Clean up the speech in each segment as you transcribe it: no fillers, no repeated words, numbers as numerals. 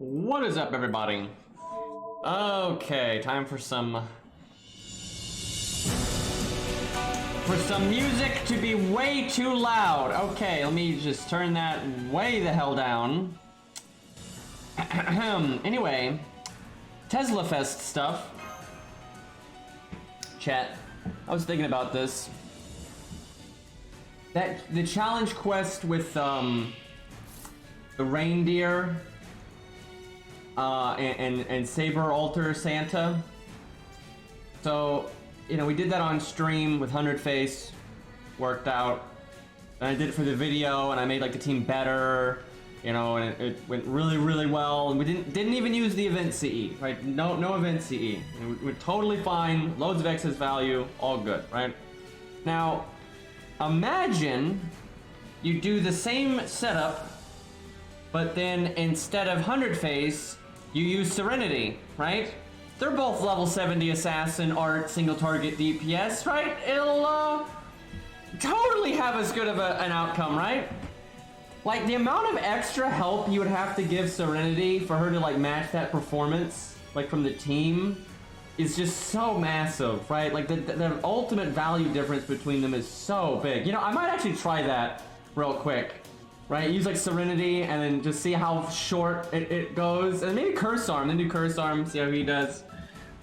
What is up, everybody? Okay, time for some music to be way too loud. Okay, let me just turn that way the hell down. Anyway, Tesla Fest stuff. Chat, I was thinking about this. That the challenge quest with the reindeer and Saber Altar Santa. So, you know, we did that on stream with 100 Face, worked out. And I did it for the video, and I made like the team better, you know, and it went really, really well. And we didn't even use the event CE, right? No event CE. We're totally fine. Loads of excess value, all good, right? Now, imagine you do the same setup, but then instead of 100 Face, you use Serenity, right? They're both level 70 assassin, art, single target DPS, right? It'll totally have as good of an outcome, right? Like, the amount of extra help you would have to give Serenity for her to like match that performance, like from the team, is just so massive, right? Like the ultimate value difference between them is so big. You know, I might actually try that real quick. Right, use like Serenity and then just see how short it goes. And maybe Curse Arm, then do Curse Arm, see how he does.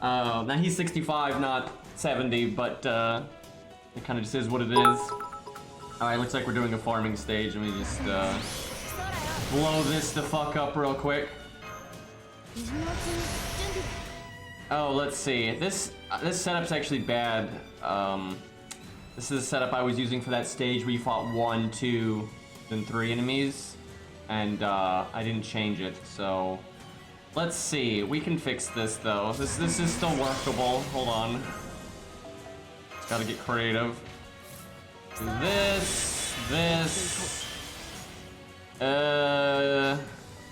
Now he's 65, not 70, but it kind of just is what it is. Alright, looks like we're doing a farming stage. Let me just blow this the fuck up real quick. Oh, let's see. This setup's actually bad. This is a setup I was using for that stage where you fought 1, 2, then 3 enemies, and I didn't change it, so let's see. We can fix this though. This is still workable. Hold on. Just gotta get creative. This.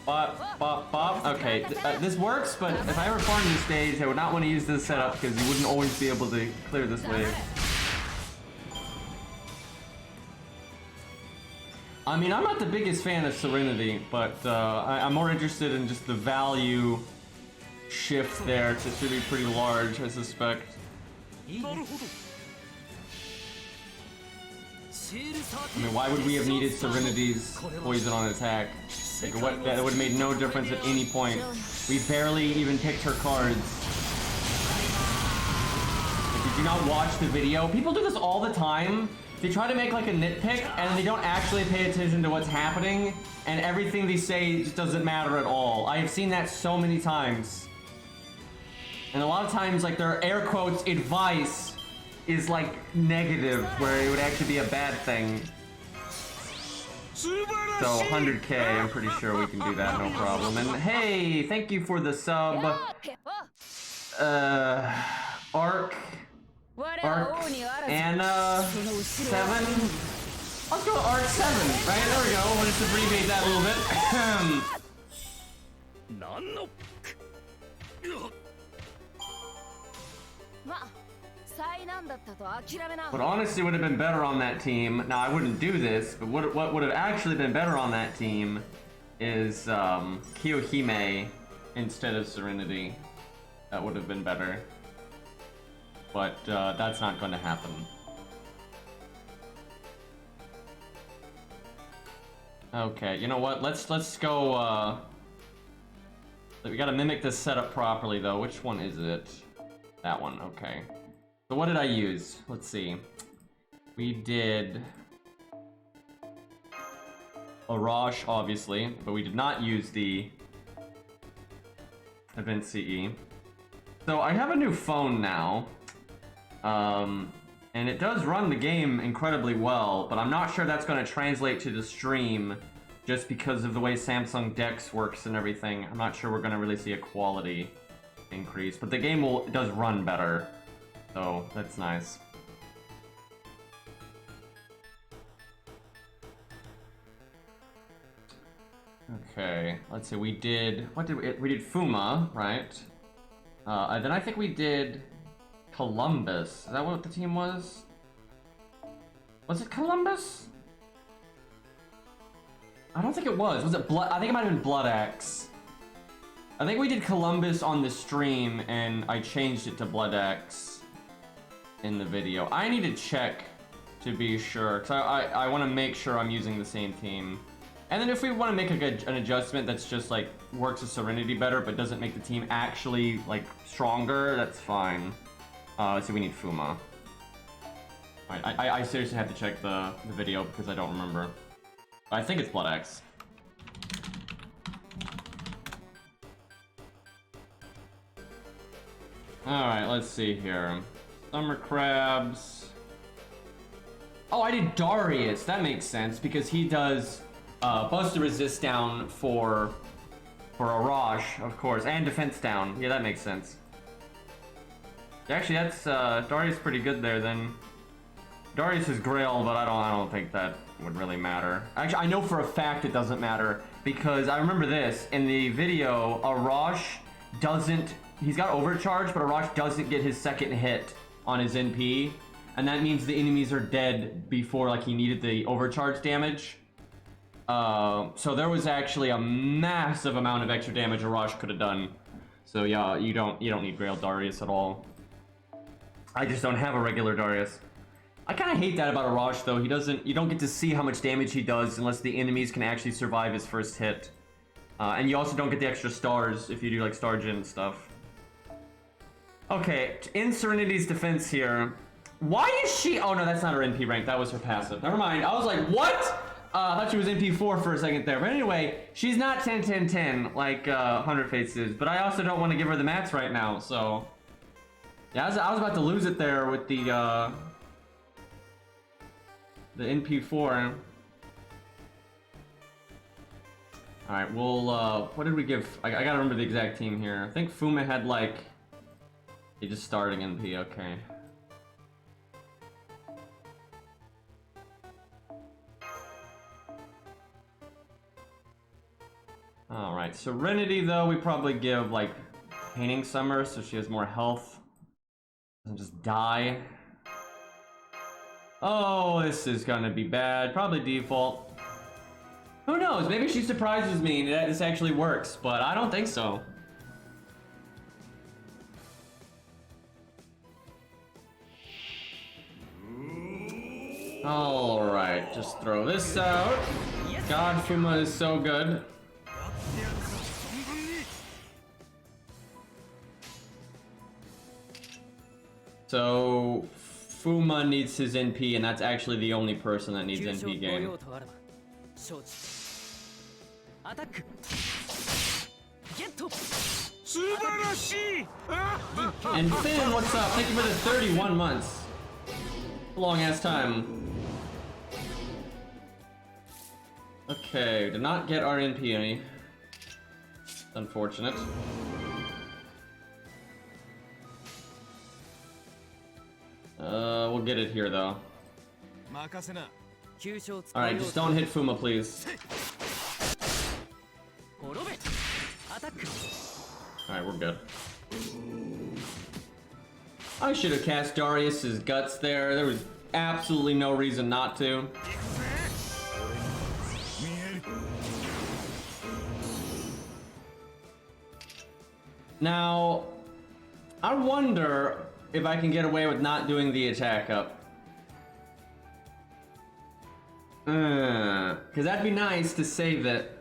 Bop. Okay, this works, but if I ever farmed this stage, I would not want to use this setup because you wouldn't always be able to clear this wave. I mean, I'm not the biggest fan of Serenity, but I'm more interested in just the value shift there. It should be pretty large, I suspect. I mean, why would we have needed Serenity's poison on attack? Like, that would have made no difference at any point. We barely even picked her cards. Like, did you not watch the video? People do this all the time. They try to make like a nitpick, and they don't actually pay attention to what's happening, and everything they say just doesn't matter at all. I have seen that so many times. And a lot of times, like, their air quotes advice is like negative, where it would actually be a bad thing. So 100k, I'm pretty sure we can do that, no problem. And hey, thank you for the sub. Arc Anna 7. Let's go Arc 7, right? There we go. We'll just abbreviate that a little bit. But honestly, would have been better on that team. Now, I wouldn't do this, but what would have actually been better on that team is Kiyohime instead of Serenity. That would have been better. But that's not going to happen. Okay, you know what? Let's go. We gotta mimic this setup properly, though. Which one is it? That one. Okay. So what did I use? Let's see. We did Arash, obviously, but we did not use the Event CE. So I have a new phone now. And it does run the game incredibly well, but I'm not sure that's going to translate to the stream just because of the way Samsung Dex works and everything. I'm not sure we're going to really see a quality increase, but the game does run better, so that's nice. Okay, let's see, we did Fuma, right? And then I think we did Columbus. Is that what the team was? Was it Columbus? I don't think it was. Was it Blood? I think it might have been Blood Axe. I think we did Columbus on the stream, and I changed it to Blood X in the video. I need to check to be sure, because I want to make sure I'm using the same team. And then if we want to make an adjustment that's just like works with Serenity better, but doesn't make the team actually like stronger, that's fine. So we need Fuma. Alright, I seriously have to check the video because I don't remember. I think it's Blood X. Alright, let's see here. Summer Crabs. Oh, I did Darius. That makes sense because he does Buster Resist down for Arash, of course, and Defense down. Yeah, that makes sense. Actually, that's Darius pretty good there then. Darius is Grail, but I don't think that would really matter. Actually, I know for a fact it doesn't matter because I remember this in the video. Arash doesn't. He's got overcharge, but Arash doesn't get his second hit on his NP, and that means the enemies are dead before like he needed the overcharge damage. So there was actually a massive amount of extra damage Arash could have done. So yeah, you don't need Grail Darius at all. I just don't have a regular Darius. I kind of hate that about Arash though. You don't get to see how much damage he does unless the enemies can actually survive his first hit. And you also don't get the extra stars if you do like Star Gen and stuff. Okay, in Serenity's defense here, why is she? Oh no, that's not her NP rank. That was her passive. Never mind. I was like, what? I thought she was NP4 for a second there. But anyway, she's not 10-10-10 like 100 Fates is. But I also don't want to give her the mats right now. So yeah, I was about to lose it there with the NP4. Alright, we'll, what did we give? I gotta remember the exact team here. I think Fuma had, like, just starting NP, okay. Alright, Serenity, though, we probably give, like, Painting Summer so she has more health. Doesn't just die. Oh, this is gonna be bad. Probably default. Who knows? Maybe she surprises me and this actually works, but I don't think so. Alright, just throw this out. God, Fuma is so good. So, Fuma needs his NP, and that's actually the only person that needs NP game. And Finn, what's up? Thank you for the 31 months. Long ass time. Okay, did not get our NP any. Unfortunate. We'll get it here though. Alright, just don't hit Fuma, please. Alright, we're good. I should have cast Darius's guts there. There was absolutely no reason not to. Now, I wonder if I can get away with not doing the attack up. Because that'd be nice to save it.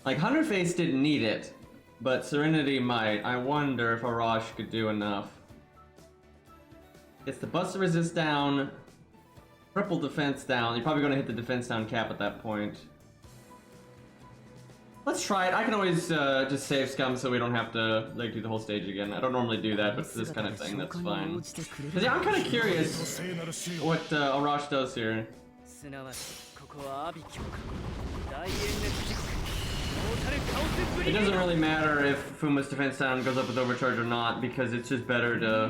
Like, 100 Face didn't need it, but Serenity might. I wonder if Arash could do enough. Gets the Buster Resist down, triple defense down. You're probably going to hit the defense down cap at that point. Let's try it. I can always just save Scum so we don't have to like do the whole stage again. I don't normally do that, but for this kind of thing, that's fine. Cause yeah, I'm kind of curious what Arash does here. It doesn't really matter if Fuma's defense down goes up with overcharge or not, because it's just better to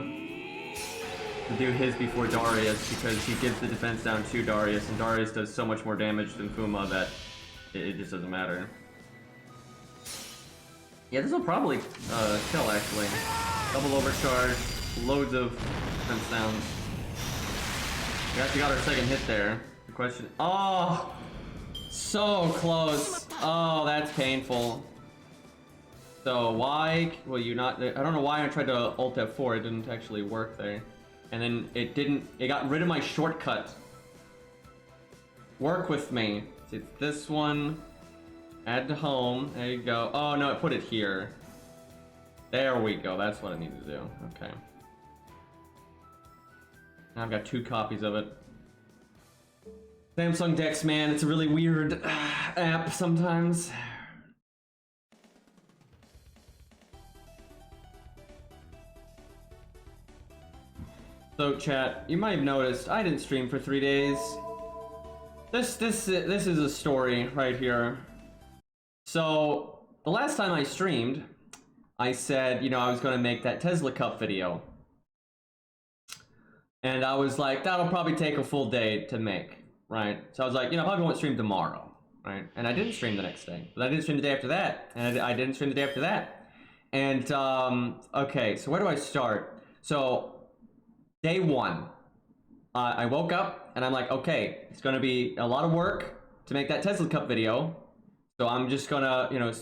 do his before Darius, because he gives the defense down to Darius, and Darius does so much more damage than Fuma that it just doesn't matter. Yeah, this will probably kill, actually. Double overcharge, loads of defense downs. We actually got our second hit there. The question... Oh! So close! Oh, that's painful. So why will you not? I don't know why I tried to Alt F4. It didn't actually work there, and then it didn't. It got rid of my shortcut. Work with me. See, it's this one. Add to home. There you go. Oh no, it put it here. There we go. That's what I need to do. Okay. Now I've got 2 copies of it. Samsung Dex, man, it's a really weird app sometimes. So chat, you might have noticed I didn't stream for 3 days. This is a story right here. So the last time I streamed, I said, you know, I was going to make that Tesla Cup video. And I was like, that'll probably take a full day to make, right? So I was like, you know, I probably won't stream tomorrow, right? And I didn't stream the next day, but I didn't stream the day after that, and I didn't stream the day after that. And okay, so where do I start? So day 1, I woke up and I'm like, okay, it's gonna be a lot of work to make that Tesla Cup video. So I'm just gonna, you know,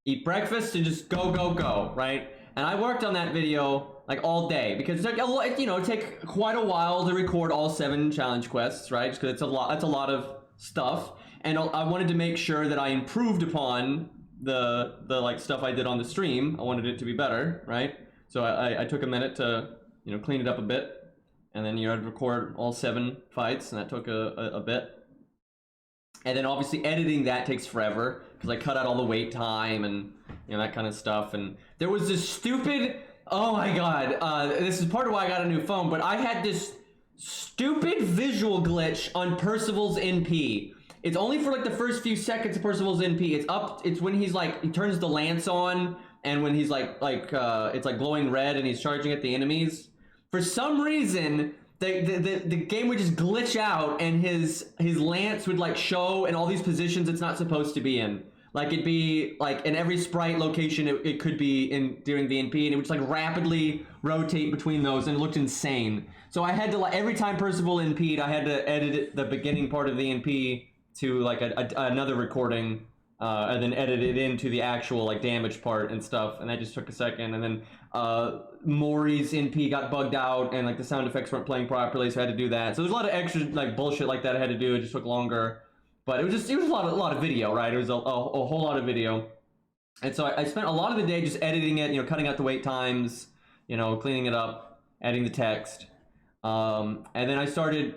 eat breakfast and just go, right? And I worked on that video like all day because it's like, you know, it take quite a while to record all 7 challenge quests, right? Just because it's a lot. That's a lot of stuff, and I wanted to make sure that I improved upon the like stuff I did on the stream. I wanted it to be better, right? So I took a minute to, you know, clean it up a bit, and then, you know, I'd record all 7 fights, and that took a bit. And then obviously editing that takes forever because I cut out all the wait time and, you know, that kind of stuff. And there was this stupid, oh my god, this is part of why I got a new phone, but I had this stupid visual glitch on Percival's NP. It's only for like the first few seconds of Percival's NP. It's when he's like, he turns the lance on, and when he's like it's like glowing red and he's charging at the enemies. For some reason, the game would just glitch out, and his lance would like show in all these positions it's not supposed to be in. Like it'd be like in every sprite location it could be in during the NP, and it would just like rapidly rotate between those, and it looked insane. So I had to, like, every time Percival NP'd, I had to edit the beginning part of the NP to like another recording, and then edit it into the actual like damage part and stuff, and that just took a second. And then Maury's NP got bugged out, and like the sound effects weren't playing properly, so I had to do that. So there's a lot of extra like bullshit like that I had to do. It just took longer, but it was a lot of video, right? It was a whole lot of video, and so I spent a lot of the day just editing it, you know, cutting out the wait times, you know, cleaning it up, adding the text, and then I started,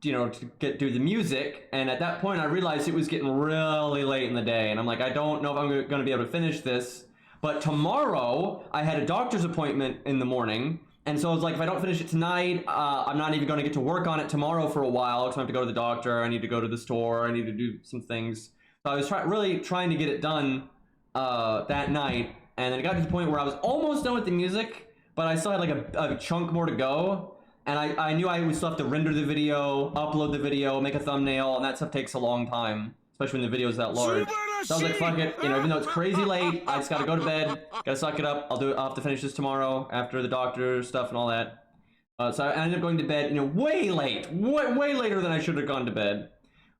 you know, to do the music. And at that point I realized it was getting really late in the day, and I'm like, I don't know if I'm going to be able to finish this. But tomorrow I had a doctor's appointment in the morning, and so I was like, if I don't finish it tonight, I'm not even going to get to work on it tomorrow for a while, because I have to go to the doctor, I need to go to the store, I need to do some things. So I was really trying to get it done that night, and then it got to the point where I was almost done with the music, but I still had like a chunk more to go. And I knew I would still have to render the video, upload the video, make a thumbnail, and that stuff takes a long time, especially when the video is that large. So I was like, fuck it, you know, even though it's crazy late, I just gotta go to bed, gotta suck it up. I'll have to finish this tomorrow after the doctor stuff and all that. So I ended up going to bed, you know, way late, way later than I should have gone to bed.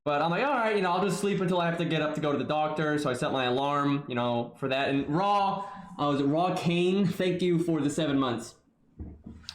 But I'm like, all right, you know, I'll just sleep until I have to get up to go to the doctor. So I set my alarm, you know, for that. And was it Raw Kane? Thank you for the 7 months.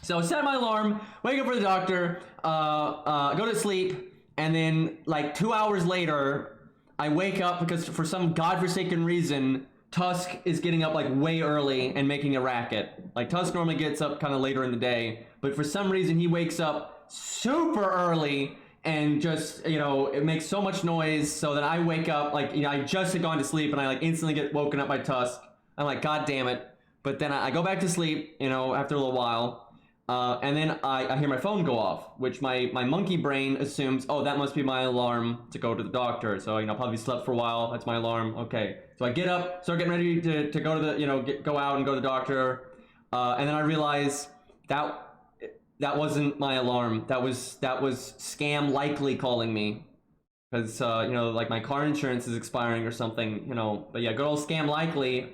So I set my alarm, wake up for the doctor, go to sleep, and then like 2 hours later, I wake up because for some godforsaken reason, Tusk is getting up like way early and making a racket. Like Tusk normally gets up kind of later in the day, but for some reason he wakes up super early and just, you know, it makes so much noise. So then I wake up, like, you know, I just had gone to sleep and I like instantly get woken up by Tusk. I'm like, God damn it. But then I go back to sleep, you know, after a little while. And then I hear my phone go off, which my monkey brain assumes, oh, that must be my alarm to go to the doctor. So, you know, probably slept for a while. That's my alarm. Okay. So I get up, start getting ready to go to the, you know, go out and go to the doctor. And then I realize that wasn't my alarm. That was Scam Likely calling me. Because, you know, like my car insurance is expiring or something, you know. But yeah, good old Scam Likely.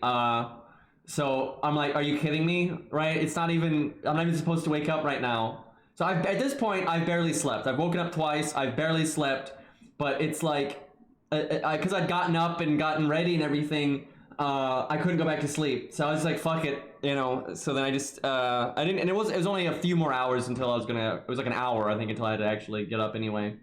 So I'm like, are you kidding me? Right? I'm not even supposed to wake up right now. So at this point, I've barely slept. I've woken up twice. I've barely slept. But it's like, because I'd gotten up and gotten ready and everything, I couldn't go back to sleep. So I was like, fuck it, you know. So then I just, I didn't, and it was only a few more hours until I was gonna, it was like an hour, I think, until I had to actually get up anyway.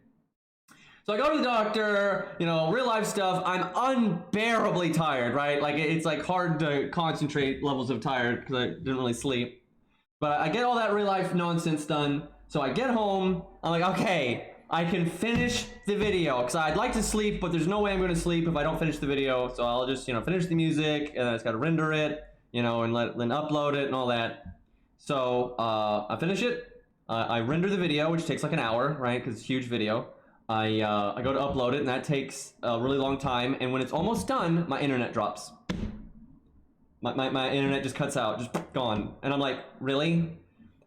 So I go to the doctor, you know, real life stuff. I'm unbearably tired, right? Like, it's like hard to concentrate levels of tired because I didn't really sleep. But I get all that real life nonsense done. So I get home, I'm like, okay, I can finish the video because I'd like to sleep, but there's no way I'm going to sleep if I don't finish the video. So I'll just, you know, finish the music, and then I just got to render it, you know, and then upload it and all that. So I finish it. I render the video, which takes like an hour, right? Because it's a huge video. I go to upload it, and that takes a really long time. And when it's almost done, my internet drops. My internet just cuts out, just gone. And I'm like, really?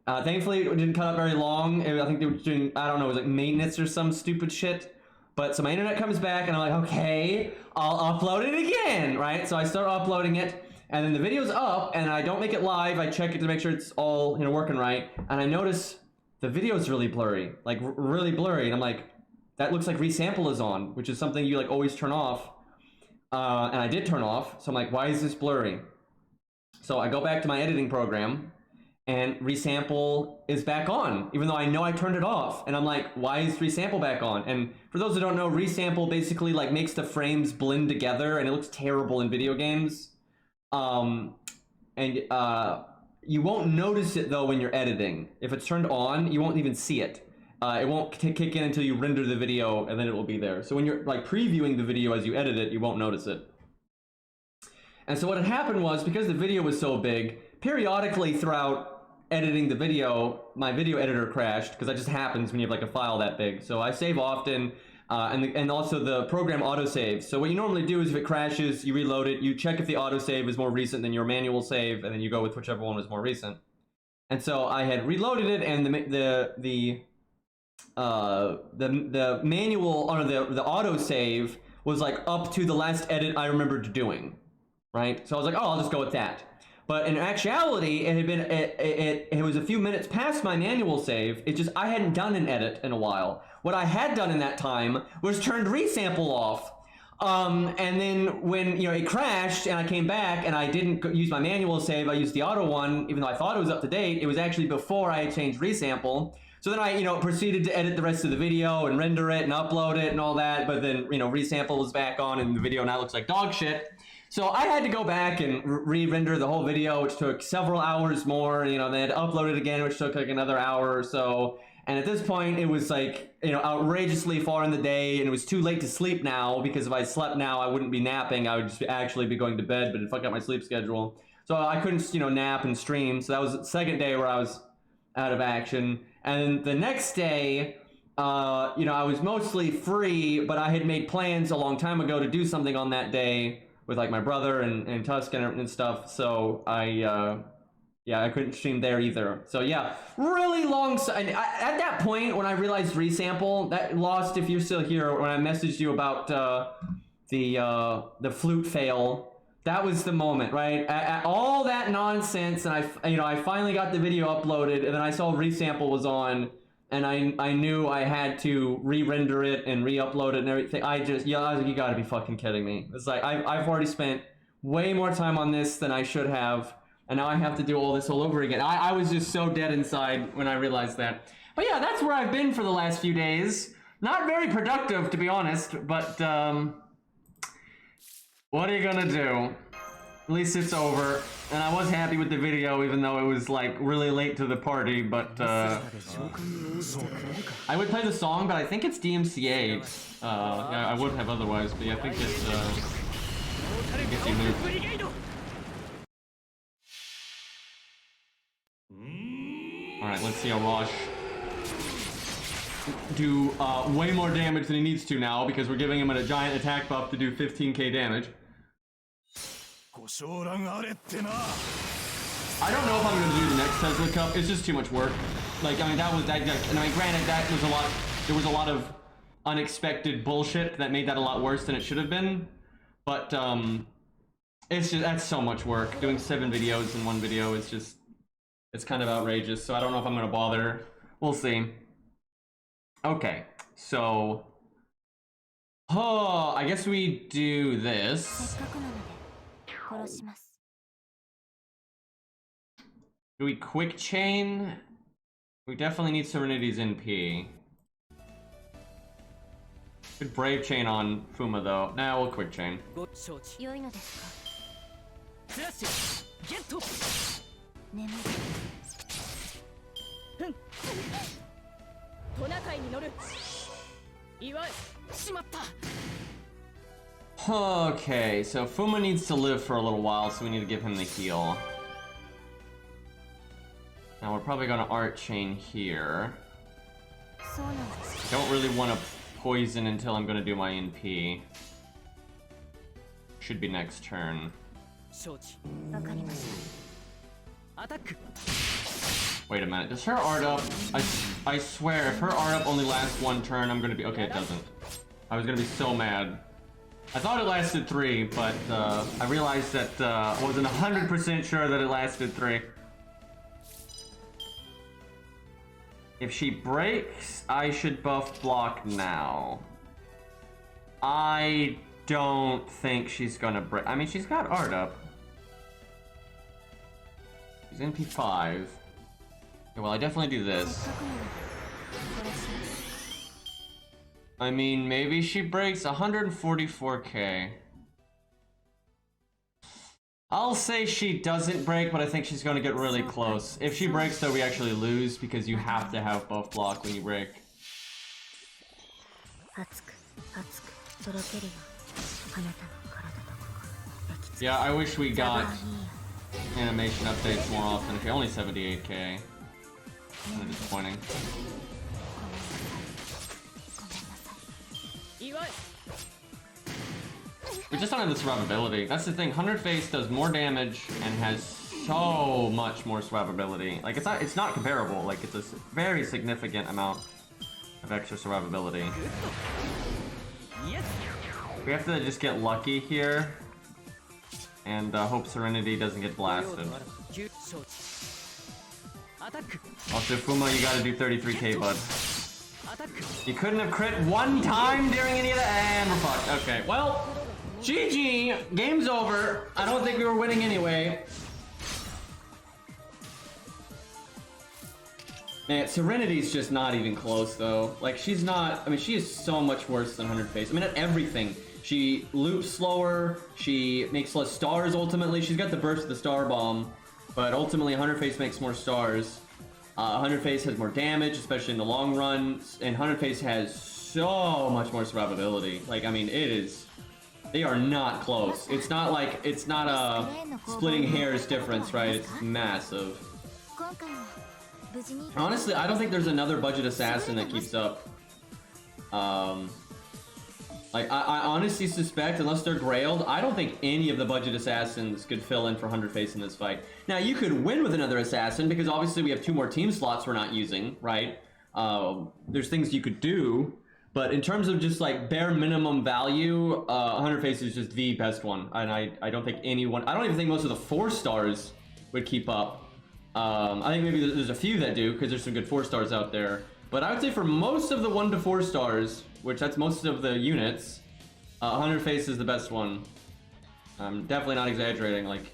Thankfully, it didn't cut out very long. I think they were doing, I don't know, it was like maintenance or some stupid shit. But so my internet comes back, and I'm like, okay, I'll upload it again, right? So I start uploading it, and then the video's up, and I don't make it live. I check it to make sure it's all, you know, working right. And I notice the video's really blurry, like really blurry. And I'm like, that looks like resample is on, which is something you like always turn off. And I did turn off. So I'm like, why is this blurry? So I go back to my editing program, and resample is back on, even though I know I turned it off. And I'm like, why is resample back on? And for those who don't know, resample basically like makes the frames blend together, and it looks terrible in video games. You won't notice it though when you're editing. If it's turned on, you won't even see it. It won't kick in until you render the video, and then it will be there. So when you're like previewing the video as you edit it, you won't notice it. And so what had happened was, because the video was so big, periodically throughout editing the video, my video editor crashed, because that just happens when you have like a file that big. So I save often, and also the program autosaves. So what you normally do is, if it crashes, you reload it, you check if the autosave is more recent than your manual save, and then you go with whichever one was more recent. And so I had reloaded it, and the manual, or the autosave was like up to the last edit I remembered doing, right? So I was like, oh, I'll just go with that. But in actuality, it had been it was a few minutes past my manual save. It just, I hadn't done an edit in a while. What I had done in that time was turned resample off. And then when, you know, it crashed and I came back and I didn't use my manual save, I used the auto one, even though I thought it was up to date. It was actually before I had changed resample. So then I, you know, proceeded to edit the rest of the video and render it and upload it and all that. But then, you know, resample was back on, and the video now looks like dog shit. So I had to go back and re-render the whole video, which took several hours more. You know, then I had to upload it again, which took like another hour or so. And at this point, it was like, you know, outrageously far in the day, and it was too late to sleep now, because if I slept now, I wouldn't be napping. I would just actually be going to bed, but it'd fuck up my sleep schedule. So I couldn't, you know, nap and stream. So that was the second day where I was out of action. And the next day, you know, I was mostly free, but I had made plans a long time ago to do something on that day with like my brother and Tusk and stuff. So yeah, I couldn't stream there either. So yeah, really long. And at that point, when I realized resample, that lost, if you're still here, when I messaged you about the flute fail, that was the moment, right? All that nonsense, and I finally got the video uploaded, and then I saw resample was on, and I knew I had to re-render it and re-upload it and everything. I was like, you gotta be fucking kidding me. It's like, I've already spent way more time on this than I should have, and now I have to do all this all over again. I was just so dead inside when I realized that. But yeah, that's where I've been for the last few days. Not very productive, to be honest, but what are you gonna do? At least it's over. And I was happy with the video, even though it was like really late to the party, but I would play the song, but I think it's DMCA. Yeah, I would have otherwise, but yeah, I think it's unique. Alright, let's see how Rosh do way more damage than he needs to now, because we're giving him a giant attack buff to do 15k damage. I don't know if I'm gonna do the next Tesla Cup. It's just too much work. Like, I mean, that was, I mean, granted, that was a lot, there was a lot of unexpected bullshit that made that a lot worse than it should have been. But, it's just, that's so much work. Doing 7 videos in one video is just, it's kind of outrageous. So I don't know if I'm gonna bother. We'll see. Okay, so, oh, I guess we do this. Do we quick chain? We definitely need Serenity's NP. Good brave chain on Fuma though. Nah, we'll quick chain. Okay, so Fuma needs to live for a little while, so we need to give him the heal. Now we're probably gonna art chain here. Don't really want to poison until I'm gonna do my NP. Should be next turn. Wait a minute, does her art up? I swear, if her art up only lasts one turn, I'm gonna be... Okay, it doesn't. I was gonna be so mad. I thought it lasted 3, but I realized that I wasn't 100% sure that it lasted 3. If she breaks, I should buff block now. I don't think she's gonna break. I mean, she's got art up. She's in P5. Okay, well, I definitely do this. I mean, maybe she breaks 144k. I'll say she doesn't break, but I think she's going to get really close. If she breaks, though, we actually lose because you have to have buff block when you break. Yeah, I wish we got animation updates more often. Okay, only 78k. Kind of disappointing. We just don't have the survivability. That's the thing. 100 face does more damage and has so much more survivability. Like it's not comparable. Like it's a very significant amount of extra survivability. We have to just get lucky here and hope Serenity doesn't get blasted. Also, Fuma, you gotta do 33k, bud. You couldn't have crit one time during any of that, and we're fucked. Okay, well, GG, game's over. I don't think we were winning anyway. Man, Serenity's just not even close though. Like she's not, I mean, she is so much worse than 100 face. I mean, at everything. She loops slower, she makes less stars ultimately. She's got the burst of the star bomb, but ultimately 100 face makes more stars. 100 face has more damage, especially in the long run, and 100 face has so much more survivability. Like, I mean, it is... They are not close. It's not like... It's not a splitting hairs difference, right? It's massive. Honestly, I don't think there's another budget assassin that keeps up. Like, I honestly suspect, unless they're grailed, I don't think any of the budget assassins could fill in for 100 face in this fight. Now, you could win with another assassin, because obviously we have 2 more team slots we're not using, right? There's things you could do, but in terms of just, like, bare minimum value, 100 face is just the best one. And I don't think anyone... I don't even think most of the 4 stars would keep up. I think maybe there's a few that do, because there's some good 4 stars out there. But I would say for most of the 1 to 4 stars... which that's most of the units, 100 face is the best one. I'm definitely not exaggerating. Like,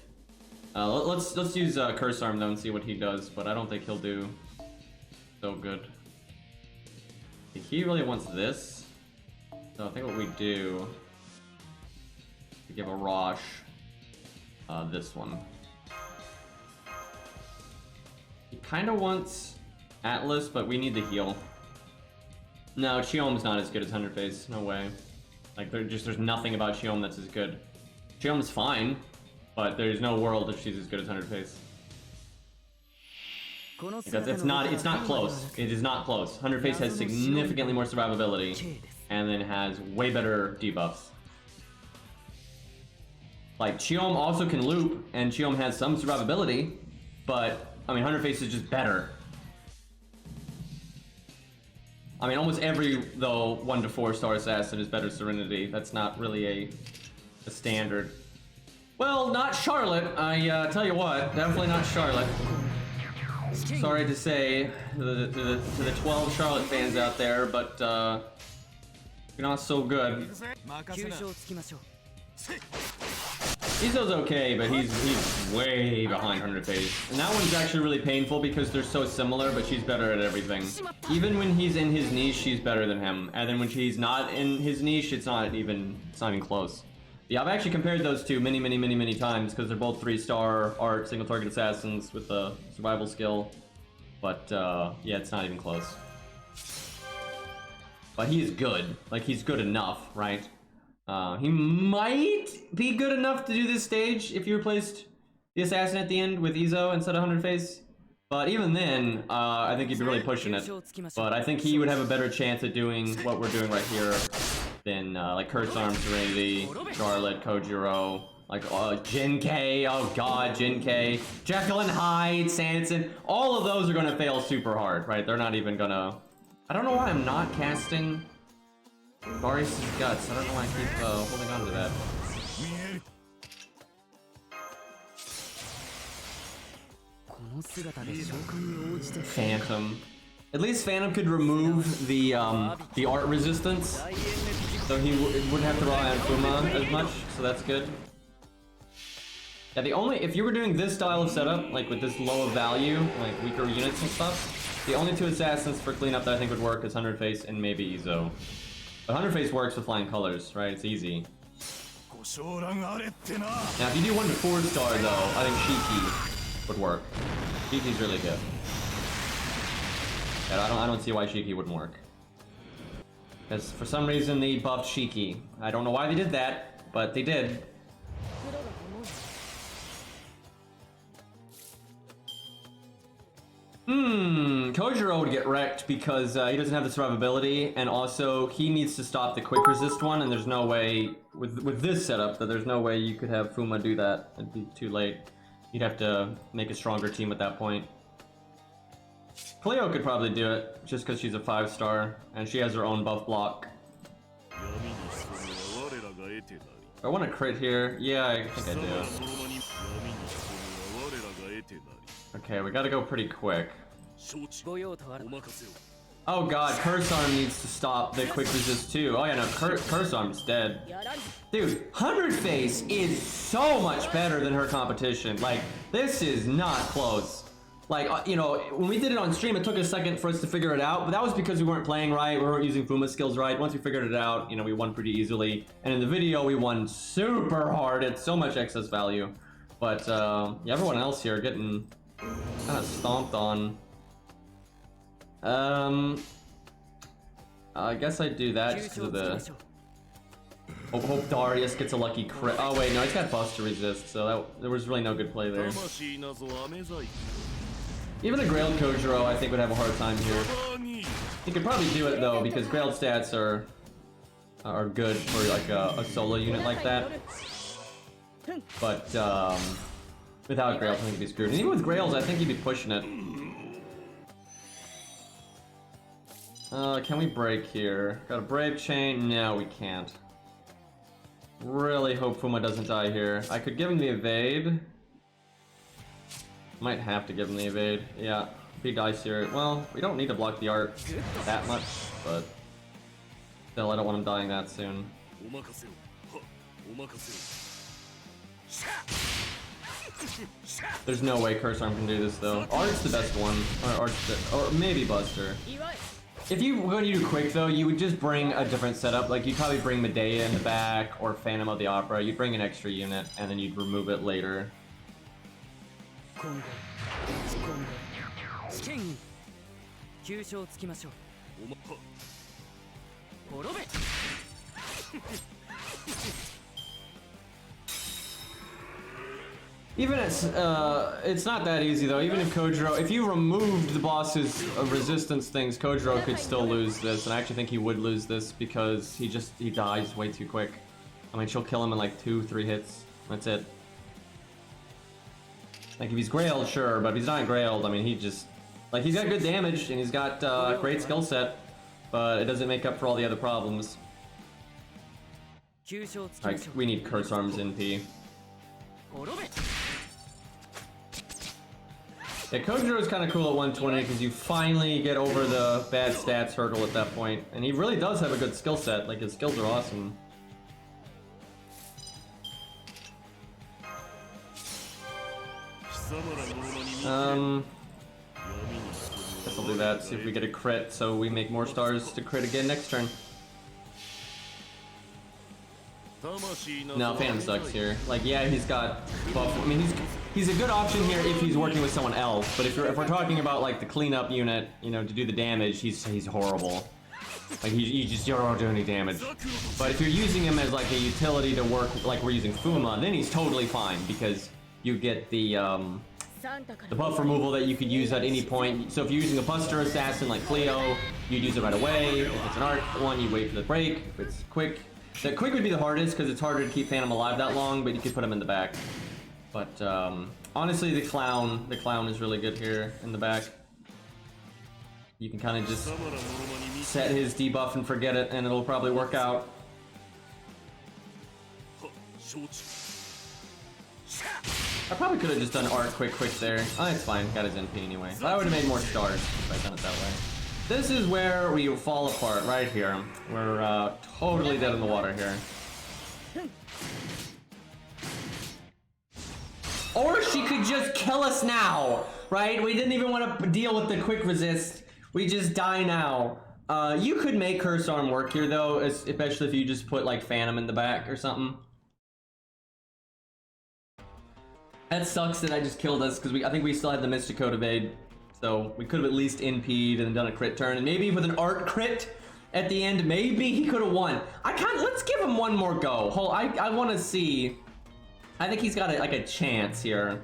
let's use Curse Arm though and see what he does, but I don't think he'll do so good. He really wants this, so I think what we do is give a Rosh this one. He kind of wants Atlas, but we need the heal. No, Chiom's not as good as 100 face. No way. Like, there's nothing about Chiom that's as good. Chiom's fine, but there's no world if she's as good as 100 face. Because it's not close. It is not close. 100 face has significantly more survivability, and then has way better debuffs. Like, Chiom also can loop, and Chiom has some survivability, but, I mean, 100 face is just better. I mean, almost every, though, 1 to 4 star assassin is better Serenity. That's not really a standard. Well, not Charlotte. I tell you what, definitely not Charlotte. Sorry to say to the 12 Charlotte fans out there, but you're not so good. Izo's okay, but he's way behind 100 phase. And that one's actually really painful because they're so similar, but she's better at everything. Even when he's in his niche, she's better than him. And then when she's not in his niche, it's not even close. Yeah, I've actually compared those two many times because they're both 3-star art single target assassins with the survival skill. But yeah, it's not even close. But he is good. Like, he's good enough, right? He might be good enough to do this stage if you replaced the assassin at the end with Izo instead of 100 phase. But even then, I think he'd be really pushing it. But I think he would have a better chance at doing what we're doing right here than like Curse Arm, Serenity, Charlotte, Kojiro, like Jin K, oh god, Jin K, Jekyll and Hyde, Sanson. All of those are gonna fail super hard, right? They're not even gonna... I don't know why I'm not casting Darius' Guts. I don't know why I keep holding on to that. Phantom. At least Phantom could remove the art resistance, so he wouldn't have to rely on Fuma as much, so that's good. Yeah, if you were doing this style of setup, like with this low of value, like weaker units and stuff, the only two assassins for cleanup that I think would work is 100 phase and maybe Izo. But 100 phase works with flying colors, right? It's easy. Now, if you do 1 to 4 star though, I think Shiki would work. Shiki's really good. Yeah, I don't see why Shiki wouldn't work. Because for some reason they buffed Shiki. I don't know why they did that, but they did. Kojiro would get wrecked because he doesn't have the survivability, and also he needs to stop the quick resist one, and there's no way, with this setup, that there's no way you could have Fuma do that. It'd be too late. You'd have to make a stronger team at that point. Cleo could probably do it, just because she's a 5-star, and she has her own buff block. I want to crit here. Yeah, I think I do. Okay, we gotta go pretty quick. Oh god, Curse Arm needs to stop the quick resist too. Oh yeah, no, Curse Arm's dead. Dude, 100 phase is so much better than her competition. Like, this is not close. Like, you know, when we did it on stream, it took a second for us to figure it out, but that was because we weren't playing right, we weren't using Fuma's skills right. Once we figured it out, you know, we won pretty easily. And in the video, we won super hard. It's so much excess value. But, yeah, everyone else here getting kind of stomped on. I guess I'd do that just because of the... Hope Darius gets a lucky crit. Oh wait, no, he's got Buster resist, so there was really no good play there. Even a Grailed Kojiro, I think, would have a hard time here. He could probably do it though, because Grailed stats are good for like a solo unit like that. But without Grails, I think he'd be screwed. And even with Grails, I think he'd be pushing it. Can we break here? Got a Brave Chain? No, we can't. Really hope Fuma doesn't die here. I could give him the evade. Might have to give him the evade. Yeah, if he dies here. Well, we don't need to block the art that much, but still, I don't want him dying that soon. There's no way Curse Arm can do this though. Art's the best one, or maybe Buster. If you were going to do quick though, you would just bring a different setup. Like you'd probably bring Medea in the back or Phantom of the Opera. You'd bring an extra unit and then you'd remove it later. Even it's not that easy though. Even if Kojiro, if you removed the boss's resistance things, Kojiro could still lose this, and I actually think he would lose this because he dies way too quick. I mean, she'll kill him in like 2-3 hits. That's it. Like if he's Grailed, sure, but if he's not Grailed, I mean, he's got good damage and he's got great skill set, but it doesn't make up for all the other problems. Like we need Curse Arms in P. Yeah, Kojiro is kind of cool at 120 because you finally get over the bad stats hurdle at that point, and he really does have a good skill set. Like his skills are awesome. Guess I'll do that, see if we get a crit, so we make more stars to crit again next turn. No, Phantom sucks here. Like, yeah, he's got buff. I mean, he's a good option here if he's working with someone else. But if we're talking about like the cleanup unit, you know, to do the damage, he's horrible. Like you don't do any damage. But if you're using him as like a utility to work, like we're using Fuma, then he's totally fine because you get the buff removal that you could use at any point. So if you're using a Buster Assassin like Cleo, you'd use it right away. If it's an art one, you wait for the break. If it's quick. The quick would be the hardest because it's harder to keep Phantom alive that long, but you could put him in the back. But honestly, the clown is really good here in the back. You can kind of just set his debuff and forget it, and it'll probably work out. I probably could have just done art quick there. Oh, it's fine. Got his NP anyway. But I would have made more stars if I'd done it that way. This is where we fall apart, right here. We're totally dead in the water here. Or she could just kill us now, right? We didn't even want to deal with the quick resist. We just die now. You could make Curse Arm work here though, especially if you just put like Phantom in the back or something. That sucks that I just killed us because I think we still had the Mystic Code evade. So we could have at least NP'd and done a crit turn, and maybe with an art crit at the end, maybe he could have won. Let's give him one more go. I want to see. I think he's got like a chance here.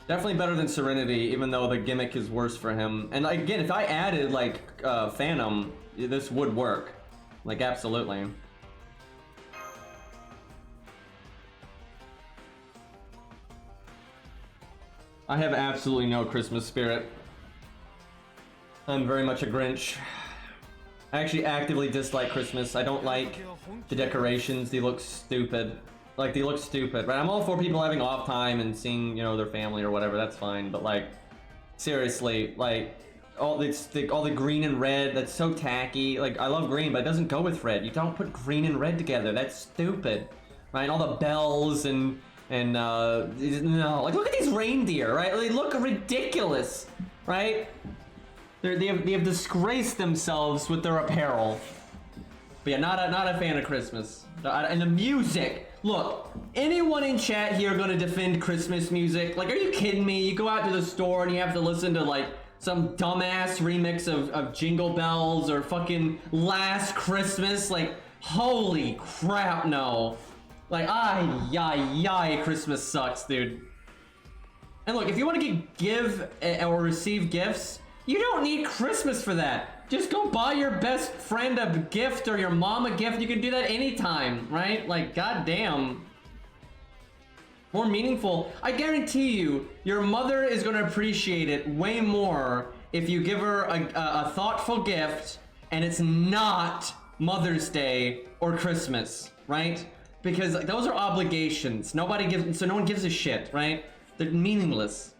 Definitely better than Serenity, even though the gimmick is worse for him. And like, again, if I added like Phantom, this would work. Like absolutely. I have absolutely no Christmas spirit. I'm very much a Grinch. I actually actively dislike Christmas. I don't like the decorations. They look stupid. Like, they look stupid, right? I'm all for people having off time and seeing, you know, their family or whatever. That's fine. But, like, seriously, like, all the green and red, that's so tacky. Like, I love green, but it doesn't go with red. You don't put green and red together. That's stupid, right? All the bells and no, like look at these reindeer, right? They look ridiculous, right? They have disgraced themselves with their apparel. But yeah, not a fan of Christmas. And the music. Look, anyone in chat here gonna defend Christmas music? Like, are you kidding me? You go out to the store and you have to listen to like some dumbass remix of Jingle Bells or fucking Last Christmas. Like, holy crap, no. Like, Christmas sucks, dude. And look, if you want to give or receive gifts, you don't need Christmas for that. Just go buy your best friend a gift or your mom a gift. You can do that anytime, right? Like, goddamn. More meaningful. I guarantee you, your mother is going to appreciate it way more if you give her a thoughtful gift and it's not Mother's Day or Christmas, right? Because those are obligations. So no one gives a shit, right? They're meaningless.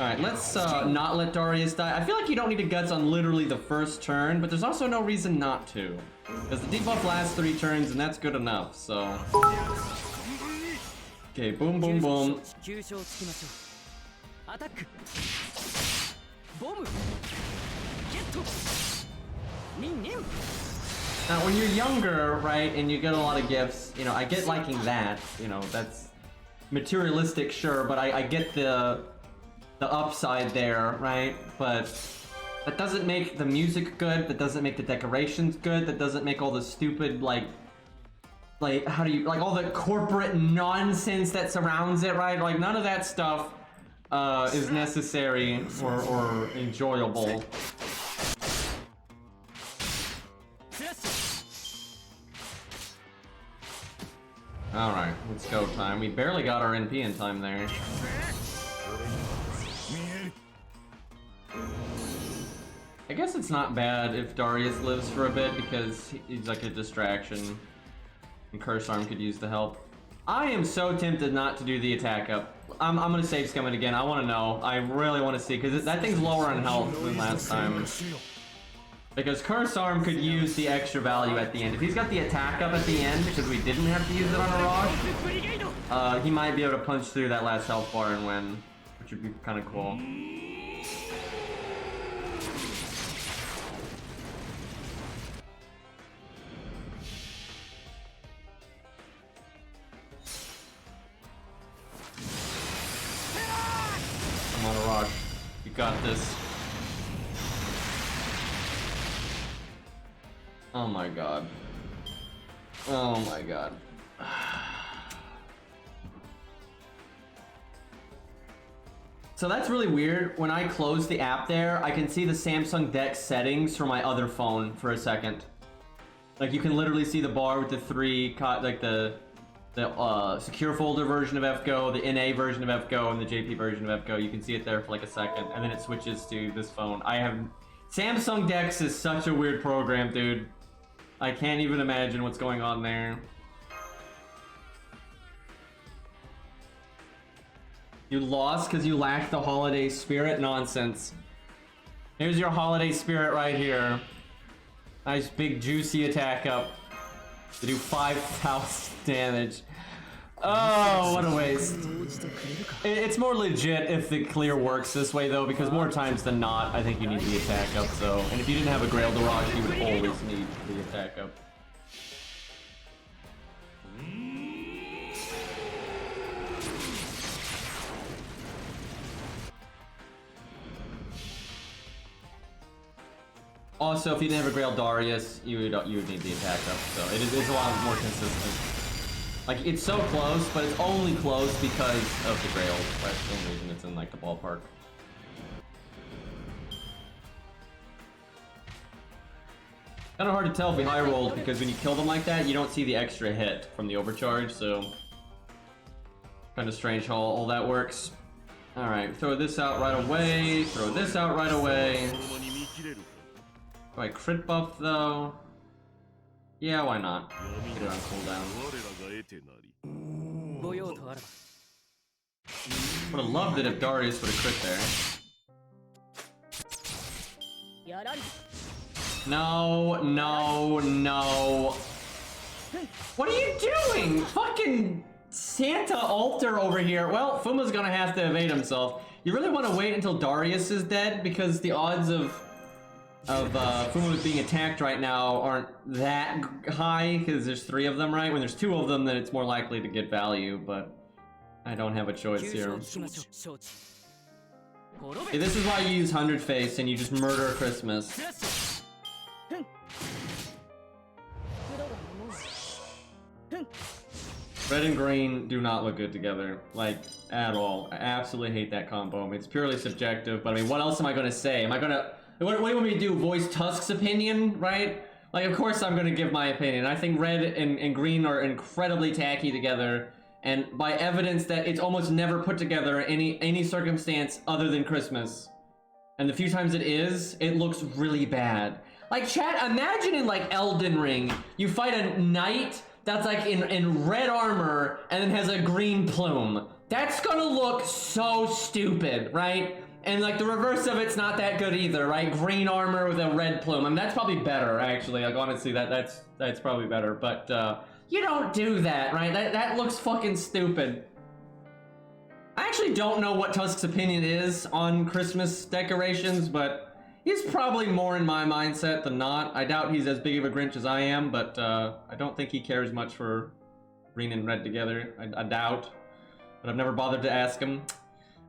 Alright, let's not let Darius die. I feel like you don't need a Guts on literally the first turn, but there's also no reason not to. Because the debuff lasts 3 turns, and that's good enough, so... Okay, boom, boom, boom. Now, when you're younger, right, and you get a lot of gifts, you know, I get liking that, you know, that's materialistic, sure, but I get the upside there, right? But that doesn't make the music good, that doesn't make the decorations good, that doesn't make all the stupid, like all the corporate nonsense that surrounds it, right? Like, none of that stuff is necessary or enjoyable. Alright, let's go time. We barely got our NP in time there. I guess it's not bad if Darius lives for a bit because he's like a distraction. And Curse Arm could use the help. I am so tempted not to do the attack up. I'm gonna save scum it again. I want to know. I really want to see because that thing's lower on health than last time. Because Curse Arm could use the extra value at the end. If he's got the attack up at the end, because we didn't have to use it on a Rosh, he might be able to punch through that last health bar and win, which would be kind of cool. Come on, Rosh. You got this. Oh my god. Oh my god. So that's really weird. When I close the app there, I can see the Samsung Dex settings for my other phone for a second. Like you can literally see the bar with the three, like the secure folder version of FGO, the NA version of FGO, and the JP version of FGO. You can see it there for like a second, and then it switches to this phone. Samsung Dex is such a weird program, dude. I can't even imagine what's going on there. You lost because you lacked the holiday spirit? Nonsense. Here's your holiday spirit right here. Nice big juicy attack up to do 5,000 damage. Oh, what a waste. It's more legit if the clear works this way though, because more times than not, I think you need the attack up, so. And if you didn't have a Grail Darage, you would always need the attack up. Also, if you didn't have a Grail Darius, you would need the attack up, so it's a lot more consistent. Like, it's so close, but it's only close because of the Grail. That's the only reason it's in, like, the ballpark. Kind of hard to tell if we high rolled, because when you kill them like that, you don't see the extra hit from the overcharge, so... Kind of strange how all that works. Alright, throw this out right away, throw this out right away. Do I crit buff, though? Yeah, why not? Get it on cooldown. Would have loved it if Darius would have crit there. No, no, no. What are you doing? Fucking Santa altar over here. Well, Fuma's gonna have to evade himself. You really want to wait until Darius is dead? Because the odds of Fuma being attacked right now aren't that high, because there's 3 of them, right? When there's 2 of them, then it's more likely to get value, but I don't have a choice here. See, this is why you use 100 Face and you just murder Christmas. Red and green do not look good together, like, at all. I absolutely hate that combo. I mean, it's purely subjective, but I mean, what else am I gonna say? Am I gonna... What do you want me to do? Voice Tusk's opinion, right? Like, of course I'm gonna give my opinion. I think red and green are incredibly tacky together, and by evidence that it's almost never put together in any circumstance other than Christmas. And the few times it is, it looks really bad. Like, chat, imagine in, like, Elden Ring, you fight a knight that's, like, in red armor and then has a green plume. That's gonna look so stupid, right? And, like, the reverse of it's not that good either, right? Green armor with a red plume. I mean, that's probably better, actually. Like, honestly, that's probably better. But, you don't do that, right? That looks fucking stupid. I actually don't know what Tusk's opinion is on Christmas decorations, but he's probably more in my mindset than not. I doubt he's as big of a Grinch as I am, but, I don't think he cares much for green and red together. I doubt. But I've never bothered to ask him.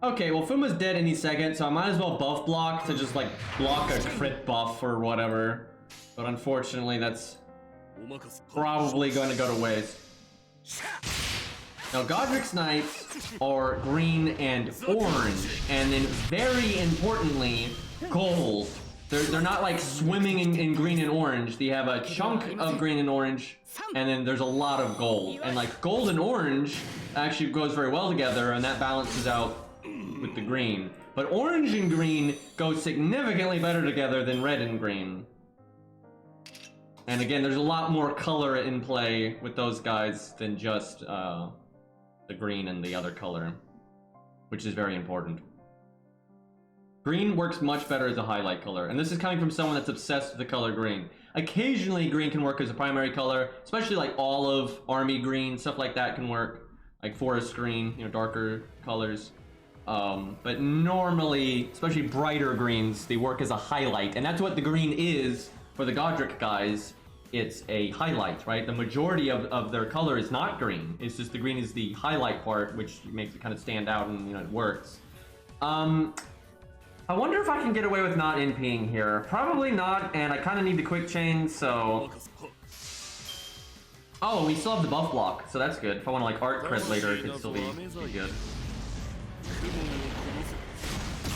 Okay, well, Fuma's dead any second, so I might as well buff block to just, like, block a crit buff or whatever. But unfortunately, that's probably going to go to waste. Now, Godric's Knights are green and orange, and then very importantly, gold. They're not, like, swimming in green and orange. They have a chunk of green and orange, and then there's a lot of gold. And, like, gold and orange actually goes very well together, and that balances out with the green. But orange and green go significantly better together than red and green. And again, there's a lot more color in play with those guys than just the green and the other color, which is very important. Green works much better as a highlight color, and this is coming from someone that's obsessed with the color green. Occasionally, green can work as a primary color, especially like olive, army green, stuff like that can work. Like forest green, you know, darker colors. But normally, especially brighter greens, they work as a highlight, and that's what the green is for the Godric guys. It's a highlight, right? The majority of their color is not green. It's just the green is the highlight part, which makes it kind of stand out, and you know, it works. I wonder if I can get away with not NPing here. Probably not, and I kind of need the quick chain, so... Oh, we still have the buff block, so that's good. If I want to like art crit later, it could still be good.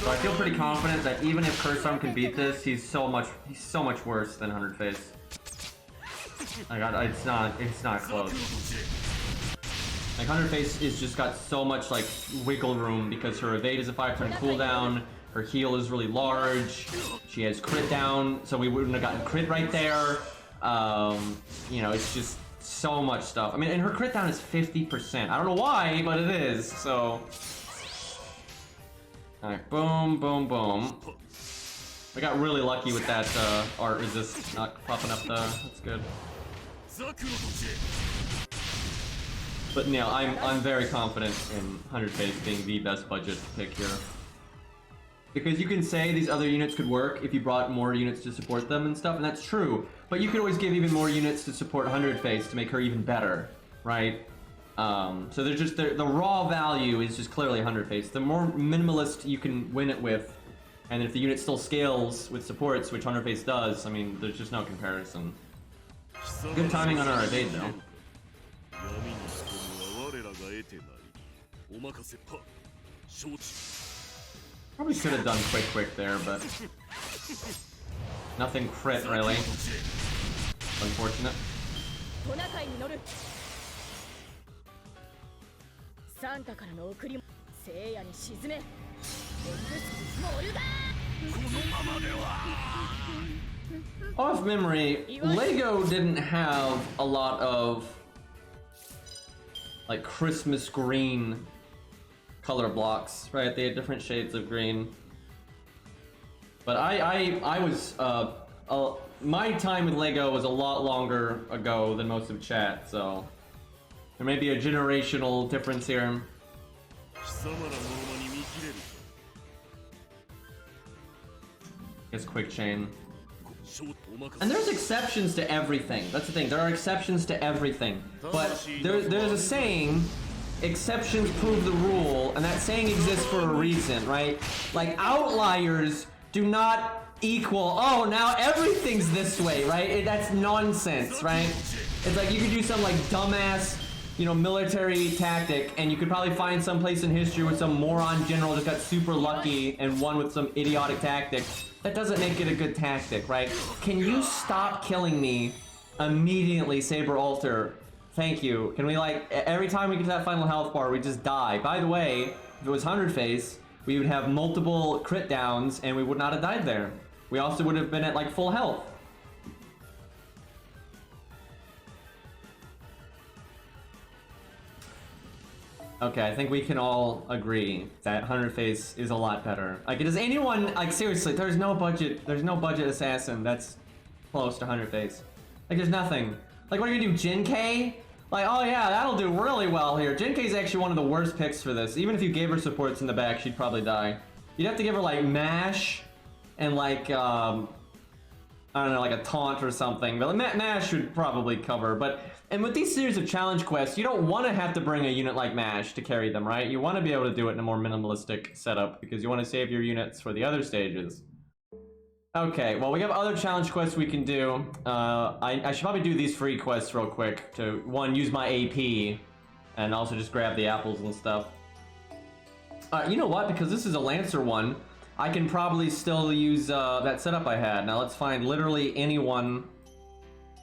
So I feel pretty confident that even if Cursarm can beat this, he's so much worse than 100 Face. It's not close. Like 100 Face is just got so much like wiggle room because her evade is a 5-turn cooldown. Her heal is really large. She has crit down, so we wouldn't have gotten crit right there. You know, it's just so much stuff. I mean, and her crit down is 50%. I don't know why, but it is, so... Alright, boom, boom, boom. We got really lucky with that art resist not popping up that's good. But you know, I'm very confident in 100 Face being the best budget pick here. Because you can say these other units could work if you brought more units to support them and stuff, and that's true. But you could always give even more units to support 100 Face to make her even better, right? So there's just the raw value is just clearly 100 Face. The more minimalist you can win it with, and if the unit still scales with supports, which 100 Face does, I mean, there's just no comparison. Good timing on our evade though. Probably should have done quick there, but nothing crit really. Unfortunate. Off memory, Lego didn't have a lot of like Christmas green color blocks, right? They had different shades of green. But I was my time with Lego was a lot longer ago than most of chat, so there may be a generational difference here. Guess quick chain. And there's exceptions to everything. That's the thing. There are exceptions to everything. But there's a saying, exceptions prove the rule, and that saying exists for a reason, right? Like outliers do not equal, oh, now everything's this way, right? That's nonsense, right? It's like you could do some like dumbass, you know, military tactic, and you could probably find some place in history where some moron general just got super lucky and won with some idiotic tactic. That doesn't make it a good tactic, right? Can you stop killing me immediately, Saber Alter? Thank you. Can we like, every time we get to that final health bar, we just die. By the way, if it was 100 Face, we would have multiple crit downs and we would not have died there. We also would have been at like full health. Okay, I think we can all agree that 100 Face is a lot better. Like, does anyone, like, seriously, there's no budget assassin that's close to 100 Face. Like, there's nothing. Like, what are you gonna do, Jin K? Like, oh yeah, that'll do really well here. Jin K is actually one of the worst picks for this. Even if you gave her supports in the back, she'd probably die. You'd have to give her, like, MASH and, like, I don't know, like a taunt or something. But MASH should probably cover, but... And with these series of challenge quests, you don't want to have to bring a unit like MASH to carry them, right? You want to be able to do it in a more minimalistic setup because you want to save your units for the other stages. Okay, well, we have other challenge quests we can do. I should probably do these free quests real quick to, one, use my AP, and also just grab the apples and stuff. You know what? Because this is a Lancer one, I can probably still use that setup I had. Now let's find literally anyone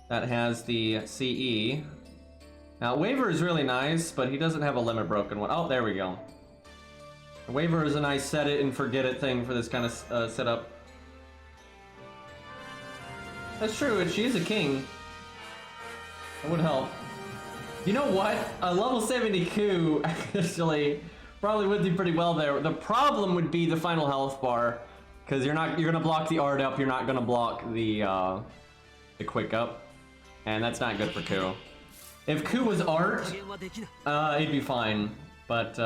that has the CE. Now, Waver is really nice, but he doesn't have a limit broken one. Oh, there we go. Waver is a nice set it and forget it thing for this kind of setup. That's true, she is a king. That would help. You know what? A level 70 coup actually probably would do pretty well there. The problem would be the final health bar. Because you're gonna block the art up, you're not gonna block the quick up. And that's not good for Ku. If Ku was art, it'd be fine. But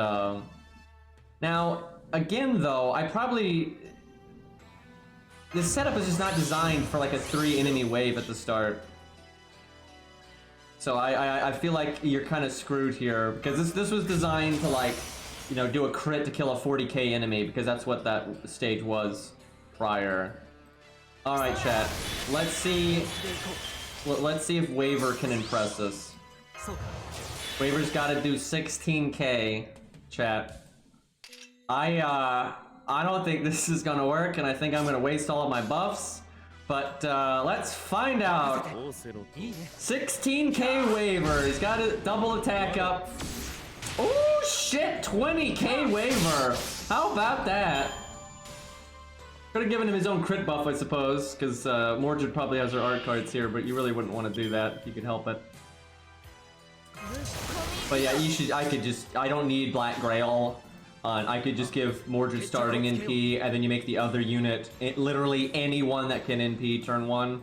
now, again though, this setup is just not designed for like a 3 enemy wave at the start. So I feel like you're kind of screwed here, because this was designed to, like, you know, do a crit to kill a 40k enemy, because that's what that stage was prior. Alright, chat. Let's see if Waver can impress us. Waver's gotta do 16k, chat. I don't think this is gonna work, and I think I'm gonna waste all of my buffs. But let's find out. 16k Waver. He's got a double attack up. Oh shit, 20k Waver. How about that? Could have given him his own crit buff, I suppose, because Mordred probably has her art cards here, but you really wouldn't want to do that if you could help it. But yeah, I don't need Black Grail. I could just give Mordred starting NP, and then you make the other unit literally anyone that can NP turn 1.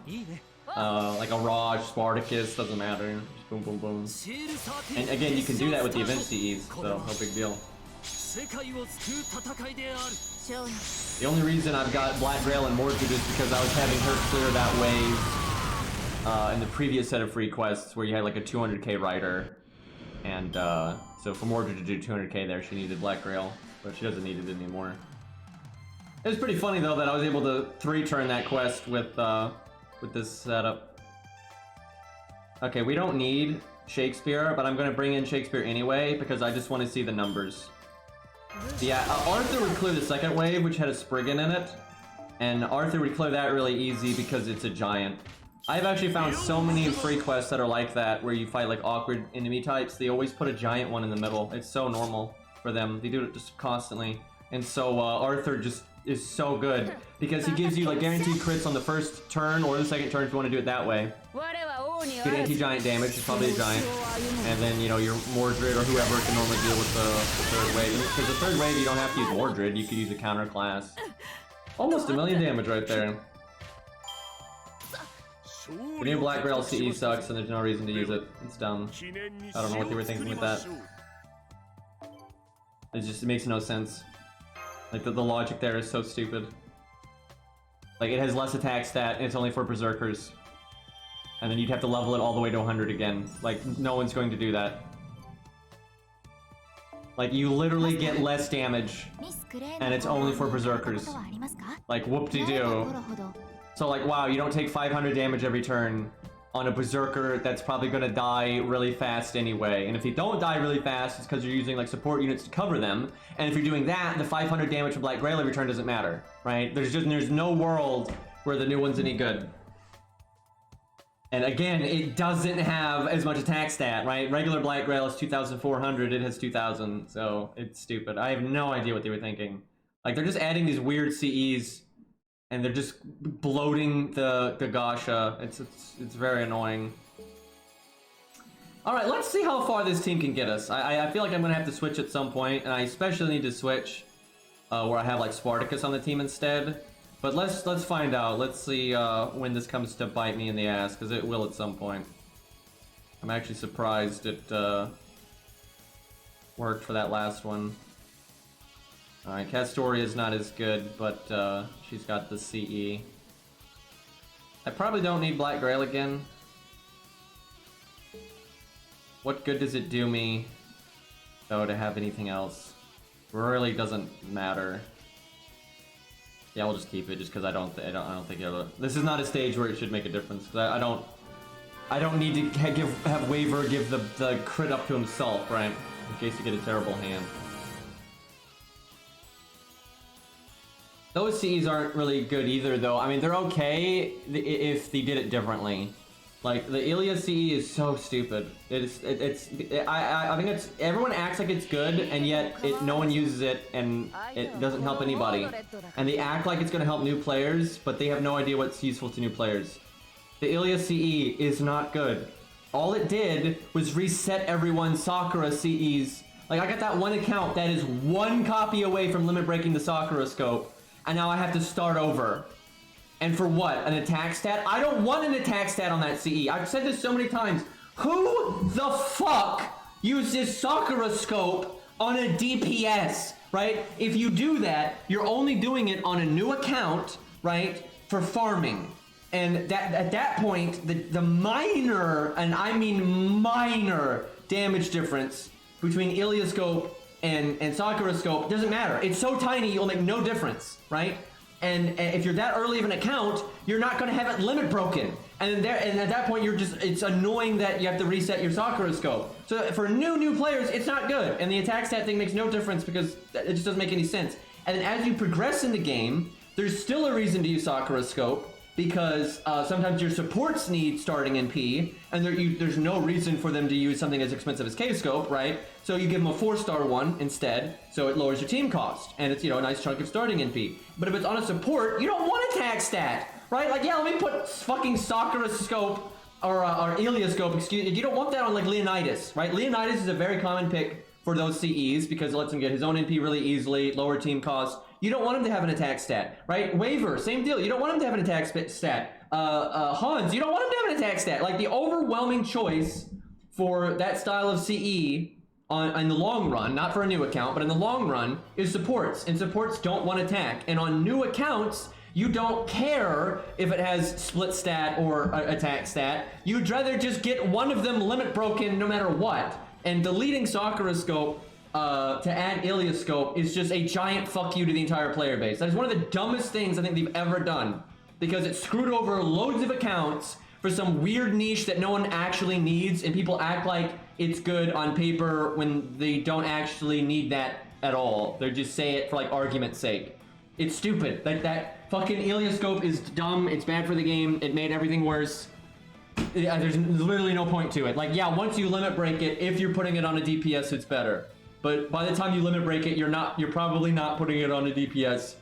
Like a Raj, Spartacus, doesn't matter. Just boom, boom, boom. And again, you can do that with the event CEs, so no big deal. The only reason I've got Black Grail and Mordred is because I was having her clear that wave in the previous set of free quests where you had like a 200k rider. And so for Mordred to do 200k there, she needed Black Grail, but she doesn't need it anymore. It was pretty funny though that I was able to 3-turn that quest with this setup. Okay, we don't need Shakespeare, but I'm gonna bring in Shakespeare anyway because I just want to see the numbers. Yeah, Arthur would clear the second wave, which had a Spriggan in it, and Arthur would clear that really easy because it's a giant. I've actually found so many free quests that are like that, where you fight like awkward enemy types. They always put a giant one in the middle. It's so normal for them. They do it just constantly. And so Arthur just is so good because he gives you like guaranteed crits on the first turn or the second turn if you want to do it that way. Good anti-giant damage, it's probably a giant. And then, you know, your Mordred or whoever can normally deal with the third wave. Because the third wave, you don't have to use Mordred, you could use a counter class. Almost 1,000,000 damage right there. The new Black Grail CE sucks and there's no reason to use it. It's dumb. I don't know what they were thinking with that. It makes no sense. Like, the logic there is so stupid. Like, it has less attack stat and it's only for Berserkers. And then you'd have to level it all the way to 100 again. Like, no one's going to do that. Like, you literally get less damage and it's only for Berserkers. Like, whoop-de-doo. So like, wow, you don't take 500 damage every turn on a Berserker that's probably gonna die really fast anyway. And if they don't die really fast, it's because you're using like support units to cover them. And if you're doing that, the 500 damage from Black Grail every turn doesn't matter, right? There's no world where the new one's any good. And again, it doesn't have as much attack stat, right? Regular Black Grail is 2,400, it has 2,000, so it's stupid. I have no idea what they were thinking. Like, they're just adding these weird CEs and they're just bloating the Gasha. It's very annoying. Alright, let's see how far this team can get us. I feel like I'm gonna have to switch at some point, and I especially need to switch where I have like Spartacus on the team instead. But let's find out. Let's see when this comes to bite me in the ass, because it will at some point. I'm actually surprised it worked for that last one. Alright, Castoria is not as good, but she's got the CE. I probably don't need Black Grail again. What good does it do me, though, to have anything else? Really doesn't matter. Yeah, we'll just keep it, just because I don't think it'll. This is not a stage where it should make a difference. I don't need to have Waver give the crit up to himself, right? In case you get a terrible hand. Those CEs aren't really good either, though. I mean, they're okay if they did it differently. Like, the Ilya CE is so stupid. I think it's, everyone acts like it's good, and yet no one uses it, and it doesn't help anybody. And they act like it's going to help new players, but they have no idea what's useful to new players. The Ilya CE is not good. All it did was reset everyone's Sakura CEs. Like, I got that one account that is one copy away from limit breaking the Sakura scope. and now I have to start over. And for what? An attack stat? I don't want an attack stat on that CE. I've said this so many times. Who the fuck uses Sakura Scope on a DPS, right? If you do that, you're only doing it on a new account, right, for farming. And that at that point, the minor, and I mean minor, damage difference between Ilioscope and Sakura Scope doesn't matter. It's so tiny, it'll make no difference, right? And if you're that early of an account, you're not going to have it limit broken. And at that point, it's annoying that you have to reset your Sakura Scope. So for new players, it's not good. And the attack stat thing makes no difference because it just doesn't make any sense. And then as you progress in the game, there's still a reason to use Sakura Scope, because sometimes your supports need starting NP, and there's no reason for them to use something as expensive as K-Scope, right? So you give them a 4-star one instead, so it lowers your team cost, and it's, you know, a nice chunk of starting NP. But if it's on a support, you don't want attack stat, right? Like, yeah, let me put fucking Sakura Scope, or Ilioscope, excuse me. You don't want that on, like, Leonidas, right? Leonidas is a very common pick for those CEs, because it lets him get his own NP really easily, lower team cost. You don't want him to have an attack stat, right? Waver, same deal. You don't want him to have an attack stat. Hans, you don't want him to have an attack stat. Like, the overwhelming choice for that style of CE in the long run, not for a new account, but in the long run, is supports. And supports don't want attack. And on new accounts, you don't care if it has split stat or attack stat. You'd rather just get one of them limit broken no matter what. And deleting Sakura Scope to add Ilioscope is just a giant fuck you to the entire player base. That is one of the dumbest things I think they've ever done, because it screwed over loads of accounts for some weird niche that no one actually needs, and people act like it's good on paper when they don't actually need that at all. They just say it for, like, argument's sake. It's stupid. That fucking Ilioscope is dumb. It's bad for the game. It made everything worse. There's literally no point to it. Like, yeah, once you limit break it, if you're putting it on a DPS, it's better. But by the time you limit break it, you're probably not putting it on a DPS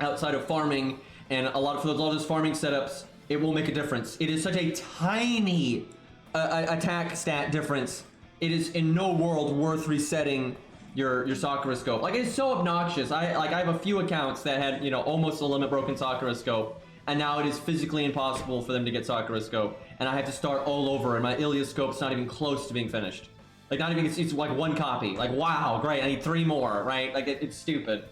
outside of farming, and a lot of those farming setups, it will make a difference. It is such a tiny attack stat difference. It is in no world worth resetting your Sakura Scope. Like, it's so obnoxious. I have a few accounts that had, you know, almost a limit broken Sakura Scope, and now it is physically impossible for them to get Sakura Scope, and I have to start all over, and my Ilioscope's not even close to being finished. Like, not even, it's like one copy. Like, wow, great, I need 3 more, right? Like, it's stupid.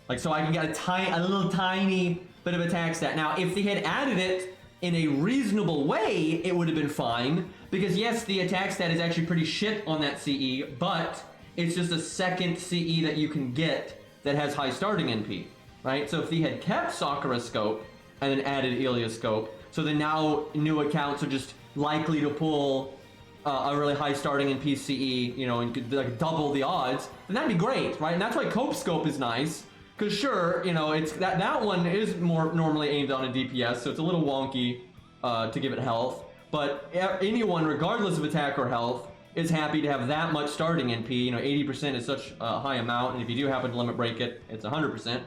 Like, so I can get a little tiny bit of attack stat. Now, if they had added it in a reasonable way, it would have been fine. Because yes, the attack stat is actually pretty shit on that CE, but it's just a second CE that you can get that has high starting NP, right? So if they had kept Sakura Scope and then added Ilioscope, so then now new accounts are just likely to pull a really high starting in PCE, you know, and could, like, double the odds, then that'd be great, right? And that's why Cope Scope is nice, because sure, you know, it's that one is more normally aimed on a DPS, so it's a little wonky to give it health, but anyone, regardless of attack or health, is happy to have that much starting NP. You know, 80% is such a high amount, and if you do happen to limit break it, it's 100%.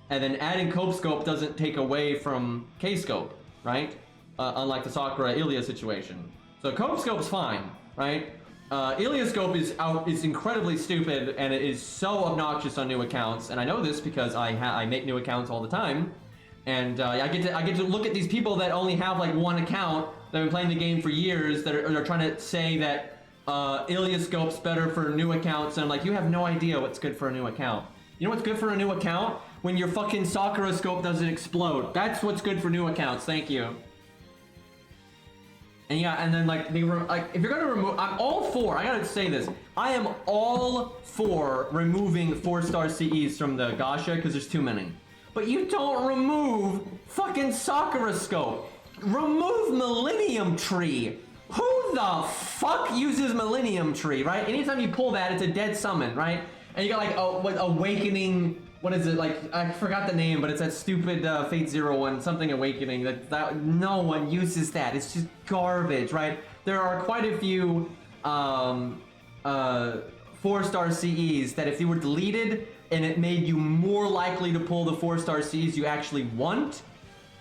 And then adding Cope Scope doesn't take away from K-Scope, right? Unlike the Sakura Ilia situation. So Cope Scope's fine, right? Ilioscope is incredibly stupid, and it is so obnoxious on new accounts. And I know this because I make new accounts all the time, and I get to look at these people that only have like one account that have been playing the game for years that are trying to say that Ilioscope's better for new accounts, and I'm like, you have no idea what's good for a new account. You know what's good for a new account? When your fucking Sakura Scope doesn't explode. That's what's good for new accounts. Thank you. And yeah, and then like if you're gonna remove, I'm all for. I gotta say this. I am all for removing 4-star CEs from the gacha because there's too many. But you don't remove fucking Sakura Scope. Remove Millennium Tree. Who the fuck uses Millennium Tree, right? Anytime you pull that, it's a dead summon, right? And you got like Awakening. What is it, like, I forgot the name, but it's that stupid Fate Zero one, something Awakening, that no one uses that. It's just garbage, right? There are quite a few 4-star CEs that if they were deleted and it made you more likely to pull the 4-star CEs you actually want,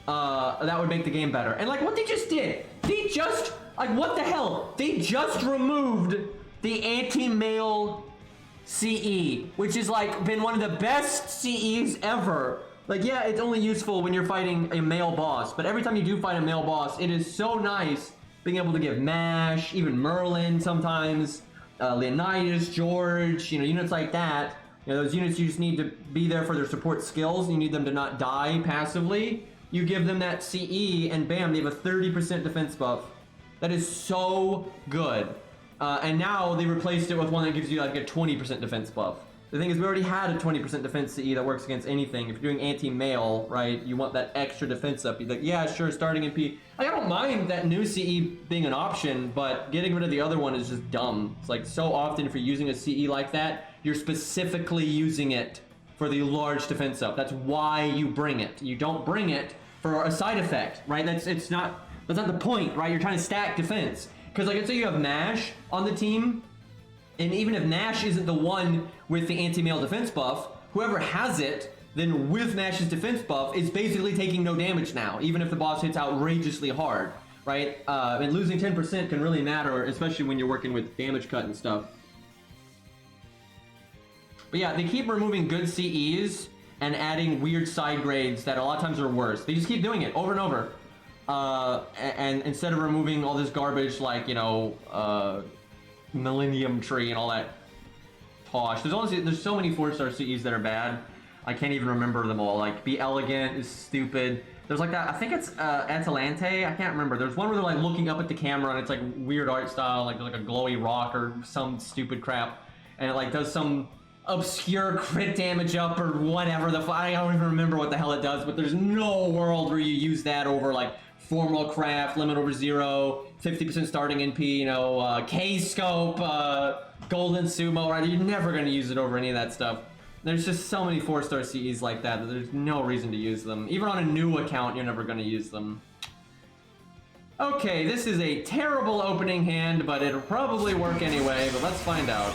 that would make the game better. And like what they just did, like what the hell? They just removed the anti-male CE, which has like been one of the best CEs ever Like, yeah, it's only useful when you're fighting a male boss, but every time you do fight a male boss, it is so nice being able to give Mash, even Merlin sometimes, Leonidas, George, you know, units like that. You know, those units you just need to be there for their support skills. You need them to not die passively. You give them that CE, and bam, they have a 30% defense buff. That is so good. And now they replaced it with one that gives you like a 20% defense buff. The thing is, we already had a 20% defense CE that works against anything. If you're doing anti-mail, right, you want that extra defense up. You're like, yeah, sure, starting in P. Like, I don't mind that new CE being an option, but getting rid of the other one is just dumb. It's like, so often if you're using a CE like that, you're specifically using it for the large defense up. That's why you bring it. You don't bring it for a side effect, right? That's not the point, right? You're trying to stack defense. Because like, let's say you have Mash on the team, and even if Nash isn't the one with the anti-mail defense buff, whoever has it, then with Nash's defense buff, is basically taking no damage now, even if the boss hits outrageously hard, right? And losing 10% can really matter, especially when you're working with damage cut and stuff. But yeah, they keep removing good CEs and adding weird side grades that a lot of times are worse. They just keep doing it over and over. And instead of removing all this garbage like, you know, Millennium Tree and all that tosh. There's so many 4-star CEs that are bad. I can't even remember them all. Like, Be Elegant is stupid. There's like that, I think it's Atalante, I can't remember. There's one where they're like looking up at the camera and it's like weird art style, like a glowy rock or some stupid crap. And it like does some obscure crit damage up or whatever. I don't even remember what the hell it does, but there's no world where you use that over like Formal Craft, Limit Over Zero, 50% starting NP, you know, K-Scope, Golden Sumo, right? You're never going to use it over any of that stuff. There's just so many 4-star CEs like that there's no reason to use them. Even on a new account, you're never going to use them. Okay, this is a terrible opening hand, but it'll probably work anyway, but let's find out.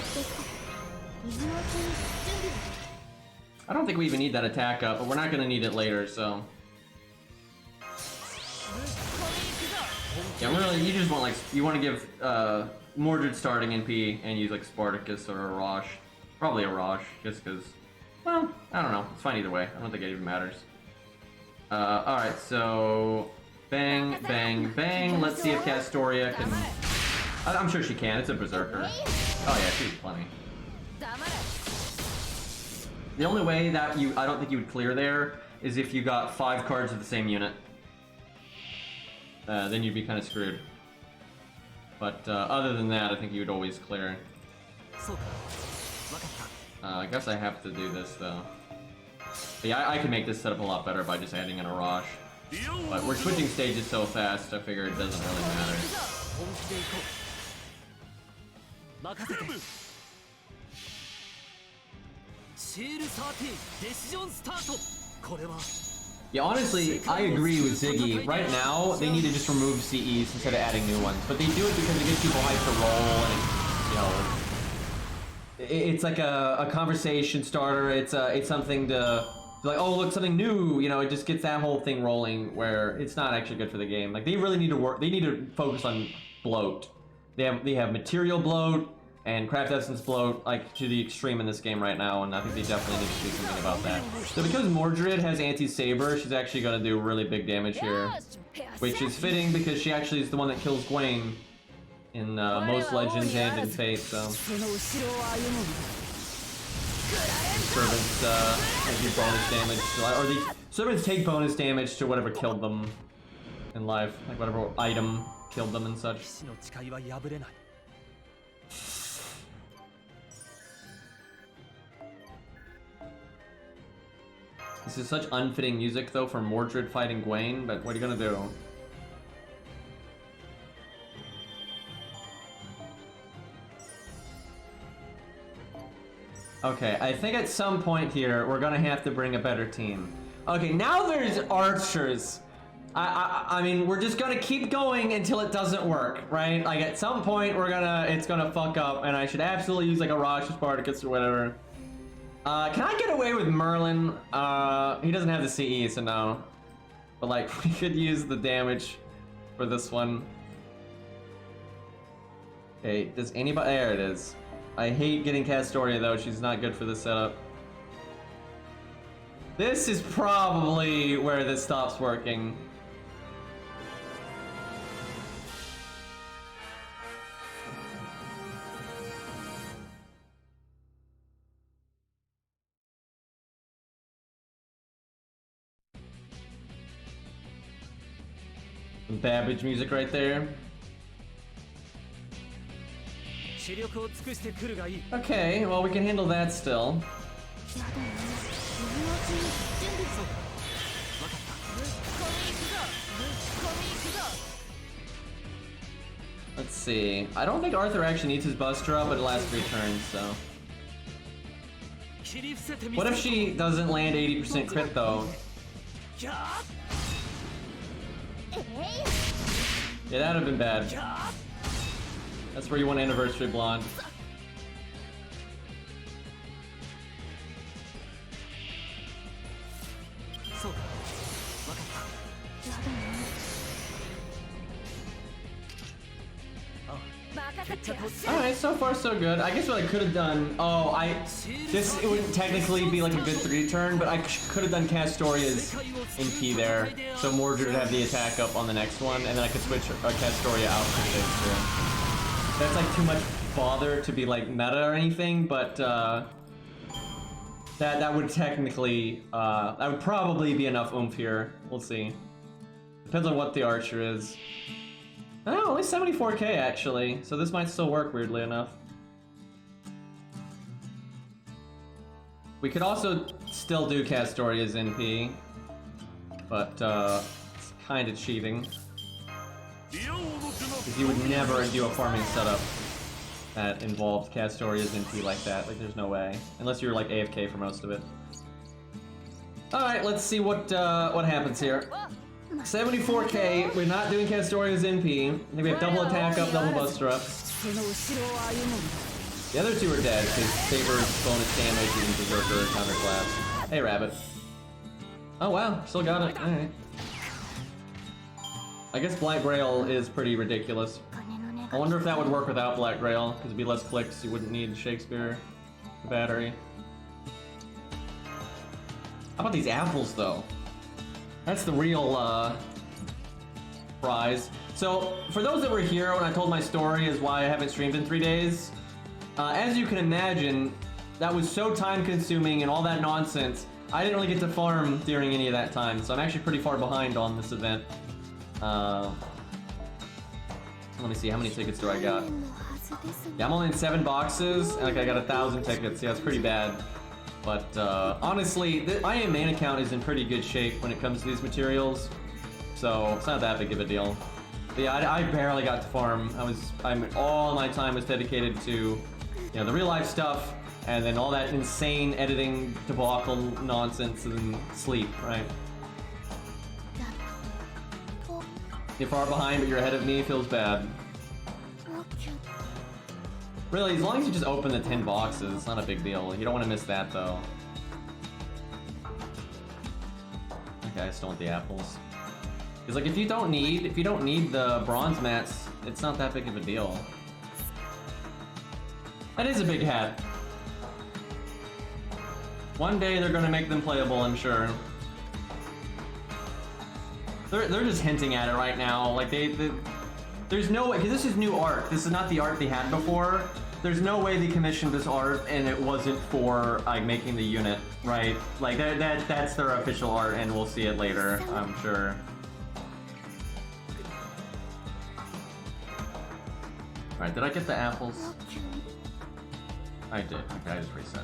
I don't think we even need that attack up, but we're not going to need it later, so... Yeah, really, you just want like, you want to give Mordred starting NP and use like Spartacus or a Rosh. Probably a Rosh, just because, well, I don't know. It's fine either way. I don't think it even matters. Alright, so bang, bang, bang. Let's see if Castoria can... I'm sure she can. It's a Berserker. Oh yeah, she's plenty. The only way that I don't think you would clear there is if you got 5 cards of the same unit. Then you'd be kind of screwed. But other than that, I think you would always clear. I guess I have to do this though. But yeah, I can make this setup a lot better by just adding in a Rosh. But we're switching stages so fast, I figure it doesn't really matter. Yeah, honestly, I agree with Ziggy. Right now, they need to just remove CEs instead of adding new ones. But they do it because it gets people hyped to roll, and, you know, it's like a conversation starter. It's something to, like, oh, look, something new. You know, it just gets that whole thing rolling where it's not actually good for the game. Like, they really need to work. They need to focus on bloat. They have material bloat and craft essence bloat, like, to the extreme in this game right now, and I think they definitely need to do something about that. So because Mordred has anti-saber, she's actually going to do really big damage here, which is fitting because she actually is the one that kills Gwaine in most Legends and in Fate, so... Servants do bonus damage, or the servants take bonus damage to whatever killed them in life, like whatever item killed them and such. This is such unfitting music, though, for Mordred fighting Gwaine, but what are you gonna do? Okay, I think at some point here, we're gonna have to bring a better team. Okay, now there's archers. I mean, we're just gonna keep going until it doesn't work, right? Like, at some point, it's gonna fuck up, and I should absolutely use, like, a Rosh Spartacus or whatever. Can I get away with Merlin? He doesn't have the CE, so no. But like, we could use the damage for this one. Okay, does anybody... There it is. I hate getting Castoria though, she's not good for this setup. This is probably where this stops working. Some Babbage music right there. Okay, well we can handle that still. Let's see. I don't think Arthur actually needs his Buster up, but it lasts 3 turns, so. What if she doesn't land 80% crit though? Yeah, that'd have been bad. That's where you want Anniversary Blonde. Alright, so far so good. I guess what I could have done... Oh, it wouldn't technically be like a good 3 turn, but I could have done Castoria's MP there. So Mordred would have the attack up on the next one, and then I could switch Castoria out for Shakespeare. That's like too much bother to be like meta or anything, but that would technically... that would probably be enough oomph here. We'll see. Depends on what the archer is. Oh, only 74k actually, so this might still work weirdly enough. We could also still do Castoria's NP, but it's kind of cheating. Because you would never do a farming setup that involved Castoria's NP like that. Like, there's no way. Unless you're like AFK for most of it. Alright, let's see what happens here. 74k, we're not doing Castoria's NP. I think we have double attack up, double buster up. The other two are dead, because Saber's bonus damage and Berserker counterclaps. Hey, Rabbit. Oh wow, still got it. Alright. I guess Black Grail is pretty ridiculous. I wonder if that would work without Black Grail, because it'd be less clicks, you wouldn't need Shakespeare battery. How about these apples, though? That's the real, prize. So, for those that were here when I told my story as why I haven't streamed in 3 days, as you can imagine, that was so time-consuming and all that nonsense, I didn't really get to farm during any of that time, so I'm actually pretty far behind on this event. Let me see, how many tickets do I got? Yeah, I'm only in 7 boxes, and like I got 1,000 tickets. Yeah, it's pretty bad. But honestly, the IM main account is in pretty good shape when it comes to these materials, so it's not that big of a deal. But yeah, I barely got to farm. All my time was dedicated to, the real life stuff, and then all that insane editing debacle nonsense and sleep, right? You're far behind, but you're ahead of me. Feels bad. Really, as long as you just open the 10 boxes, it's not a big deal. You don't want to miss that, though. Okay, I still want the apples. Because, like, if you don't need the bronze mats, it's not that big of a deal. That is a big hat. One day they're gonna make them playable, I'm sure. They're just hinting at it right now. Like, there's no way, because this is new art. This is not the art they had before. There's no way they commissioned this art and it wasn't for, like, making the unit, right? Like, that's their official art, and we'll see it later, I'm sure. Alright, did I get the apples? I did. Okay, I just reset.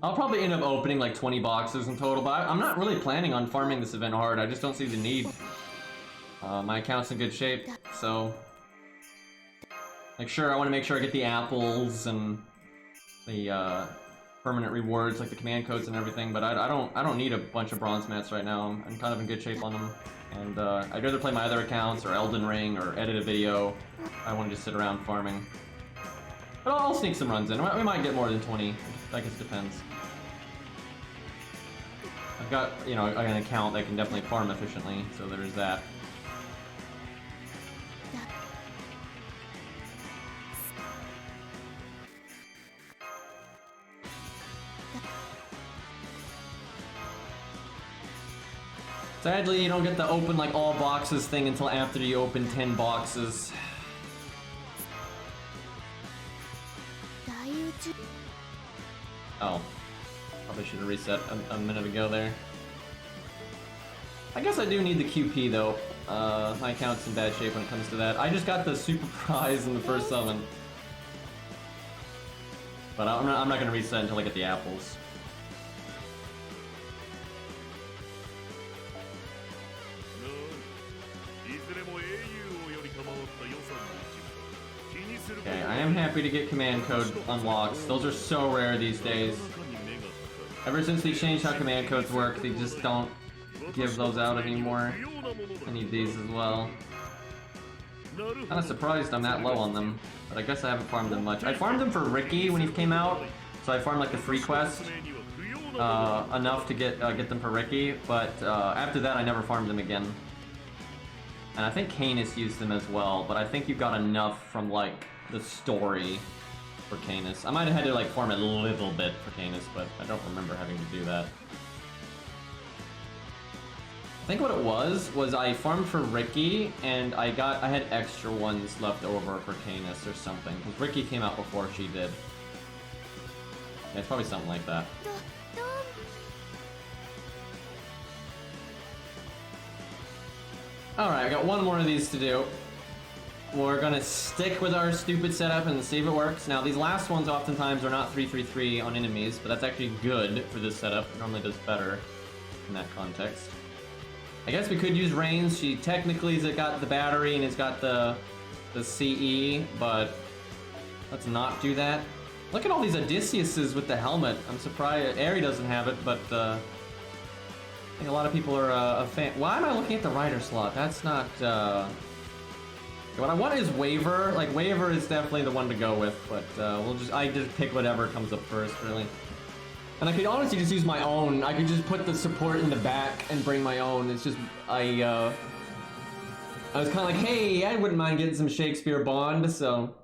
I'll probably end up opening like 20 boxes in total, but I'm not really planning on farming this event hard. I just don't see the need. My account's in good shape, so... Like, sure, I want to make sure I get the apples and the permanent rewards, like the command codes and everything, but I don't need a bunch of bronze mats right now. I'm kind of in good shape on them. And I'd rather play my other accounts, or Elden Ring, or edit a video. I want to just sit around farming. But I'll sneak some runs in. We might get more than 20. I guess it depends. I've got, an account that can definitely farm efficiently, so there's that. Sadly, you don't get the open like all boxes thing until after you open 10 boxes. Oh. Probably should have reset a minute ago there. I guess I do need the QP though. My account's in bad shape when it comes to that. I just got the super prize in the first summon. But I'm not gonna reset until I get the apples. Okay, I am happy to get command code unlocks. Those are so rare these days. Ever since they changed how command codes work, they just don't give those out anymore. I need these as well. Kinda surprised I'm that low on them, but I guess I haven't farmed them much. I farmed them for Ricky when he came out, so I farmed like the free quest enough to get them for Ricky, but after that I never farmed them again. And I think Canis used them as well, but I think you got enough from like the story for Canis. I might have had to like farm a little bit for Canis, but I don't remember having to do that. I think what it was I farmed for Ricky and I had extra ones left over for Canis or something, because Ricky came out before she did. Yeah, it's probably something like that. Alright, I got one more of these to do. We're gonna stick with our stupid setup and see if it works. Now, these last ones oftentimes are not 3-3-3 on enemies, but that's actually good for this setup. It normally does better in that context. I guess we could use Reigns. She technically has got the battery and it's got the CE, but let's not do that. Look at all these Odysseus's with the helmet. I'm surprised Aerie doesn't have it, but I think a lot of people are a fan. Why am I looking at the rider slot? That's not, what I want is Waver. Like, Waver is definitely the one to go with, but I just pick whatever comes up first, really. And I could honestly just use my own. I could just put the support in the back and bring my own. It's just, I was kind of like, hey, I wouldn't mind getting some Shakespeare Bond, so.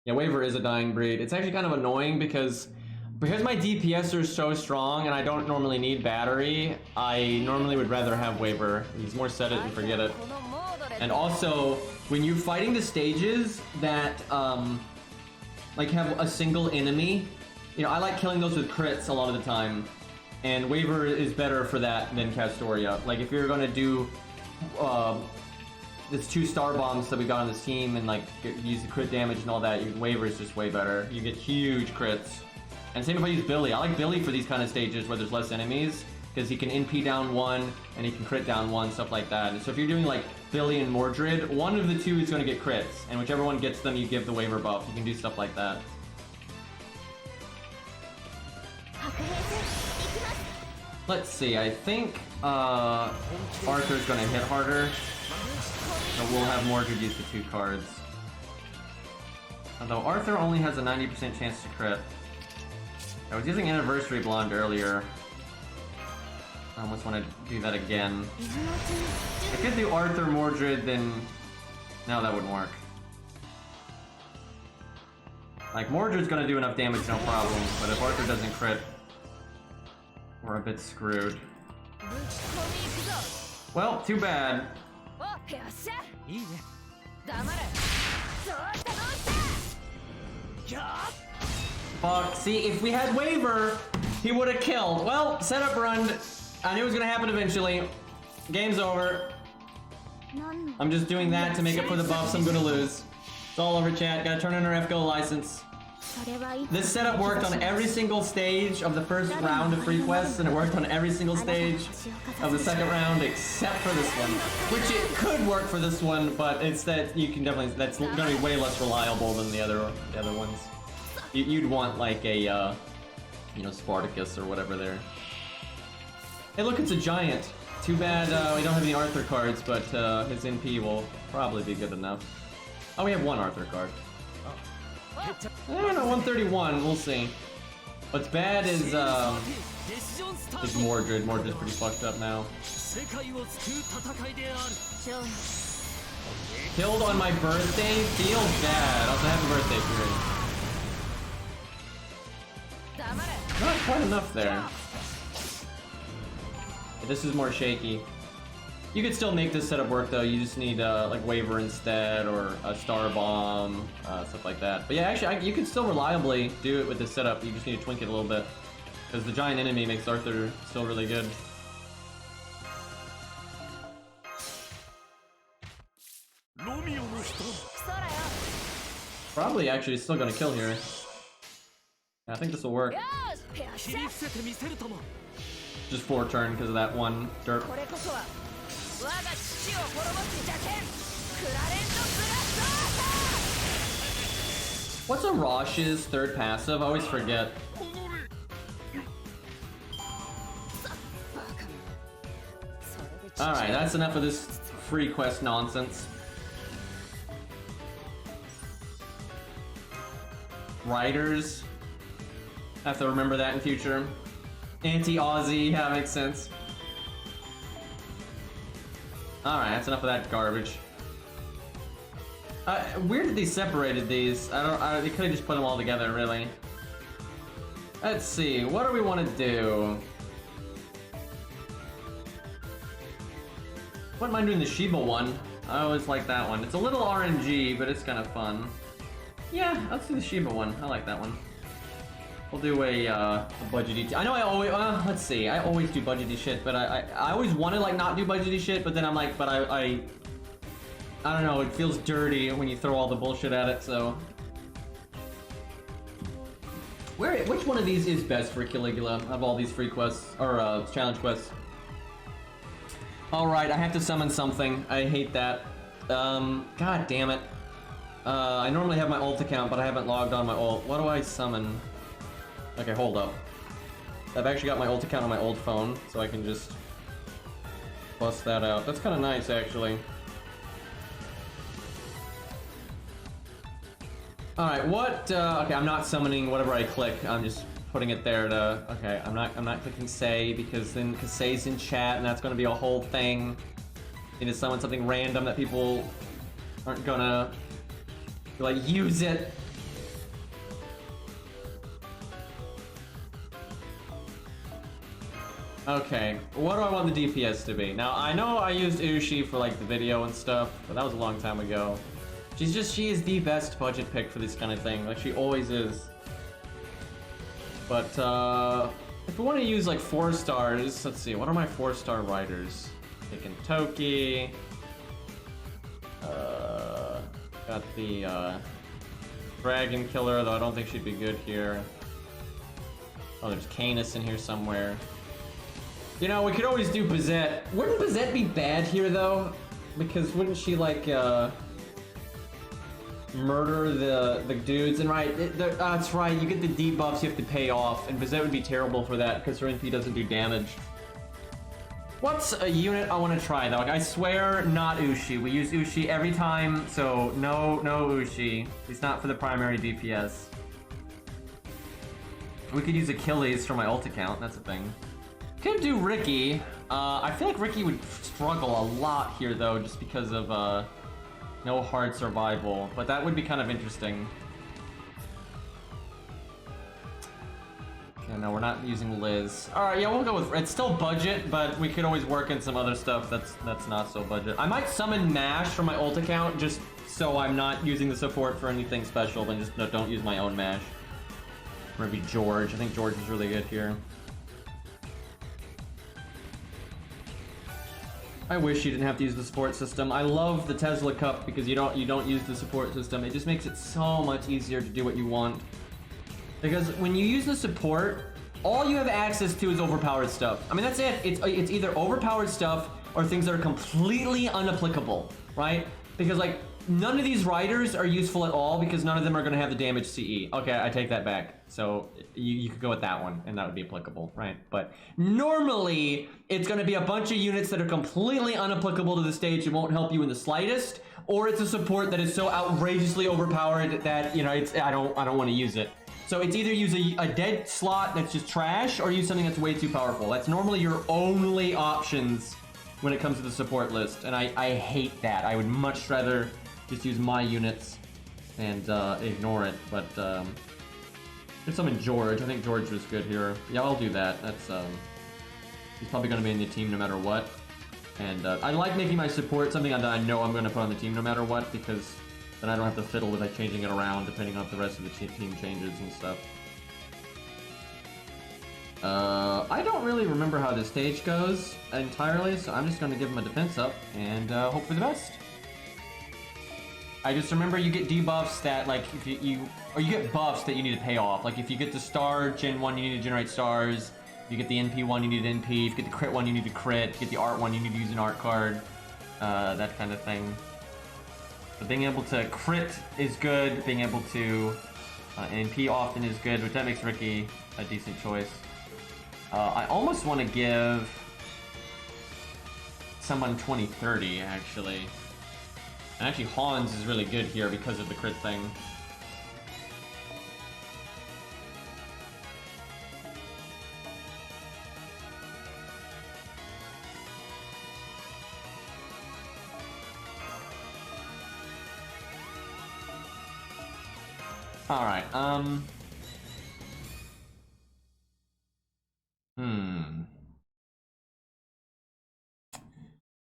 Yeah, Waver is a dying breed. It's actually kind of annoying because my DPS are so strong and I don't normally need battery, I normally would rather have Waver. He's more set it and forget it. And also, when you're fighting the stages that, like have a single enemy, you know, I like killing those with crits a lot of the time. And Waver is better for that than Castoria. Like, if you're gonna do, this 2 star bombs that we got on this team and like use the crit damage and all that, Waver is just way better. You get huge crits. And same if I use Billy. I like Billy for these kind of stages where there's less enemies, because he can NP down 1 and he can crit down 1, stuff like that. And so if you're doing like Billy and Mordred, one of the 2 is going to get crits, and whichever one gets them, you give the Waver buff. You can do stuff like that. Let's see, I think Arthur's going to hit harder, so we'll have Mordred use the 2 cards. Although Arthur only has a 90% chance to crit. I was using Anniversary Blonde earlier. I almost want to do that again. I could do Arthur, Mordred, then... No, that wouldn't work. Like, Mordred's gonna do enough damage, no problem, but if Arthur doesn't crit, we're a bit screwed. Well, too bad. Fuck, see, if we had Waver, he would have killed. Well, setup run. I knew it was gonna happen eventually. Game's over. I'm just doing that to make up for the buffs I'm gonna lose. It's all over, chat. Gotta turn in our FGO license. This setup worked on every single stage of the first round of free quests, and it worked on every single stage of the second round except for this one. Which it could work for this one, but it's that you can definitely, that's gonna be way less reliable than the other ones. You'd want like a, you know, Spartacus or whatever there. Hey look, it's a giant. Too bad we don't have any Arthur cards, but his NP will probably be good enough. Oh, we have 1 Arthur card. I don't know, 131, we'll see. What's bad is Mordred. Mordred's pretty fucked up now. Killed on my birthday? Feels bad. Also, happy birthday, Fury. Not quite enough there. This is more shaky. You could still make this setup work though. You just need like Waver instead, or a Star Bomb, stuff like that. But yeah, actually, you can still reliably do it with this setup. You just need to twink it a little bit, because the giant enemy makes Arthur still really good. Probably actually still gonna kill here. Yeah, I think this will work. Just 4 turn because of that one derp. What's a Rosh's third passive? I always forget. Alright, that's enough of this free quest nonsense. Riders. Have to remember that in future. Anti-Aussie, yeah, makes sense. Alright, that's enough of that garbage. Weird that they separated these. They could have just put them all together, really. Let's see, what do we want to do? Wouldn't mind doing the Shiba one. I always like that one. It's a little RNG, but it's kind of fun. Yeah, let's do the Shiba one. I like that one. We'll do a budgety. I know I always. Let's see. I always do budgety shit, but I always want to like not do budgety shit, but then I'm like, but I don't know. It feels dirty when you throw all the bullshit at it. So, which one of these is best for Caligula of all these free quests or challenge quests? All right, I have to summon something. I hate that. God damn it. I normally have my ult account, but I haven't logged on my ult. What do I summon? Okay, hold up. I've actually got my ult account on my old phone, so I can just bust that out. That's kind of nice, actually. Alright, what, okay, I'm not summoning whatever I click. I'm just putting it there to, okay, I'm not clicking say, because then say's in chat, and that's gonna be a whole thing. You need to summon something random that people aren't gonna, like, use it. Okay, what do I want the DPS to be? Now, I know I used Ushi for like the video and stuff, but that was a long time ago. She is the best budget pick for this kind of thing, like she always is. But, if we want to use like 4 stars, let's see, what are my 4-star riders? Taking Toki. Got the, Dragon Killer, though I don't think she'd be good here. Oh, there's Canis in here somewhere. You know, we could always do Bazette. Wouldn't Bazette be bad here, though? Because wouldn't she, like, murder the dudes? And right, that's right, you get the debuffs you have to pay off, and Bazette would be terrible for that, because her NP doesn't do damage. What's a unit I want to try, though? Like, I swear, not Ushi. We use Ushi every time, so no Ushi. He's not for the primary DPS. We could use Achilles for my ult account, that's a thing. Could do Ricky. I feel like Ricky would struggle a lot here, though, just because of no hard survival. But that would be kind of interesting. Okay, no, we're not using Liz. All right, yeah, we'll go with. It's still budget, but we could always work in some other stuff that's not so budget. I might summon Mash from my ult account, just so I'm not using the support for anything special. Then just don't use my own Mash. Or maybe George. I think George is really good here. I wish you didn't have to use the support system. I love the Tesla Cup because you don't use the support system. It just makes it so much easier to do what you want. Because when you use the support, all you have access to is overpowered stuff. I mean, that's it. It's either overpowered stuff or things that are completely unapplicable, right? Because like none of these riders are useful at all because none of them are going to have the damage CE. Okay, I take that back. So you could go with that one and that would be applicable, right? But normally it's going to be a bunch of units that are completely unapplicable to the stage and won't help you in the slightest, or it's a support that is so outrageously overpowered that, you know, I don't want to use it. So it's either use a dead slot that's just trash or use something that's way too powerful. That's normally your only options when it comes to the support list, and I hate that. I would much rather just use my units and ignore it, but let's summon George. I think George was good here. Yeah, I'll do that. That's He's probably going to be in the team no matter what. And I like making my support something that I know I'm going to put on the team no matter what, because then I don't have to fiddle with like changing it around depending on if the rest of the team changes and stuff. I don't really remember how this stage goes entirely, so I'm just going to give him a defense up and hope for the best. I just remember you get debuffs that, like, if you get buffs that you need to pay off. Like, if you get the star Gen 1, you need to generate stars. If you get the NP 1, you need an NP. If you get the crit 1, you need to crit. If you get the art 1, you need to use an art card. That kind of thing. But being able to crit is good. Being able to NP often is good, which that makes Ricky a decent choice. I almost want to give someone 20-30, actually. And actually, Hans is really good here because of the crit thing. Alright,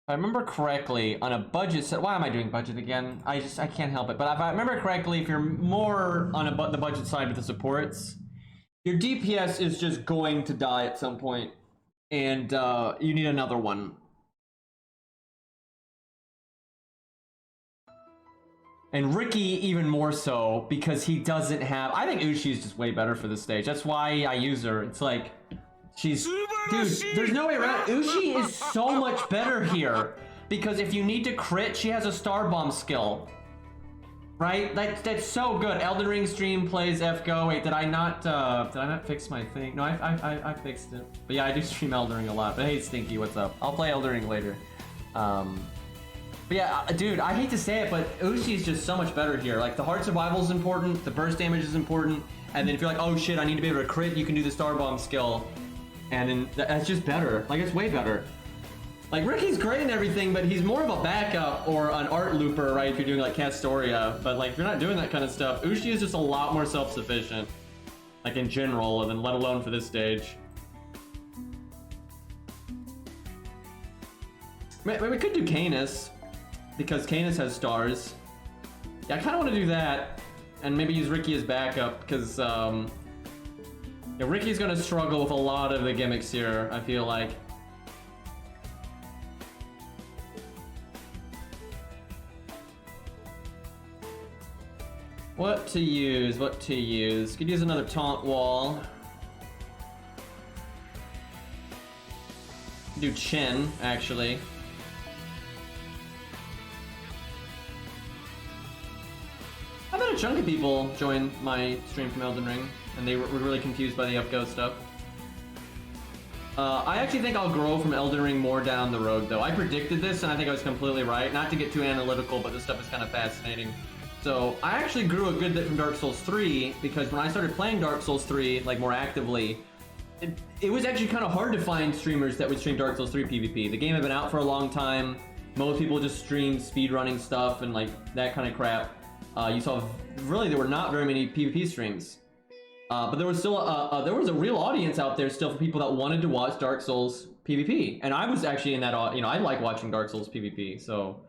If I remember correctly, on a budget set, why am I doing budget again? I can't help it. But if I remember correctly, if you're more on the budget side with the supports, your DPS is just going to die at some point, and you need another one. And Ricky even more so, because he doesn't have... I think Uchi is just way better for this stage. That's why I use her. It's like... She's... Dude, there's no way around it. Uchi is so much better here. Because if you need to crit, she has a Star Bomb skill. Right? That's so good. Elden Ring stream plays FGO. Wait, did I not fix my thing? No, I fixed it. But yeah, I do stream Elden Ring a lot. But hey, Stinky, what's up? I'll play Elden Ring later. But yeah, dude, I hate to say it, but Uchi is just so much better here. Like, the hard survival is important, the burst damage is important, and then if you're like, oh shit, I need to be able to crit, you can do the Star Bomb skill. And then that's just better. Like, it's way better. Like, Ricky's great and everything, but he's more of a backup or an art looper, right, if you're doing, like, Castoria. But, like, if you're not doing that kind of stuff, Uchi is just a lot more self-sufficient. Like, in general, and then let alone for this stage. We could do Canis, because Canis has stars. Yeah, I kind of want to do that, and maybe use Ricky as backup, because, yeah, Ricky's gonna struggle with a lot of the gimmicks here, I feel like. What to use? What to use? Could use another taunt wall. Do Chin, actually. I've had a chunk of people join my stream from Elden Ring, and they were really confused by the FGO stuff. I actually think I'll grow from Elden Ring more down the road, though. I predicted this, and I think I was completely right. Not to get too analytical, but this stuff is kind of fascinating. So, I actually grew a good bit from Dark Souls 3, because when I started playing Dark Souls 3, like, more actively, it was actually kind of hard to find streamers that would stream Dark Souls 3 PvP. The game had been out for a long time. Most people just streamed speedrunning stuff and, like, that kind of crap. You saw, really, there were not very many PvP streams. But there was still there was a real audience out there still for people that wanted to watch Dark Souls PvP, and I was actually in that. You know, I like watching Dark Souls PvP. So,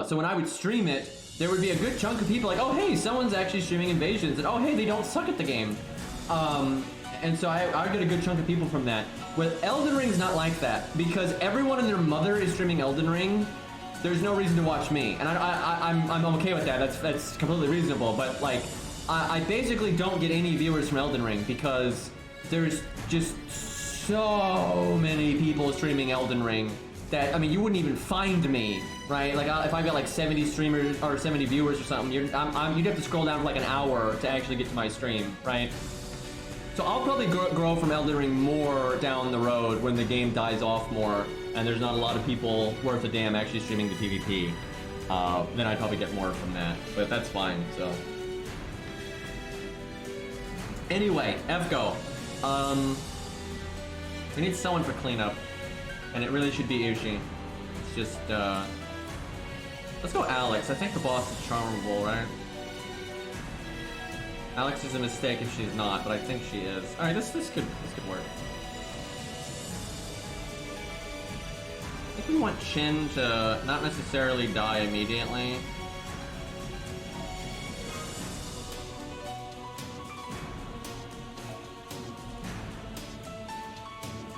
so when I would stream it, there would be a good chunk of people like, oh hey, someone's actually streaming Invasions, and oh hey, they don't suck at the game. And so I get a good chunk of people from that. With Elden Ring's not like that, because everyone and their mother is streaming Elden Ring. There's no reason to watch me, and I'm okay with that. That's completely reasonable. But like, I basically don't get any viewers from Elden Ring because there's just so many people streaming Elden Ring that, I mean, you wouldn't even find me, right? Like, if I got like 70 streamers or 70 viewers or something, you'd have to scroll down for like an hour to actually get to my stream, right? So I'll probably grow from Elden Ring more down the road when the game dies off more and there's not a lot of people worth a damn actually streaming the PvP. Then I'd probably get more from that, but that's fine, so. Anyway, FGO. We need someone for cleanup, and it really should be Uchi. It's just, let's go Alex. I think the boss is charmable, right? Alex is a mistake if she's not, but I think she is. Alright, this could work. I want Chin to not necessarily die immediately.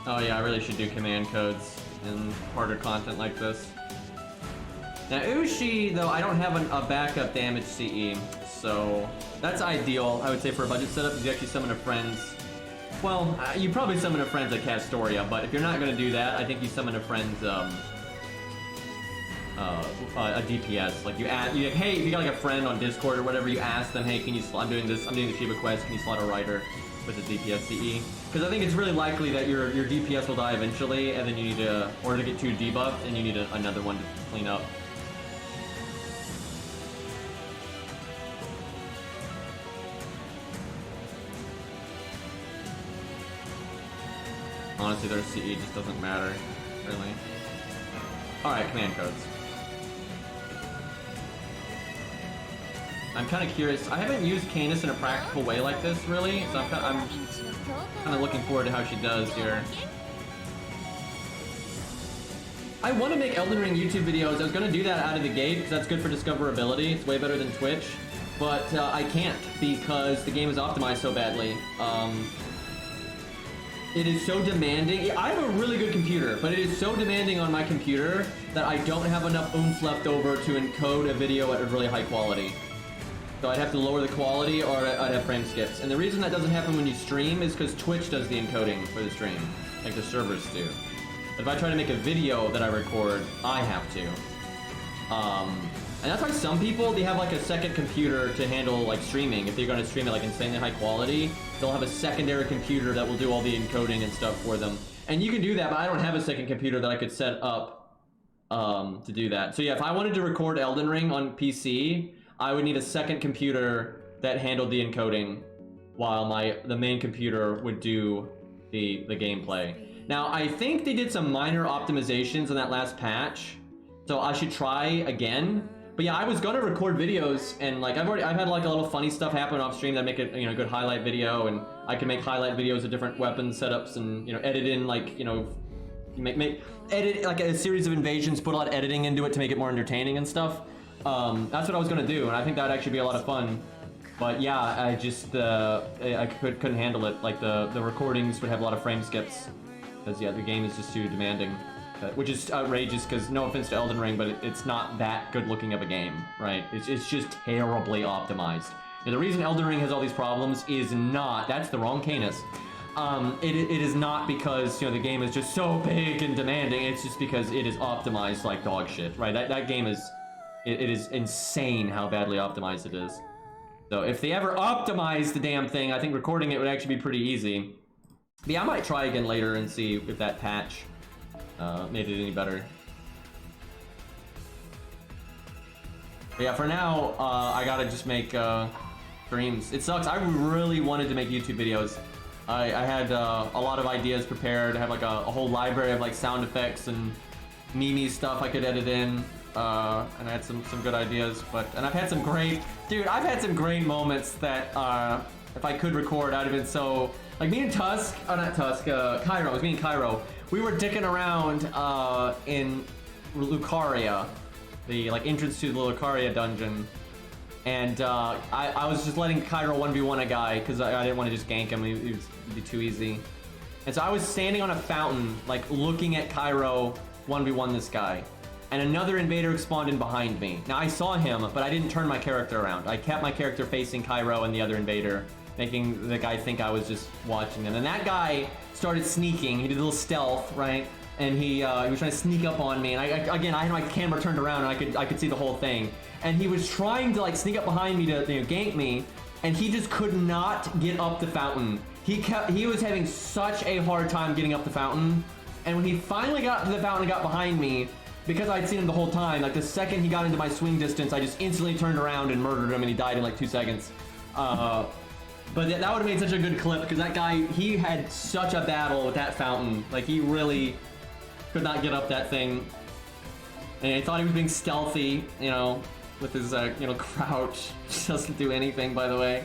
Oh yeah, I really should do command codes in harder content like this. Now Ushi, though, I don't have a backup damage CE, so that's ideal, I would say, for a budget setup, because you actually summon a friend's... Well, you probably summon a friend's like Castoria, but if you're not going to do that, I think you summon a friend's, a DPS. Like, hey, if you got like a friend on Discord or whatever, you ask them, hey, can you, I'm doing the Shiba quest, can you slot a rider with a DPS CE? Because I think it's really likely that your DPS will die eventually, and then you need to, or to get 2 debuffed, and you need another one to clean up. Honestly, their CE just doesn't matter, really. Alright, command codes. I'm kind of curious. I haven't used Canis in a practical way like this, really, so I'm kind of looking forward to how she does here. I want to make Elden Ring YouTube videos. I was going to do that out of the gate, because that's good for discoverability. It's way better than Twitch. But I can't, because the game is optimized so badly. It is so demanding. I have a really good computer, but it is so demanding on my computer that I don't have enough oomph left over to encode a video at a really high quality. So I'd have to lower the quality, or I'd have frame skips. And the reason that doesn't happen when you stream is because Twitch does the encoding for the stream, like the servers do. But if I try to make a video that I record, I have to. And that's why some people, they have like a second computer to handle like streaming. If they're going to stream at like insanely high quality, they'll have a secondary computer that will do all the encoding and stuff for them. And you can do that, but I don't have a second computer that I could set up to do that. So yeah, if I wanted to record Elden Ring on PC, I would need a second computer that handled the encoding while the main computer would do the gameplay. Now, I think they did some minor optimizations in that last patch, so I should try again. But yeah, I was gonna record videos, and like I've had like a little funny stuff happen off stream that make it, you know, a good highlight video, and I can make highlight videos of different weapon setups, and, you know, edit in like, you know, edit like a series of invasions, put a lot of editing into it to make it more entertaining and stuff. That's what I was gonna do, and I think that would actually be a lot of fun. But yeah, I just I couldn't handle it. Like the recordings would have a lot of frame skips, because yeah, the game is just too demanding. Which is outrageous, because no offense to Elden Ring, but it's not that good looking of a game, right? It's just terribly optimized. And the reason Elden Ring has all these problems is not, that's the wrong Canis. It is not because, you know, the game is just so big and demanding. It's just because it is optimized like dog shit, right? That game is, it is insane how badly optimized it is. So if they ever optimize the damn thing, I think recording it would actually be pretty easy. But yeah, I might try again later and see if that patch made it any better. But yeah, for now, I gotta just make streams. It sucks. I really wanted to make YouTube videos. I had a lot of ideas prepared. I have like a whole library of like sound effects and meme stuff I could edit in. And I had some good ideas, and I've had some great, dude, I've had some great moments that if I could record, I'd have been so, like me and Tusk, oh not Tusk, Cairo, it was me and Cairo. We were dicking around in Lucaria, the like entrance to the Lucaria dungeon, and I was just letting Cairo 1v1 a guy because I didn't want to just gank him. It would be too easy. And so I was standing on a fountain, like looking at Cairo 1v1 this guy, and another invader spawned in behind me. Now I saw him, but I didn't turn my character around. I kept my character facing Cairo and the other invader, making the guy think I was just watching them. And that guy started sneaking. He did a little stealth, right? And he was trying to sneak up on me. And I had my camera turned around, and I could see the whole thing. And he was trying to like sneak up behind me to, you know, gank me, and he just could not get up the fountain. He was having such a hard time getting up the fountain. And when he finally got to the fountain and got behind me, because I'd seen him the whole time, like the second he got into my swing distance, I just instantly turned around and murdered him, and he died in like 2 seconds. But that would have made such a good clip, because that guy, he had such a battle with that fountain. Like, he really could not get up that thing. And he thought he was being stealthy, you know, with his, you know, crouch. Which doesn't do anything, by the way.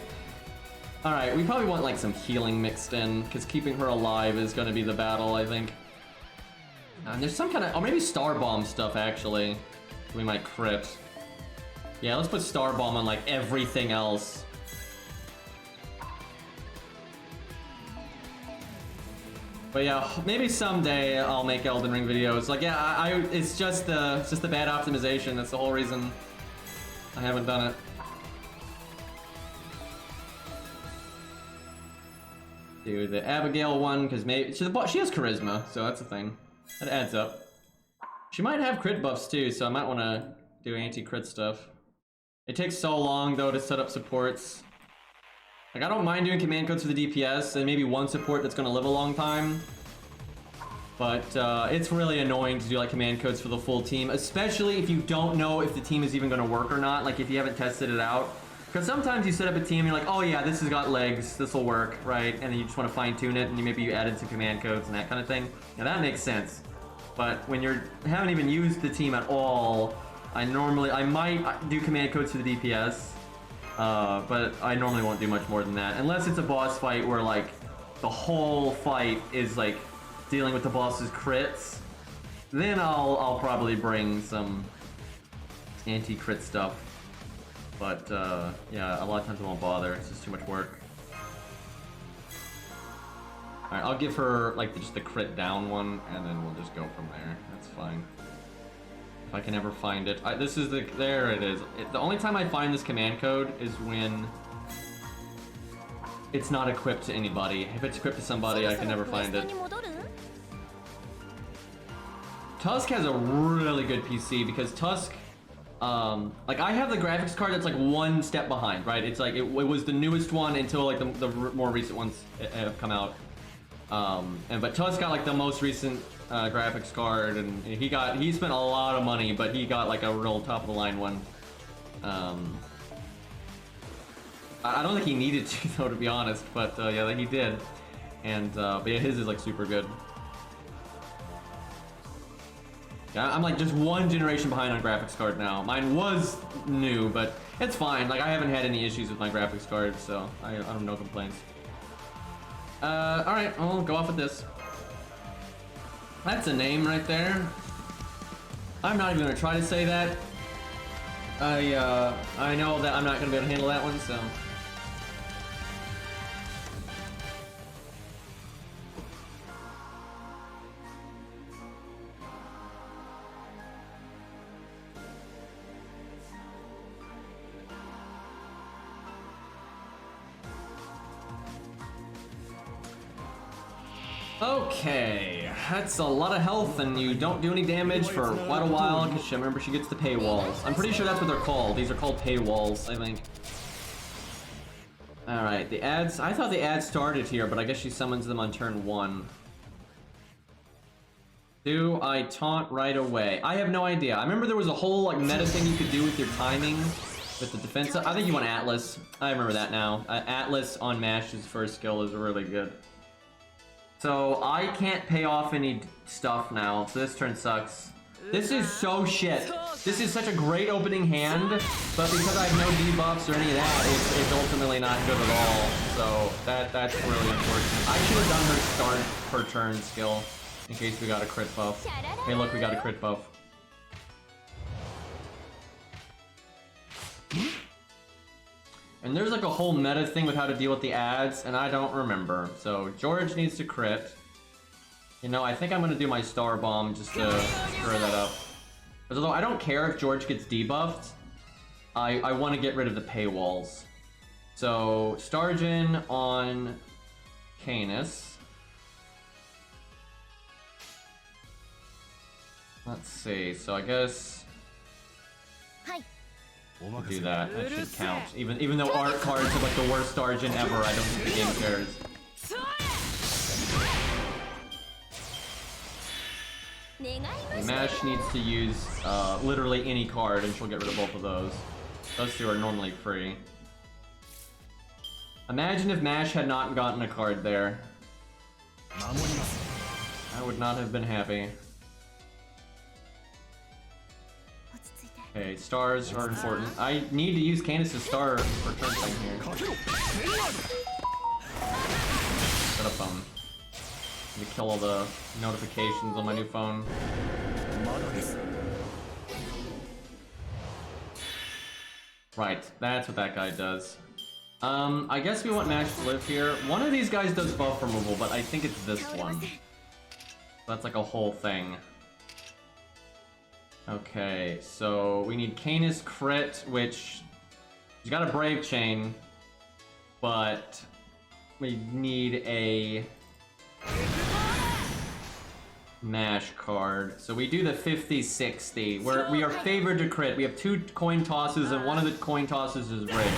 Alright, we probably want, like, some healing mixed in, because keeping her alive is going to be the battle, I think. And there's some kind of, oh, maybe Star Bomb stuff actually. We might crit. Yeah, let's put Star Bomb on like everything else. But yeah, maybe someday I'll make Elden Ring videos. Like, yeah, it's just the bad optimization. That's the whole reason I haven't done it. Do the Abigail one, because maybe she has charisma, so that's a thing. That adds up. She might have crit buffs too, so I might want to do anti-crit stuff. It takes so long though to set up supports. Like, I don't mind doing command codes for the DPS and maybe one support that's gonna live a long time. But it's really annoying to do like command codes for the full team, especially if you don't know if the team is even gonna work or not, like if you haven't tested it out. Because sometimes you set up a team and you're like, oh yeah, this has got legs, this will work, right? And then you just want to fine tune it and maybe you added some command codes and that kind of thing. Now that makes sense. But when you haven't even used the team at all, I might do command codes for the DPS. But I normally won't do much more than that. Unless it's a boss fight where like the whole fight is like dealing with the boss's crits. Then I'll probably bring some anti-crit stuff. But yeah, a lot of times I won't bother. It's just too much work. Alright, I'll give her like just the crit down one and then we'll just go from there. That's fine. If I can ever find it. There it is. The only time I find this command code is when it's not equipped to anybody. If it's equipped to somebody, I can never find it. Tusk has a really good PC because Tusk, like I have the graphics card that's like one step behind, right? It's like, it was the newest one until like the more recent ones have come out. But Tusk got like the most recent graphics card, and he spent a lot of money, but he got like a real top of the line one. I don't think he needed to though, to be honest, but yeah, he did. And but yeah, his is like super good. Yeah, I'm like just one generation behind on graphics card now. Mine was new, but it's fine. Like I haven't had any issues with my graphics card, so I have no complaints. Alright, I'll go off with this. That's a name right there. I'm not even gonna try to say that. I know that I'm not gonna be able to handle that one, so. Okay, that's a lot of health and you don't do any damage for quite a while because remember she gets the paywalls. I'm pretty sure that's what they're called. These are called paywalls, I think. Alright, the ads. I thought the ads started here, but I guess she summons them on turn 1. Do I taunt right away? I have no idea. I remember there was a whole like meta thing you could do with your timing with the defense. I think you want Atlas. I remember that now. Atlas on Mash's first skill is really good. So I can't pay off any stuff now, so this turn sucks. This is so shit. This is such a great opening hand, but because I have no debuffs or any of that, it's ultimately not good at all. So that's really unfortunate. I should have done her start per turn skill in case we got a crit buff. Hey look, we got a crit buff. And there's like a whole meta thing with how to deal with the ads, and I don't remember. So George needs to crit. You know, I think I'm gonna do my Star Bomb just to stir that up. Because although I don't care if George gets debuffed, I want to get rid of the paywalls. So Starjin on Canis. Let's see. So I guess. We'll do that. That should count. Even though art cards are like the worst Starjin ever, I don't think the game cares. Mash needs to use literally any card and she'll get rid of both of those. Those two are normally free. Imagine if Mash had not gotten a card there. I would not have been happy. Okay, stars are important. I need to use Candace's star for turn thing here. Shut up, To kill all the notifications on my new phone. Right, that's what that guy does. I guess we want Mash to live here. One of these guys does buff removal, but I think it's this one. That's like a whole thing. Okay, so we need Canis crit, which he's got a Brave Chain, but we need a Mash card. So we do the 50-60. We are favored to crit. We have 2 coin tosses, and one of the coin tosses is rigged.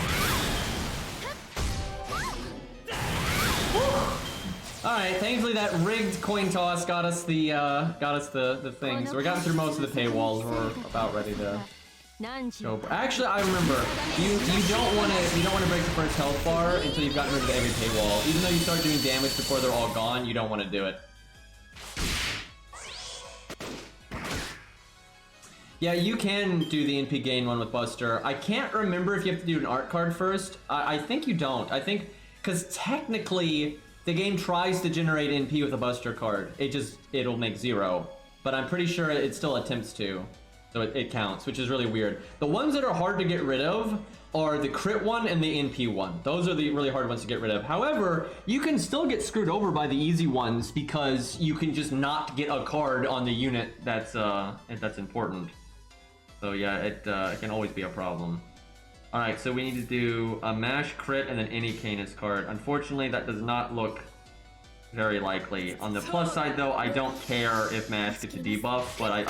Alright, thankfully that rigged coin toss got us the thing. So we're gotten through most of the paywalls. We're about ready to go. Actually, I remember you don't want to break the first health bar until you've gotten rid of every paywall. Even though you start doing damage before they're all gone, you don't want to do it. Yeah, you can do the NP gain one with Buster. I can't remember if you have to do an art card first. I think you don't. I think because technically the game tries to generate NP with a Buster card. It'll make 0, but I'm pretty sure it still attempts to, so it counts, which is really weird. The ones that are hard to get rid of are the crit one and the NP one. Those are the really hard ones to get rid of. However, you can still get screwed over by the easy ones because you can just not get a card on the unit that's important. So yeah, it can always be a problem. Alright, so we need to do a Mash crit and then any Canis card. Unfortunately, that does not look very likely. On the plus side though, I don't care if Mash gets a debuff, but I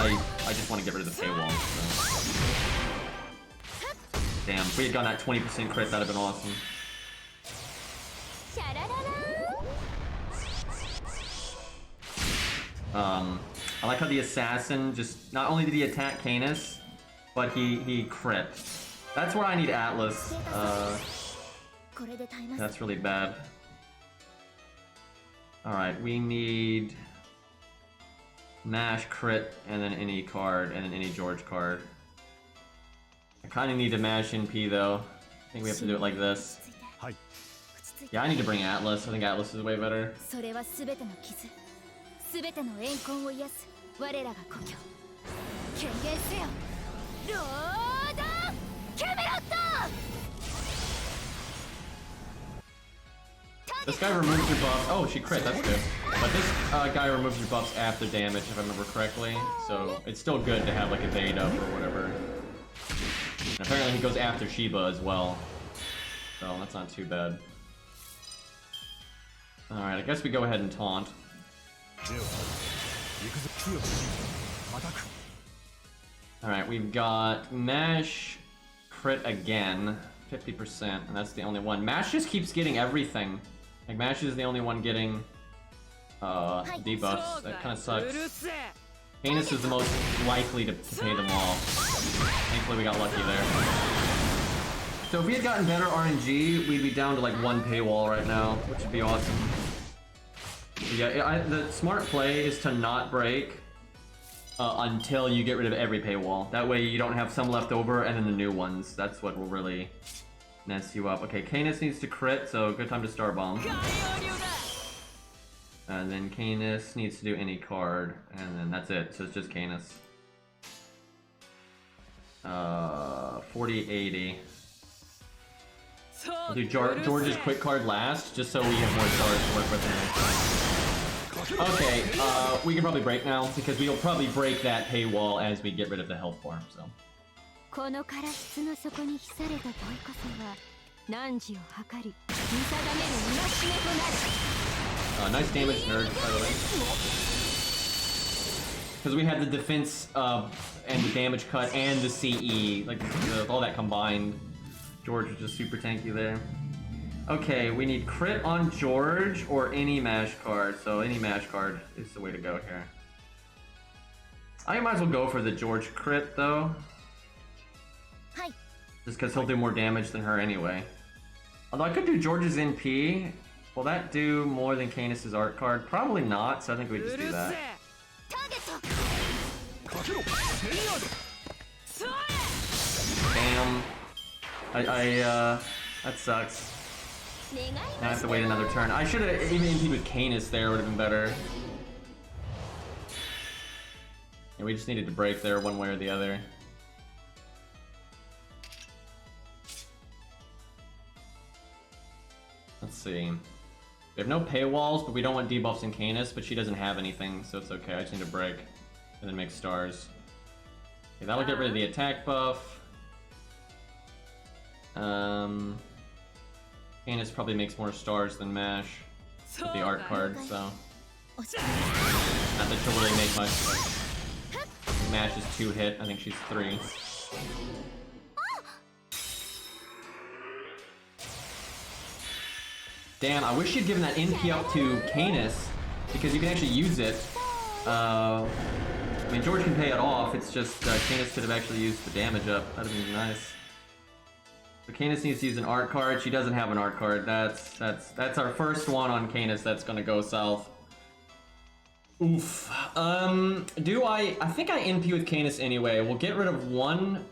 just want to get rid of the paywall. So. Damn, if we had gotten that 20% crit, that'd have been awesome. I like how the assassin just, not only did he attack Canis, but he crit. That's where I need Atlas. That's really bad. Alright, we need Mash crit and then any card and then any George card. I kind of need to Mash NP though. I think we have to do it like this. Yeah, I need to bring Atlas. I think Atlas is way better. This guy removes your buffs. Oh, she crit, that's good. But this guy removes your buffs after damage, if I remember correctly. So it's still good to have like a bait up or whatever. And apparently he goes after Shiba as well. So that's not too bad. Alright, I guess we go ahead and taunt. Alright, we've got Mash crit again, 50%, and that's the only one. Mash just keeps getting everything. Like, Mash is the only one getting debuffs. That kind of sucks. Canis is the most likely to pay them all. Thankfully we got lucky there. So if we had gotten better RNG, we'd be down to like 1 paywall right now, which would be awesome. Yeah, the smart play is to not break until you get rid of every paywall. That way you don't have some left over and then the new ones. That's what will really mess you up. Okay, Canis needs to crit, so good time to Star Bomb. And then Canis needs to do any card, and then that's it. So it's just Canis. 40-80. We'll do George's quick card last, just so we have more stars to work with him. Okay, we can probably break now, because we'll probably break that paywall as we get rid of the health bar, so. Nice damage, nerd, by the way. Because we had the defense and the damage cut and the CE, like all that combined. George is just super tanky there. Okay, we need crit on George or any Mash card, so any Mash card is the way to go here. I might as well go for the George crit though. Just because he'll do more damage than her anyway. Although I could do George's NP. Will that do more than Canis' art card? Probably not, so I think we just do that. Damn. That sucks. Now I have to wait another turn. I should have even IMP'd with Canis there, would have been better. Yeah, we just needed to break there one way or the other. Let's see. We have no paywalls, but we don't want debuffs in Canis, but she doesn't have anything, so it's okay. I just need to break and then make stars. Okay, that'll get rid of the attack buff. Canis probably makes more stars than Mash with the art card, so not that she'll really make much. Mash is 2 hit, I think she's 3. Damn, I wish you'd given that NP up to Canis, because you can actually use it. I mean, George can pay it off, it's just Canis could have actually used the damage up. That'd have been nice. So Canis needs to use an art card. She doesn't have an art card. That's our first one on Canis that's gonna go south. Oof. I think I NP with Canis anyway. We'll get rid of one.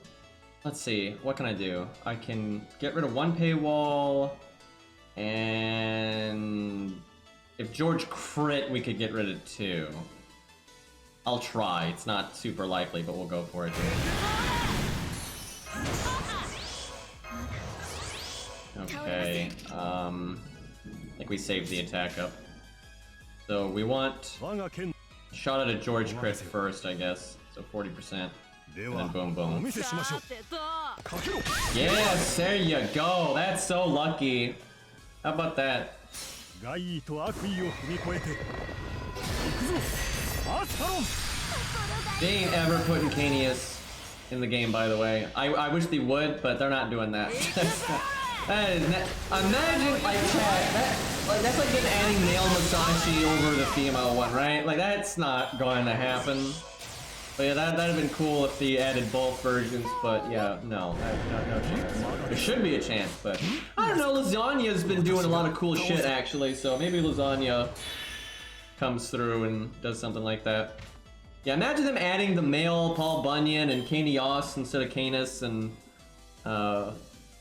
Let's see, what can I do? I can get rid of one paywall. And if George crit, we could get rid of 2. I'll try. It's not super likely, but we'll go for it. Okay. I think we saved the attack up. So we want shot at a George crit first, I guess. So 40%. And then boom, boom. Yes, there you go. That's so lucky. How about that? They ain't ever putting Canis in the game, by the way. I wish they would, but they're not doing that. Imagine, like, that's like just adding male Masashi over the female one, right? Like, that's not going to happen. But yeah, that'd have been cool if they added both versions, but yeah, no chance. There should be a chance, but I don't know, Lasagna's been doing a lot of cool shit actually, so maybe Lasagna comes through and does something like that. Yeah, imagine them adding the male Paul Bunyan and Kanios instead of Canis and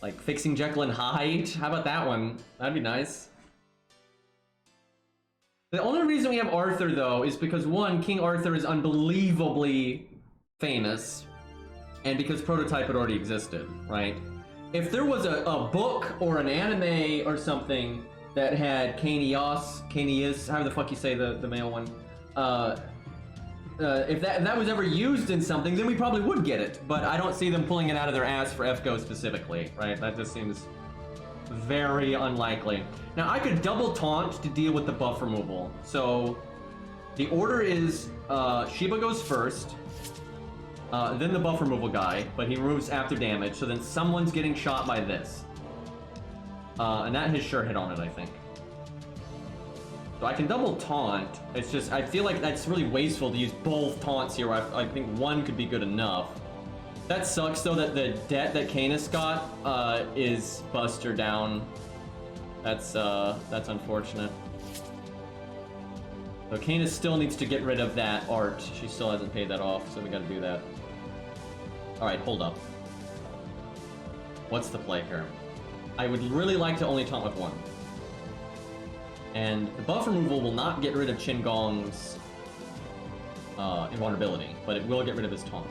like fixing Jekyll and Hyde. How about that one? That'd be nice. The only reason we have Arthur, though, is because, one, King Arthur is unbelievably famous, and because Prototype had already existed, right? If there was a book or an anime or something that had Canius, however the fuck you say the male one, if that was ever used in something, then we probably would get it, but I don't see them pulling it out of their ass for FGO specifically, right? That just seems very unlikely. Now, I could double taunt to deal with the buff removal. So, the order is Shiba goes first, then the buff removal guy, but he removes after damage, so then someone's getting shot by this. And that has sure hit on it, I think. So I can double taunt, it's just, I feel like that's really wasteful to use both taunts here. I think one could be good enough. That sucks though that the debt that Canis got is Buster down. That's unfortunate. So Canis still needs to get rid of that art. She still hasn't paid that off, so we gotta do that. Alright, hold up. What's the play here? I would really like to only taunt with one. And the buff removal will not get rid of Qin Gong's invulnerability, but it will get rid of his taunt.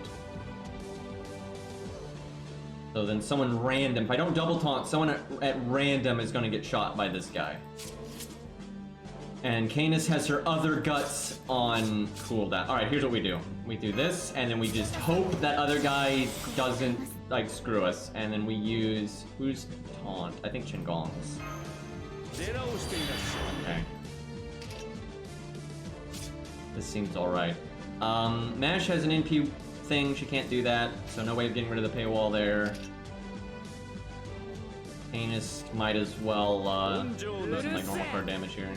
So then someone random, if I don't double taunt, someone at random is going to get shot by this guy. And Canis has her other guts on cooldown. Alright, here's what we do. We do this, and then we just hope that other guy doesn't, like, screw us. And then we use, who's taunt? I think Qin Gong's. Okay. This seems alright. Mash has an NP thing, she can't do that, so no way of getting rid of the paywall there. Canis might as well do some like normal card damage here.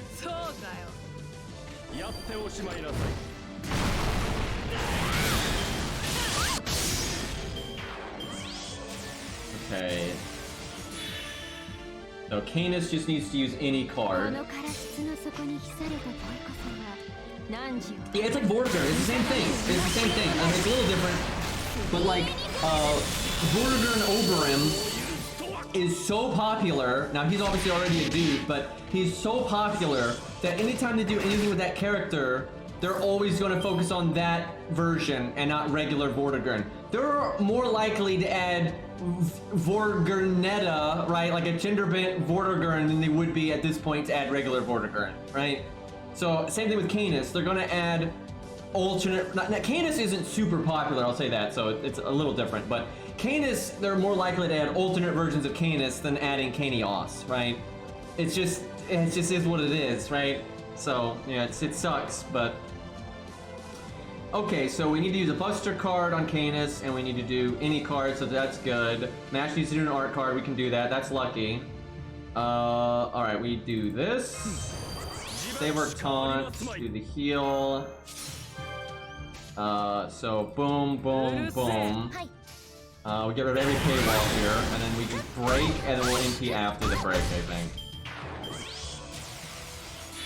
Okay. So Canis just needs to use any card. Yeah, it's like Vortigern. It's the same thing. It's the same thing. I mean, it's a little different, but like Vortigern Oberim is so popular. Now, he's obviously already a dude, but he's so popular that anytime they do anything with that character, they're always going to focus on that version and not regular Vortigern. They're more likely to add Vorgernetta, right? Like a genderbent Vortigern than they would be at this point to add regular Vortigern, right? So, same thing with Canis. They're going to add alternate... Now, Canis isn't super popular, I'll say that, so it's a little different, but Canis, they're more likely to add alternate versions of Canis than adding Canios, right? It just is what it is, right? So, yeah, it sucks, but... Okay, so we need to use a Buster card on Canis, and we need to do any card, so that's good. Mash needs to do an art card, we can do that, that's lucky. Alright, we do this. Save our taunt, do the heal. So boom, boom, boom. We get rid of every paywall here, and then we just break, and then we'll NP after the break, I think.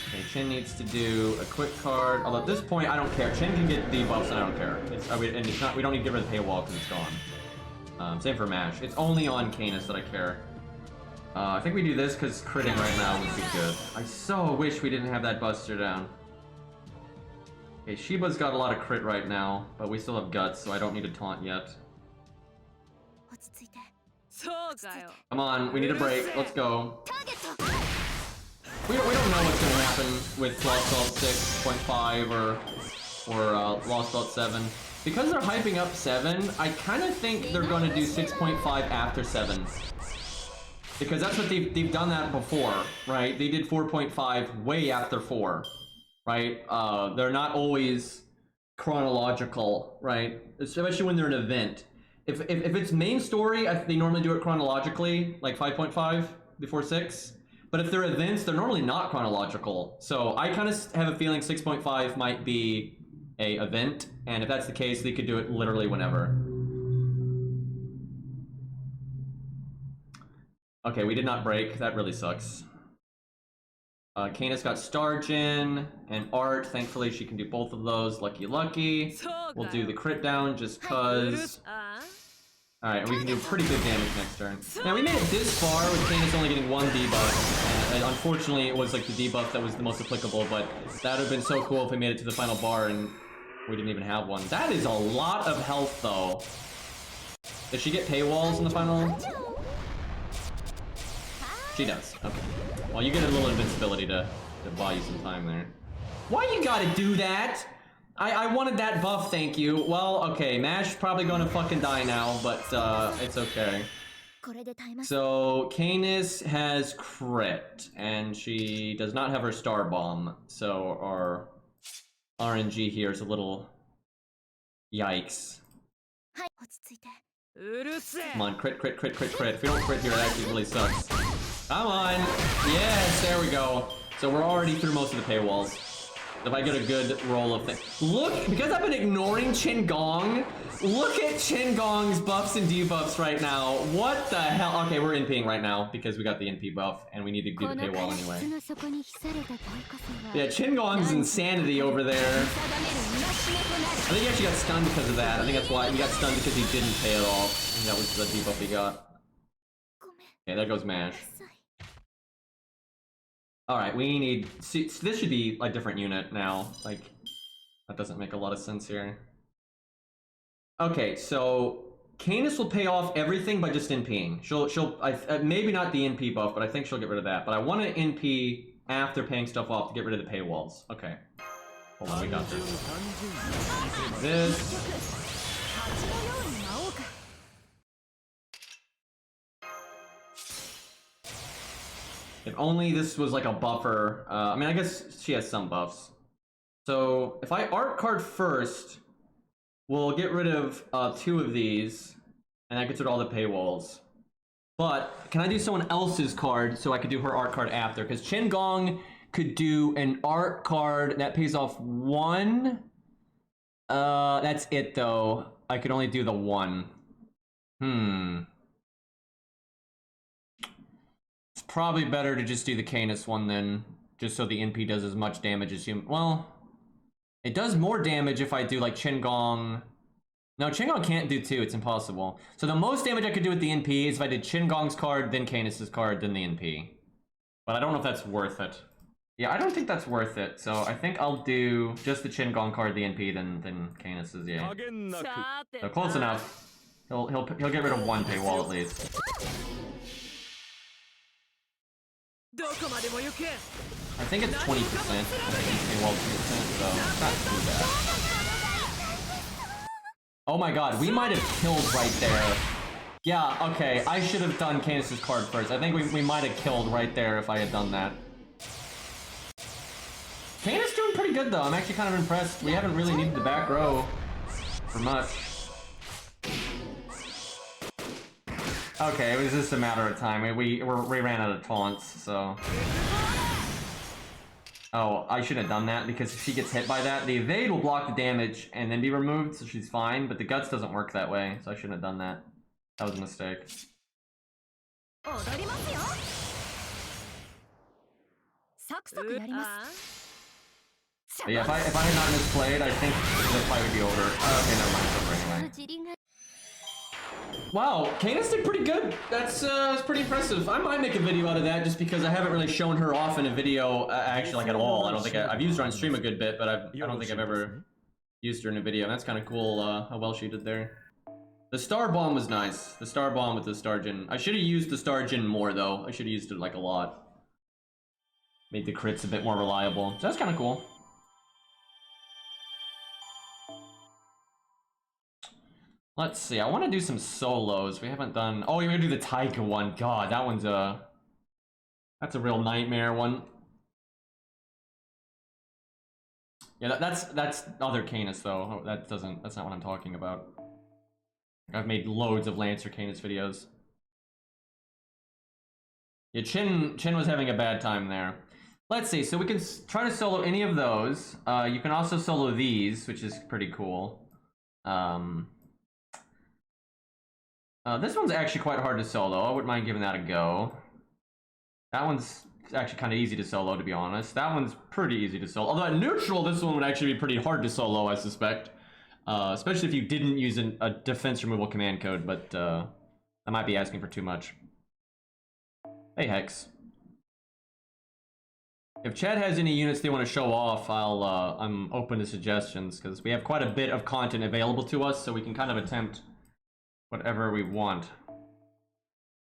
Okay, Chin needs to do a quick card. Although at this point, I don't care. Chin can get debuffs, and I don't care. And it's not. We don't need to get rid of the paywall because it's gone. Same for Mash. It's only on Canis that I care. I think we do this because critting right now would be good. I so wish we didn't have that Buster down. Okay, Shiba's got a lot of crit right now, but we still have guts, so I don't need to taunt yet. Come on, we need a break. Let's go. We don't know what's gonna happen with Lost Belt 6.5 or Lost Belt 7. Because they're hyping up 7, I kind of think they're gonna do 6.5 after 7. Because that's what they've done that before, right? They did 4.5 way after 4, right? They're not always chronological, right? Especially when they're an event. If it's main story, they normally do it chronologically, like 5.5 before 6. But if they're events, they're normally not chronological. So I kind of have a feeling 6.5 might be a event, and if that's the case, they could do it literally whenever. Okay, we did not break. That really sucks. Canis got Stargin and Art. Thankfully, she can do both of those. Lucky, lucky. We'll do the crit down just cause. Alright, we can do pretty good damage next turn. Now, we made it this far with Canis only getting one debuff. And unfortunately, it was like the debuff that was the most applicable, but that would have been so cool if we made it to the final bar and we didn't even have one. That is a lot of health, though. Does she get paywalls in the final? She does. Okay. Well, you get a little invincibility to buy you some time there. Why you gotta do that? I wanted that buff, thank you. Well, okay, Mash probably gonna fucking die now, but it's okay. So, Canis has crit, and she does not have her Star Bomb, so our RNG here is a little... Yikes. Come on, crit, crit, crit, crit, crit. If we don't crit here, it actually really sucks. Come on! Yes, there we go. So we're already through most of the paywalls. If I get a good roll of things. Look, because I've been ignoring Qin Gong, look at Qin Gong's buffs and debuffs right now. What the hell? Okay, we're NPing right now because we got the NP buff and we need to do the paywall anyway. Yeah, Qin Gong's insanity over there. I think he actually got stunned because of that. I think that's why he got stunned because he didn't pay at all. I think that was the debuff he got. Okay, there goes Mash. Alright, we need... See, this should be a different unit now. Like, that doesn't make a lot of sense here. Okay, so... Canis will pay off everything by just NPing. She'll maybe not the NP buff, but I think she'll get rid of that. But I want to NP after paying stuff off to get rid of the paywalls. Okay. Hold on, we got this. This... If only this was like a buffer. I mean, I guess she has some buffs. So if I art card first, we'll get rid of 2 of these, and that gets rid of all the paywalls. But can I do someone else's card so I could do her art card after? Because Qin Gong could do an art card that pays off 1. That's it though. I could only do the 1. It's probably better to just do the Canis one then, just so the NP does as much damage as you. Well, it does more damage if I do like Qin Gong No, Chingon can't do 2. It's impossible. So the most damage I could do with the NP is if I did Chingong's card, then Canis's card, then the NP. But I don't know if that's worth it. Yeah, I don't think that's worth it. So I think I'll do just the Chingong card, the NP, then Canis's. Yeah. So close enough. He'll get rid of 1 paywall at least. I think it's 20%. I think he's paywall 20%, so it's not too bad. Oh my god, we might have killed right there. Yeah, okay, I should have done Canis's card first. I think we might have killed right there if I had done that. Canis doing pretty good though. I'm actually kind of impressed. We haven't really needed the back row for much. Okay, it was just a matter of time. We ran out of taunts, so... Oh, I shouldn't have done that, because if she gets hit by that, the evade will block the damage and then be removed, so she's fine, but the guts doesn't work that way, so I shouldn't have done that. That was a mistake. But yeah, if I had not misplayed, I think the fight would be over. Okay, never mind, it's over anyway. Wow, Canis did pretty good. That's pretty impressive. I might make a video out of that just because I haven't really shown her off in a video actually like at all. I don't think I've used her on stream a good bit, but I don't think I've ever used her in a video. And that's kind of cool how well she did there. The Star Bomb was nice. The Star Bomb with the Star Jin. I should have used the Star Jin more though. I should have used it like a lot. Made the crits a bit more reliable. So that's kind of cool. Let's see, I want to do some solos. We haven't done... Oh, you're gonna do the Taika one. God, that one's a... That's a real nightmare one. Yeah, that's other Canis though. That's not what I'm talking about. I've made loads of Lancer Canis videos. Yeah, Chin was having a bad time there. Let's see, so we can try to solo any of those. You can also solo these, which is pretty cool. This one's actually quite hard to solo. I wouldn't mind giving that a go. That one's actually kind of easy to solo, to be honest. That one's pretty easy to solo. Although at neutral, this one would actually be pretty hard to solo, I suspect. Especially if you didn't use a defense removal command code, but I might be asking for too much. Hey, Hex. If Chad has any units they want to show off, I'm open to suggestions, because we have quite a bit of content available to us, so we can kind of attempt whatever we want.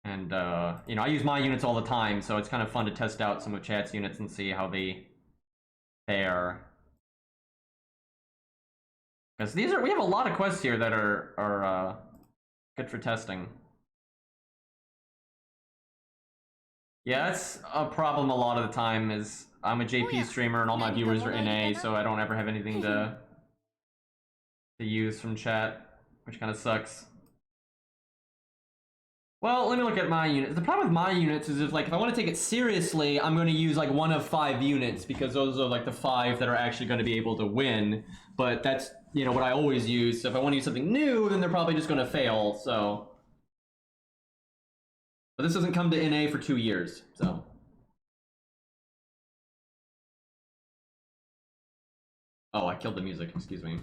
And, you know, I use my units all the time, so it's kind of fun to test out some of Chad's units and see how they fare. Because we have a lot of quests here that are good for testing. Yeah, that's a problem a lot of the time, is I'm a JP streamer and all my viewers are NA, so I don't ever have anything to use from chat, which kind of sucks. Well, let me look at my units. The problem with my units is if I want to take it seriously, I'm going to use like 1 of 5 units, because those are like the 5 that are actually going to be able to win. But that's, you know, what I always use. So if I want to use something new, then they're probably just going to fail, so. But this doesn't come to NA for 2 years, so. Oh, I killed the music, excuse me.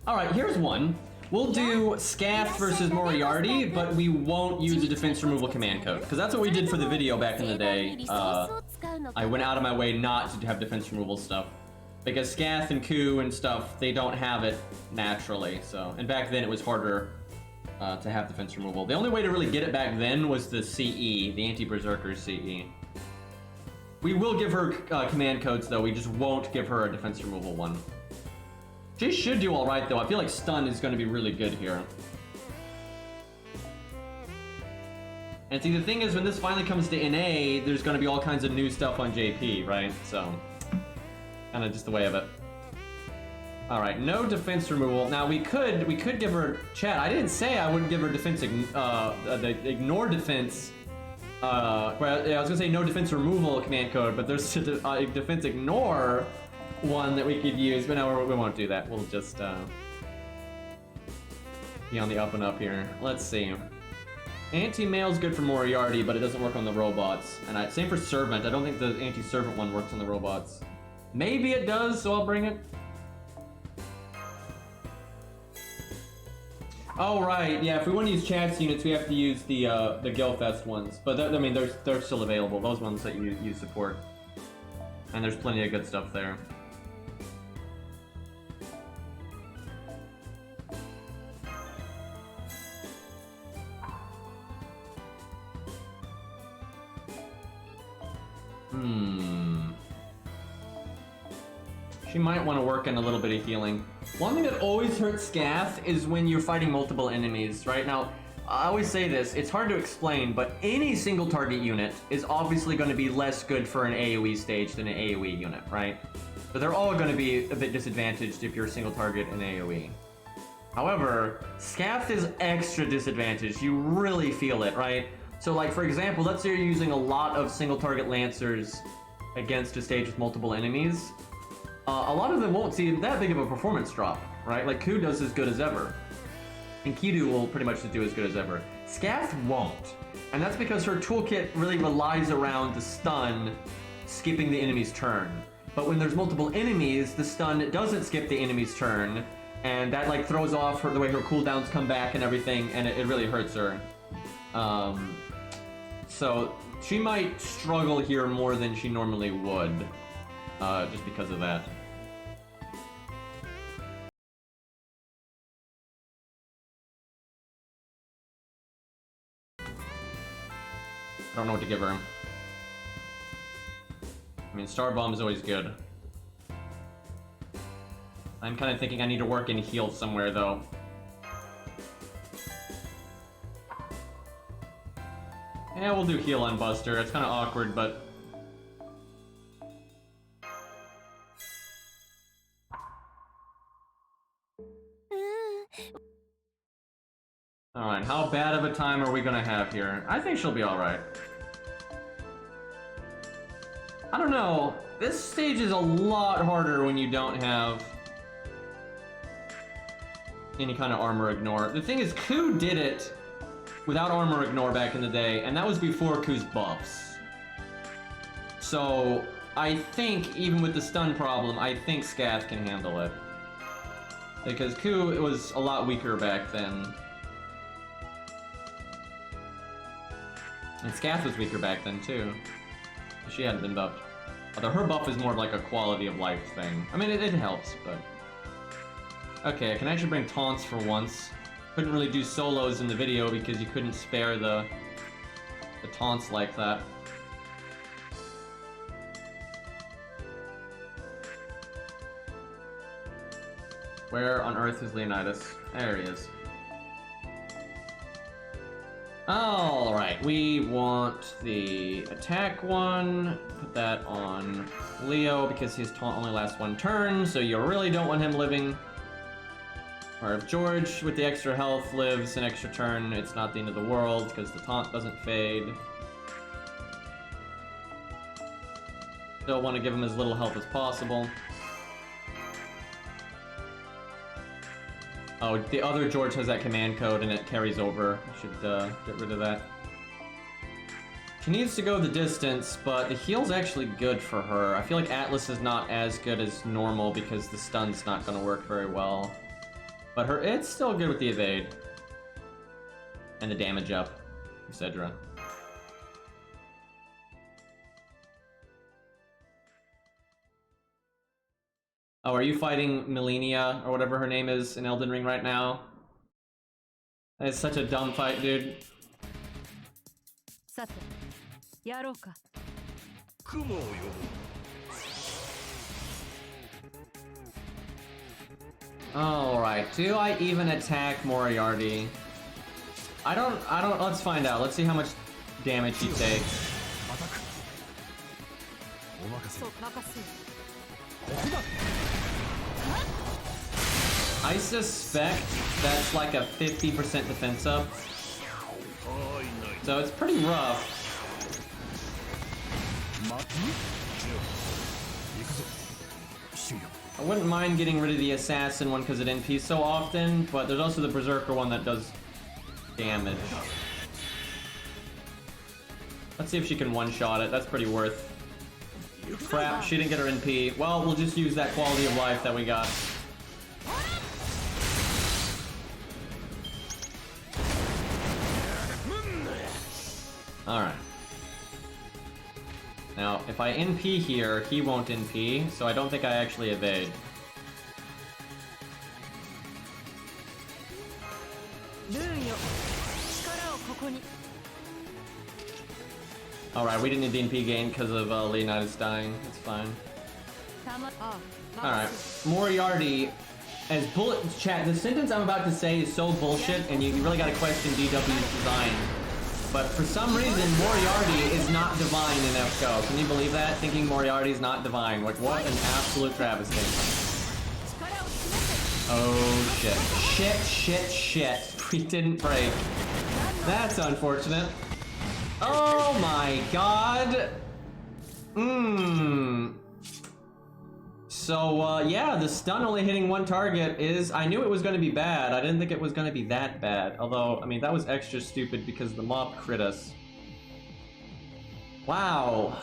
Alright, here's one. We'll do Scath versus Moriarty, but we won't use a defense removal command code, because that's what we did for the video back in the day. I went out of my way not to have defense removal stuff, because Scath and Ku and stuff, they don't have it naturally, so. And back then it was harder to have defense removal. The only way to really get it back then was the CE, the Anti-Berserker CE. We will give her command codes though, we just won't give her a defense removal one. She should do alright though. I feel like stun is going to be really good here. And see, the thing is, when this finally comes to NA, there's going to be all kinds of new stuff on JP, right? So, kind of just the way of it. Alright, no defense removal. Now, we could give her... Chat, I didn't say I wouldn't give her defense... ignore defense... well, yeah, I was going to say no defense removal command code, but there's a defense ignore one that we could use, but no, we won't do that. We'll just be on the up and up here. Let's see. Anti-mail's good for Moriarty, but it doesn't work on the robots. And same for Servant. I don't think the anti-servant one works on the robots. Maybe it does, so I'll bring it. Oh right, yeah. If we want to use Chad's units, we have to use the Gilfest ones. But I mean, they're still available. Those ones that you support, and there's plenty of good stuff there. She might want to work in a little bit of healing. One thing that always hurts Scath is when you're fighting multiple enemies. Right now, I always say this, it's hard to explain, but any single target unit is obviously going to be less good for an AoE stage than an AoE unit, right? But they're all going to be a bit disadvantaged if you're a single target in AoE. However, Scath is extra disadvantaged. You really feel it, right? So like, for example, let's say you're using a lot of single target Lancers against a stage with multiple enemies. A lot of them won't see that big of a performance drop, right? Like, Ku does as good as ever. And Kidu will pretty much do as good as ever. Scath won't. And that's because her toolkit really relies around the stun skipping the enemy's turn. But when there's multiple enemies, the stun doesn't skip the enemy's turn. And that, like, throws off the way her cooldowns come back and everything, and it really hurts her. So, she might struggle here more than she normally would. Just because of that. I don't know what to give her. I mean, Star Bomb is always good. I'm kind of thinking I need to work in heal somewhere, though. Yeah, we'll do heal on Buster. It's kind of awkward, but... Alright, how bad of a time are we gonna have here? I think she'll be alright. I don't know. This stage is a lot harder when you don't have any kind of armor ignore. The thing is, Ku did it without armor ignore back in the day, and that was before Ku's buffs. So, I think, even with the stun problem, I think Scath can handle it. Because Ku was a lot weaker back then. And Scath was weaker back then, too. She hadn't been buffed. Although her buff is more of like a quality of life thing. I mean, it helps, but... Okay, I can actually bring taunts for once. Couldn't really do solos in the video because you couldn't spare the taunts like that. Where on earth is Leonidas? There he is. Alright, we want the attack one. Put that on Leo because his taunt only lasts one turn, so you really don't want him living. Or if George with the extra health lives an extra turn, it's not the end of the world because the taunt doesn't fade. Still want to give him as little health as possible. Oh, the other George has that command code and it carries over. I should get rid of that. She needs to go the distance, but the heal's actually good for her. I feel like Atlas is not as good as normal because the stun's not going to work very well. But it's still good with the evade. And the damage up, etc. Oh, are you fighting Melania, or whatever her name is, in Elden Ring right now? It's such a dumb fight, dude. Alright, do I even attack Moriarty? I don't, let's find out. Let's see how much damage he takes. I suspect that's like a 50% defense up. So it's pretty rough. I wouldn't mind getting rid of the assassin one because it NPs so often, but there's also the berserker one that does damage. Let's see if she can one-shot it. That's pretty worth. Crap, she didn't get her NP. Well, we'll just use that quality of life that we got. Alright. Now, if I NP here, he won't NP, so I don't think I actually evade. Alright, we didn't need the NP gain because of Leonidas dying. That's fine. Alright. Moriarty, as bullet chat, the sentence I'm about to say is so bullshit, and you really gotta question DW's design. But for some reason, Moriarty is not divine in FGO. Can you believe that? Thinking Moriarty is not divine. Like, what an absolute travesty. Oh, shit. Shit. We didn't break. That's unfortunate. Oh my god. So, yeah, the stun only hitting one target is... I knew it was going to be bad. I didn't think it was going to be that bad. Although, I mean, that was extra stupid because the mob crit us. Wow.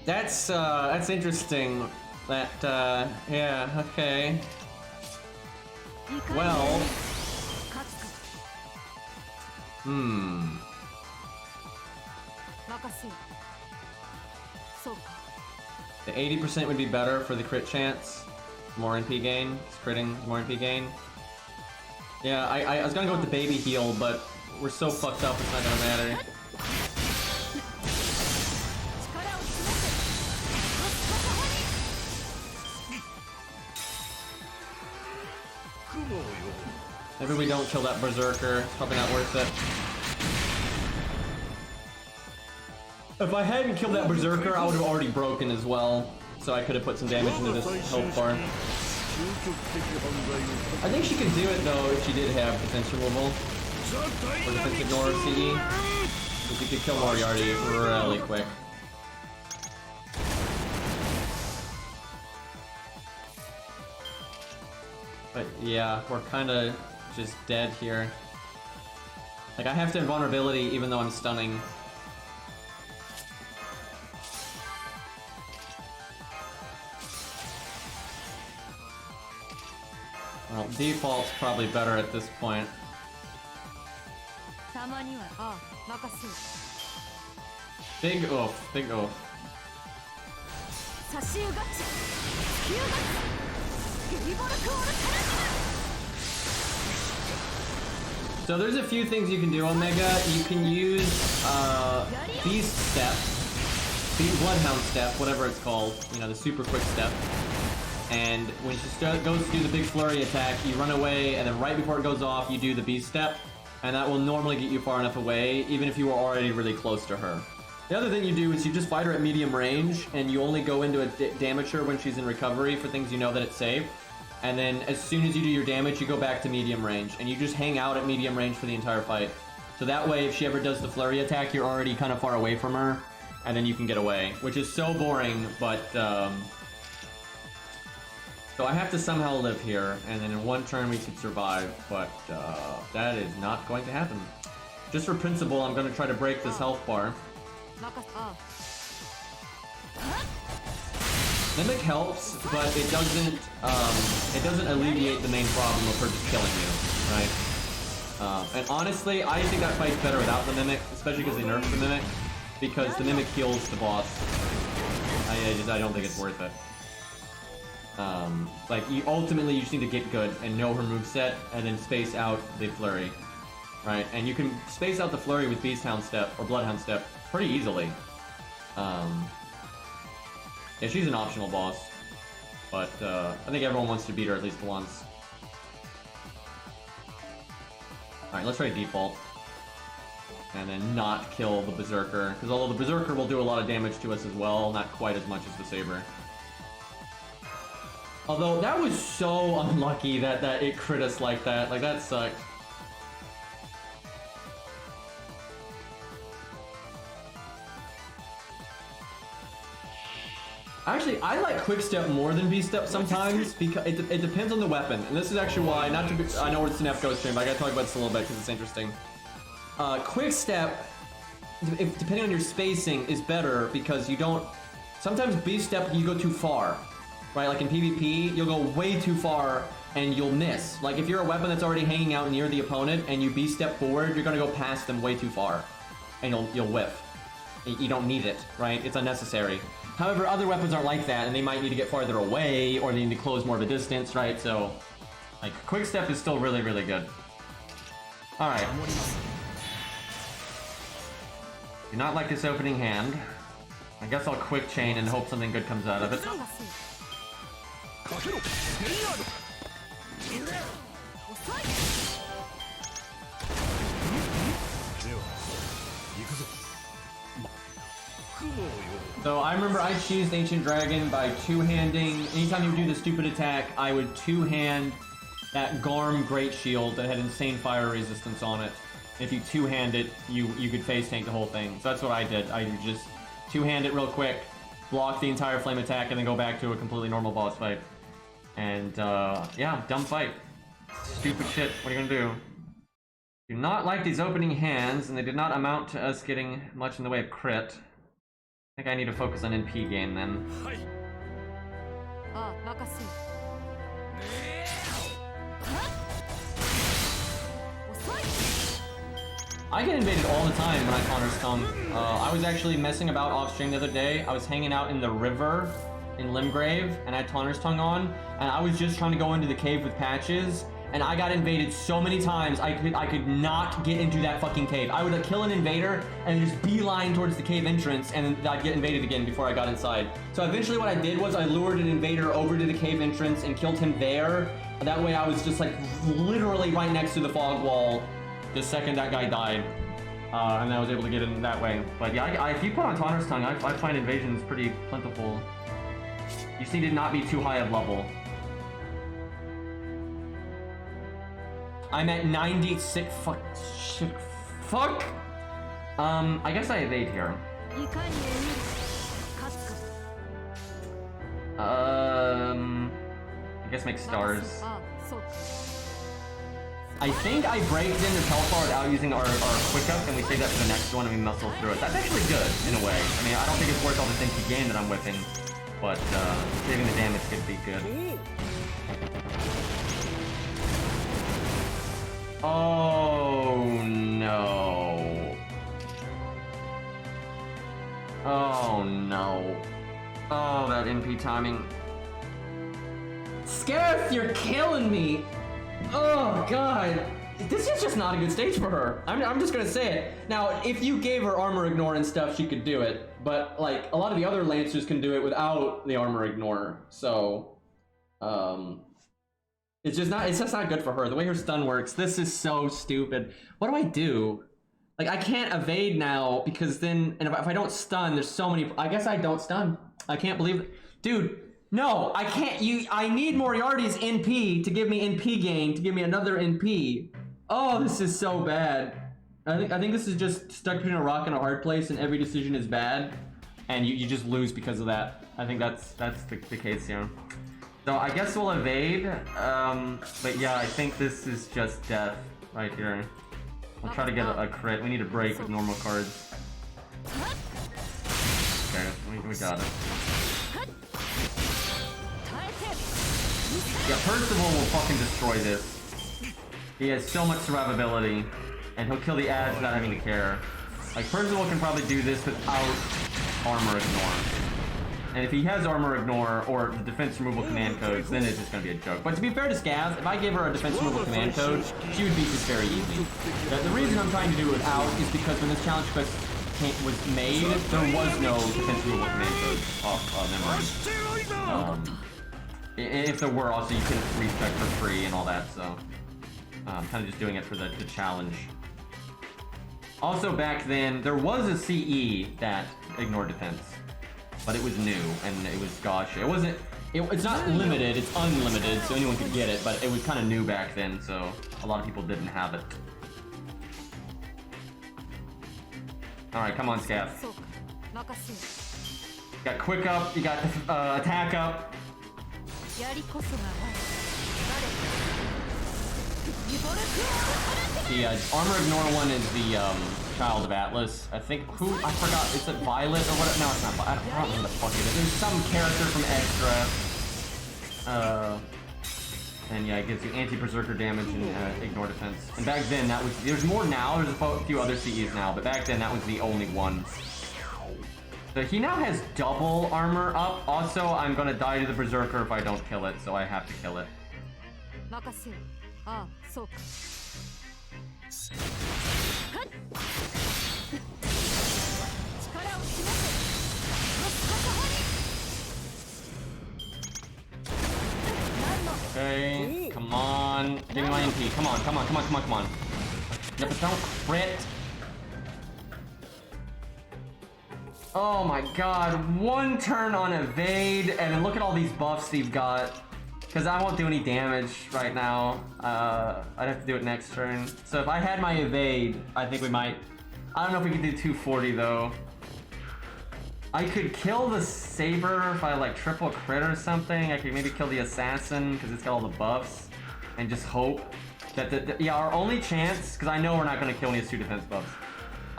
That's interesting. That, yeah, okay. Well... The 80% would be better for the crit chance. More NP gain. It's critting, more NP gain. Yeah, I was gonna go with the baby heal, but we're so fucked up it's not gonna matter. Maybe we don't kill that berserker. It's probably not worth it. If I hadn't killed that berserker, I would have already broken as well. So I could have put some damage into this health bar. I think she could do it though if she did have defense removal. Or defense ignore CE. Because you could kill Moriarty really quick. But yeah, we're kinda just dead here. Like, I have to invulnerability even though I'm stunning. Well, default's probably better at this point. Big oof, big oof. So there's a few things you can do, Omega. You can use Beast Step, Bloodhound Step, whatever it's called. You know, the super quick step. And when she goes to do the big flurry attack, you run away, and then right before it goes off, you do the Beast Step, and that will normally get you far enough away, even if you were already really close to her. The other thing you do is you just fight her at medium range, and you only go into a damage her when she's in recovery for things you know that it's safe. And then as soon as you do your damage, you go back to medium range, and you just hang out at medium range for the entire fight. So that way, if she ever does the flurry attack, you're already kind of far away from her, and then you can get away, which is so boring, but so I have to somehow live here, and then in one turn we should survive, but that is not going to happen. Just for principle, I'm going to try to break this health bar. Mimic helps, but it doesn't alleviate the main problem of her just killing you, right? And honestly, I think that fight's better without the Mimic, especially because they nerfed the Mimic, because the Mimic heals the boss. I don't think it's worth it. Like, ultimately you just need to get good and know her moveset, and then space out the flurry, right? And you can space out the flurry with Beasthound Step, or Bloodhound Step, pretty easily. Yeah, she's an optional boss, but I think everyone wants to beat her at least once. Alright, let's try default. And then not kill the Berserker, because although the Berserker will do a lot of damage to us as well, not quite as much as the Saber. Although, that was so unlucky that it crit us like that. Like, that sucked. Actually, I like Quick Step more than Beast Step sometimes, because it depends on the weapon. And this is actually why, not to be, I know it's an FGO stream, but I gotta talk about this a little bit because it's interesting. Quick Step, depending on your spacing, is better because you don't... Sometimes Beast Step, you go too far. Right, like in PvP, you'll go way too far and you'll miss. Like if you're a weapon that's already hanging out near the opponent and you Beast Step forward, you're gonna go past them way too far. and you'll whiff. You don't need it, right? It's unnecessary. However, other weapons aren't like that, and they might need to get farther away, or they need to close more of a distance, right? So, like, quick step is still really, really good. Alright. Do not like this opening hand. I guess I'll quick chain and hope something good comes out of it. So I remember I cheesed Ancient Dragon by two-handing. Anytime you would do the stupid attack, I would two-hand that Garm Great Shield that had insane fire resistance on it. If you two-hand it, you could face tank the whole thing. So that's what I did. I would just two-hand it real quick, block the entire flame attack, and then go back to a completely normal boss fight. And yeah, dumb fight. Stupid shit. What are you gonna do? Do not like these opening hands, and they did not amount to us getting much in the way of crit. I think I need to focus on NP gain then. I get invaded all the time when I Connor's Tongue. I was actually messing about off stream the other day. I was hanging out in the river in Limgrave, and I had Connor's Tongue on, and I was just trying to go into the cave with patches, and I got invaded so many times I could not get into that fucking cave. I would kill an invader and just beeline towards the cave entrance, and then I'd get invaded again before I got inside. So eventually what I did was I lured an invader over to the cave entrance and killed him there. That way I was just like literally right next to the fog wall the second that guy died. And I was able to get in that way. But yeah, if you put on Connor's Tongue, I find invasions pretty plentiful. You just need to not be too high of level. I'm at 96. Fuck. Shit. Fuck. I guess I evade here. I guess make stars. I think I braked in the teleport without using our quick up, and we save that for the next one and we muscle through it. That's actually good, in a way. I mean, I don't think it's worth all the NP gain that I'm whipping, but saving the damage could be good. Oh no. Oh no. Oh, that NP timing. Scarif, you're killing me! Oh god. This is just not a good stage for her. I'm just gonna say it. Now, if you gave her armor ignore and stuff, she could do it. But like a lot of the other Lancers can do it without the armor ignore. So it's just not good for her. The way her stun works, this is so stupid. What do I do? Like, I can't evade now because then, and if I don't stun, there's so many. I guess I don't stun. I can't believe it. Dude, no, I can't. I need Moriarty's NP to give me NP gain, to give me another NP. Oh, this is so bad. I think this is just stuck between a rock and a hard place, and every decision is bad, and you just lose because of that. I think that's the case here. So I guess we'll evade, but yeah, I think this is just death right here. We'll try to get a crit. We need a break with normal cards. Okay, we got it. Yeah, Percival will fucking destroy this. He has so much survivability, and he'll kill the ads without having to care. Like, Percival can probably do this without armor ignore. And if he has armor ignore or the defense removal command codes, then it's just gonna be a joke. But to be fair to Scaz, if I gave her a defense removal command code, she would beat this very easily. The reason I'm trying to do it without is because when this challenge quest was made, there was no defense removal command code off memory. If there were, also you couldn't respec for free and all that, so I'm kind of just doing it for the challenge. Also back then, there was a CE that ignored defense. But it was new, and it was gotcha. It's not limited, it's unlimited, so anyone could get it, but it was kind of new back then, so a lot of people didn't have it. Alright, come on, Scav. You got quick up, you got attack up. The armor ignore one is the Child of Atlas. I think I forgot. Is it Violet or what? No, it's not. I don't know what the fuck it is. There's some character from Extra. And yeah, it gives you anti-berserker damage and ignore defense. And back then, that was... There's more now, there's a few other CEs now, but back then that was the only one. So he now has double armor up. Also, I'm gonna die to the berserker if I don't kill it, so I have to kill it. Okay, come on. Give me my MP. Come on, come on, come on, come on, come on. Yeah, but don't crit. Oh my god, one turn on evade, and then look at all these buffs you've got. Because I won't do any damage right now. I'd have to do it next turn. So if I had my evade, I think we might... I don't know if we could do 240 though. I could kill the saber if I like triple crit or something. I could maybe kill the assassin because it's got all the buffs. And just hope that yeah, our only chance, because I know we're not going to kill any of his 2 defense buffs.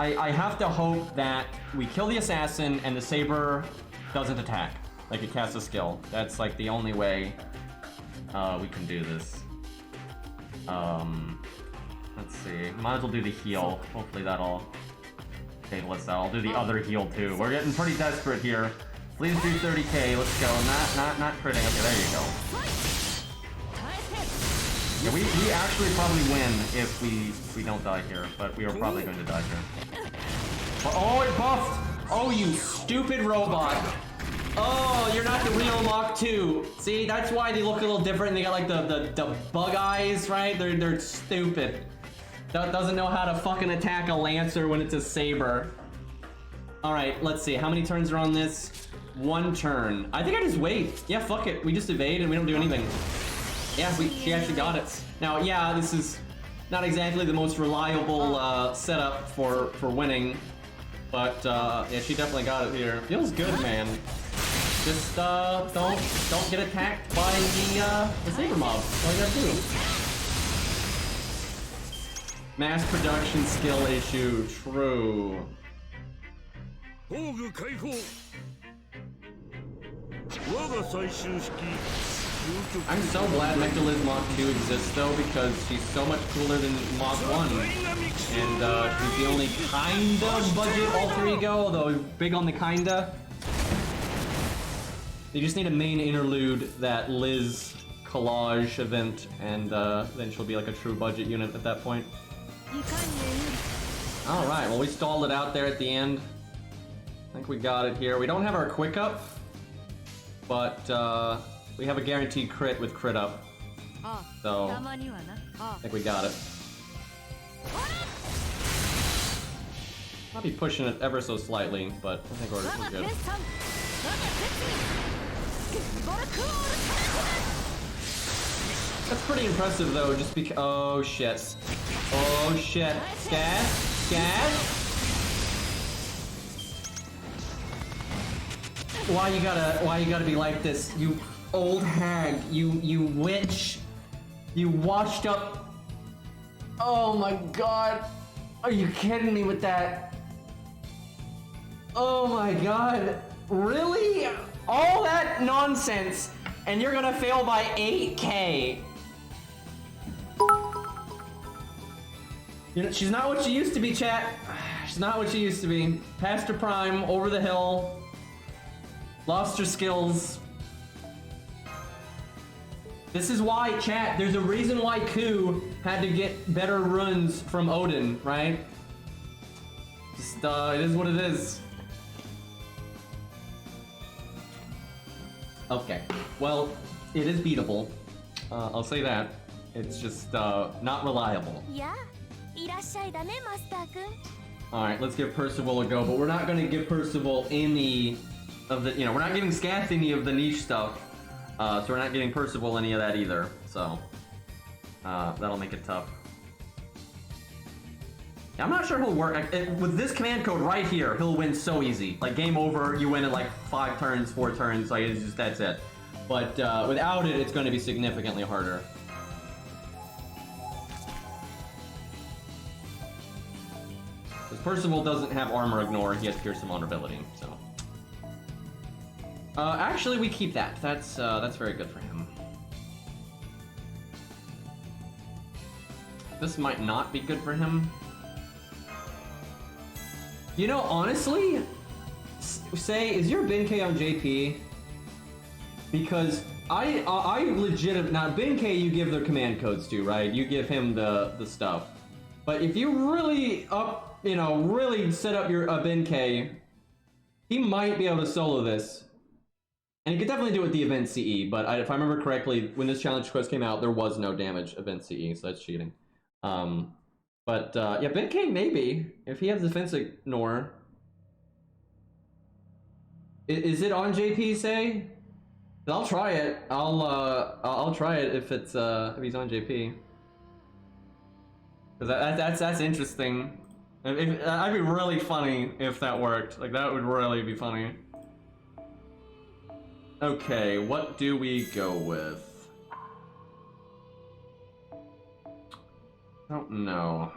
I have to hope that we kill the assassin and the saber doesn't attack. Like it casts a skill. That's like the only way we can do this. Let's see. Might as well do the heal. Hopefully that'll table us out. I'll do the other heal too. We're getting pretty desperate here. Please do 30k. Let's go. Not critting. Okay, there you go. Yeah, we actually probably win if we don't die here, but we are probably going to die here. But, oh, it buffed! Oh, you stupid robot! Oh, you're not the real Mach 2. See, that's why they look a little different. They got like the bug eyes, right? They're stupid. That doesn't know how to fucking attack a Lancer when it's a saber. All right, let's see. How many turns are on this? 1 turn. I think I just wait. Yeah, fuck it. We just evade and we don't do anything. Yeah, she actually got it. Now, yeah, this is not exactly the most reliable setup for winning, but yeah, she definitely got it here. Feels good, man. Just don't get attacked by the saber mob. That's all you gotta do. Mass production skill issue, true. I'm so glad Mechaliz Mach 2 exists though, because she's so much cooler than Mach 1. And she's the only kind of budget alter ego, although big on the kinda. You just need a main interlude, that Liz collage event, and then she'll be like a true budget unit at that point. Alright, well we stalled it out there at the end. I think we got it here. We don't have our quick up, but we have a guaranteed crit with crit up. So, I think we got it. I'll be pushing it ever so slightly, but I think we're good. That's pretty impressive though, just because— oh shit. Oh shit. Scat? Scat? Why you gotta be like this, you old hag, you witch, you washed up— oh my god, are you kidding me with that? Oh my god, really? All that nonsense, and you're gonna fail by 8k. You know, she's not what she used to be, chat. She's not what she used to be. Past her prime, over the hill. Lost her skills. This is why, chat, there's a reason why Ku had to get better runs from Odin, right? Just, it is what it is. Okay, well, it is beatable. I'll say that. It's just, not reliable. Yeah. Alright, let's give Percival a go, but we're not gonna give Percival any of the— you know, we're not giving Scath any of the niche stuff, so we're not giving Percival any of that either, so that'll make it tough. Yeah, I'm not sure he'll work. With this command code right here, he'll win so easy. Like, game over, you win in like 5 turns, 4 turns, like, it's just— that's it. But without it, it's going to be significantly harder. Because Percival doesn't have armor ignore, he has fearsome vulnerability, so. Actually, we keep that. That's very good for him. this might not be good for him. You know, honestly, say, is your Benkei on JP? Because I legit, now Benkei you give the command codes to, right? You give him the stuff. But if you really really set up your Benkei, he might be able to solo this. And he could definitely do it with the event CE, but if I remember correctly, when this challenge quest came out, there was no damage event CE, so that's cheating. Yeah, Benkei maybe, if he has defense ignore. Is it on JP, say? I'll try it. I'll try it if it's if he's on JP. Cause that's interesting. That'd be really funny if that worked. Like that would really be funny. Okay, what do we go with? I don't know.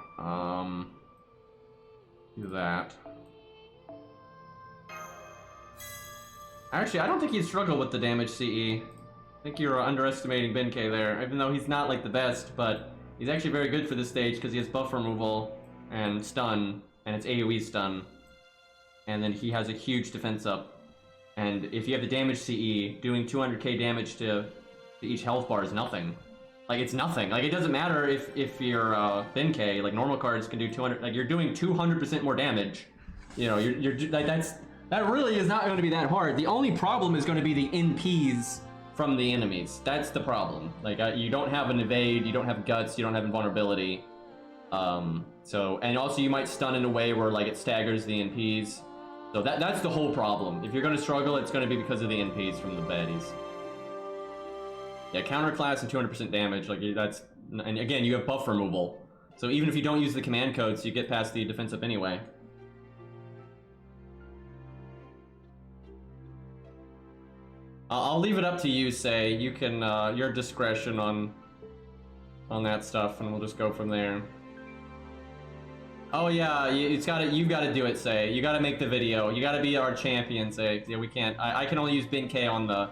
Do that. Actually, I don't think he'd struggle with the damage CE. I think you're underestimating Benkei there, even though he's not like the best, but he's actually very good for this stage because he has buff removal and stun, and it's AoE stun. And then he has a huge defense up. And if you have the damage CE, doing 200k damage to each health bar is nothing. Like, it's nothing. Like, it doesn't matter if you're Benkei, like, normal cards can do 200, like, you're doing 200% more damage. You know, you're like, that really is not going to be that hard. The only problem is going to be the NPs from the enemies. That's the problem. Like, you don't have an evade, you don't have guts, you don't have invulnerability. And also you might stun in a way where, like, it staggers the NPs. So that's the whole problem. If you're going to struggle, it's going to be because of the NPs from the baddies. Yeah, counter class and 200% damage, like, that's... And again, you have buff removal. So even if you don't use the command codes, you get past the defense up anyway. I'll leave it up to you, Say. You can, your discretion on that stuff, and we'll just go from there. Oh yeah, you've got to do it, Say. You got to make the video. You got to be our champion, Say. Yeah, we can't. I can only use Benkei on the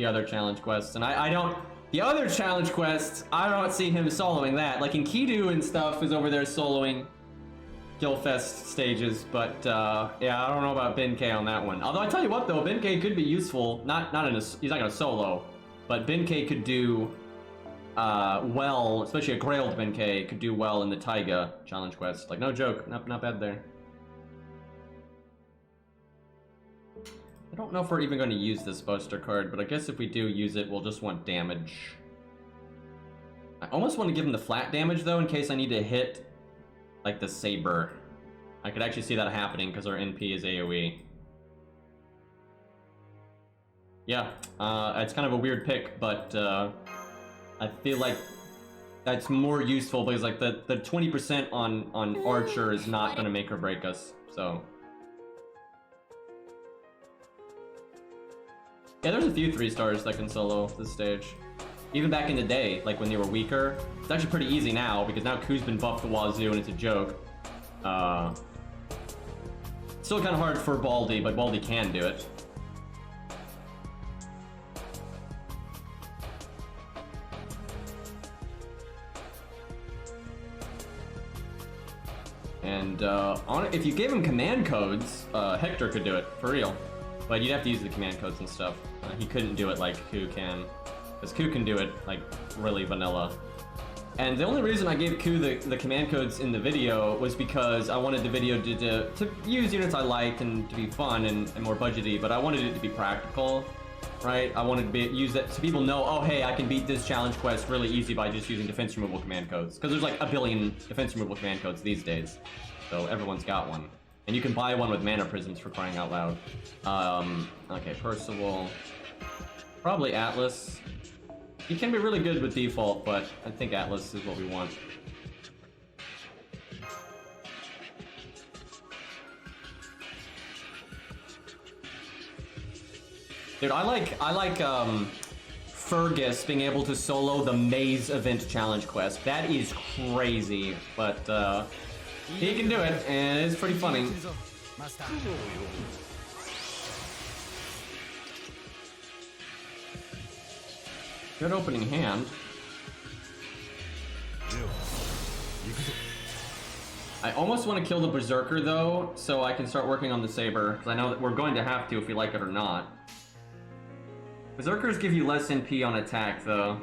other challenge quests, and I don't. The other challenge quests, I don't see him soloing that. Like, Enkidu and stuff is over there soloing Guildfest stages, but yeah, I don't know about Benkei on that one. Although I tell you what, though, Benkei could be useful. Not in a, he's not gonna solo, but Benkei could do well, especially a Grailed Benkei could do well in the Taiga challenge quest. Like, no joke, not bad there. I don't know if we're even going to use this Buster card, but I guess if we do use it, we'll just want damage. I almost want to give him the flat damage, though, in case I need to hit, like, the Saber. I could actually see that happening, because our NP is AoE. Yeah, it's kind of a weird pick, but I feel like that's more useful, because, like, the 20% on Archer is not going to make or break us, so... Yeah, there's a few 3-stars that can solo this stage. Even back in the day, like when they were weaker. It's actually pretty easy now, because now Ku's been buffed to wazoo and it's a joke. Still kind of hard for Baldy, but Baldy can do it. And if you gave him command codes, Hector could do it, for real. But you'd have to use the command codes and stuff. He couldn't do it like Ku can. Because Ku can do it, like, really vanilla. And the only reason I gave Ku the command codes in the video was because I wanted the video to use units I liked and to be fun and more budgety, but I wanted it to be practical, right? I wanted to use that so people know, oh hey, I can beat this challenge quest really easy by just using defense removal command codes. Because there's like a billion defense removal command codes these days. So everyone's got one. And you can buy one with mana prisms for crying out loud. Okay, Percival. Probably Atlas. He can be really good with default, but I think Atlas is what we want. Dude, I like Fergus being able to solo the Maze Event Challenge quest. That is crazy, but he can do it, and it's pretty funny. Good opening hand. I almost want to kill the Berserker though, so I can start working on the Saber, because I know that we're going to have to if we like it or not. Berserkers give you less NP on attack though.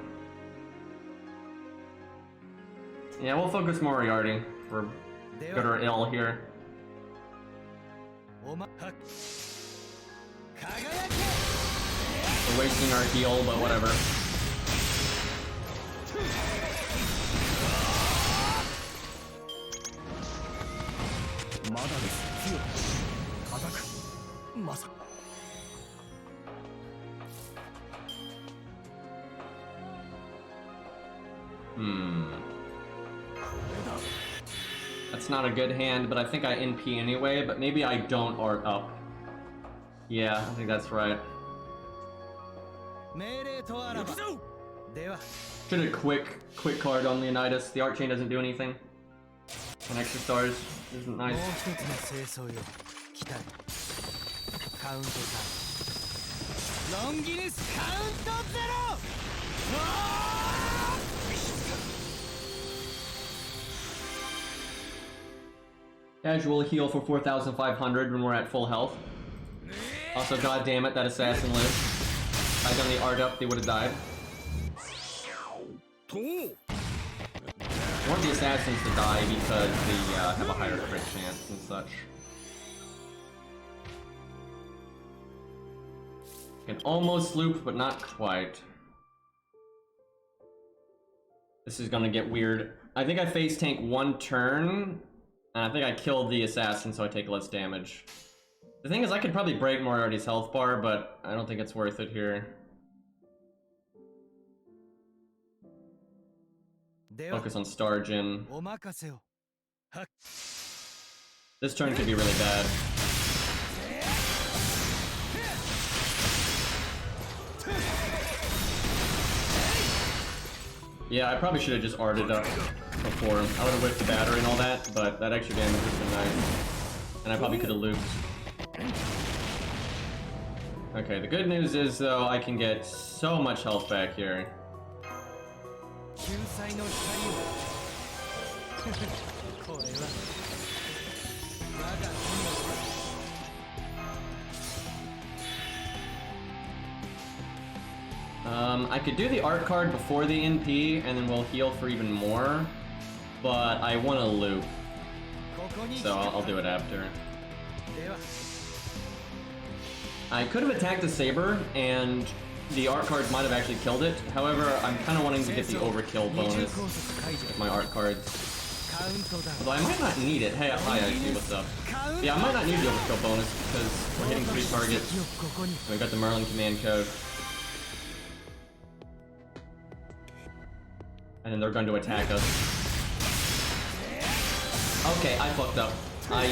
Yeah, we'll focus Moriarty for good or ill here. We're wasting our heal, but whatever. That's not a good hand, but I think I NP anyway, but maybe I don't art up. Yeah, I think that's right. Should have quick card on Leonidas. The art chain doesn't do anything. And extra stars isn't nice. Casual heal for 4,500 when we're at full health. Also, god damn it, that assassin lives. If I'd done the art up, they would have died. I want the assassins to die because they have a higher crit chance and such. Can almost loop, but not quite. This is gonna get weird. I think I face tank one turn, and I think I killed the assassin, so I take less damage. The thing is, I could probably break Moriarty's health bar, but I don't think it's worth it here. Focus on Stargin. This turn could be really bad. Yeah, I probably should have just arted up before. I would have whipped the battery and all that, but that extra damage would have been nice. And I probably could have looped. Okay, the good news is, though, I can get so much health back here. I could do the art card before the NP, and then we'll heal for even more, but I want to loop, so I'll do it after. I could have attacked the Saber, and the art cards might have actually killed it. However, I'm kind of wanting to get the overkill bonus with my art cards. Although I might not need it. Hey, hi, IT, what's up? Yeah, I might not need the overkill bonus because we're hitting 3 targets. And we've got the Merlin command code. And then they're going to attack us. Okay, I fucked up. I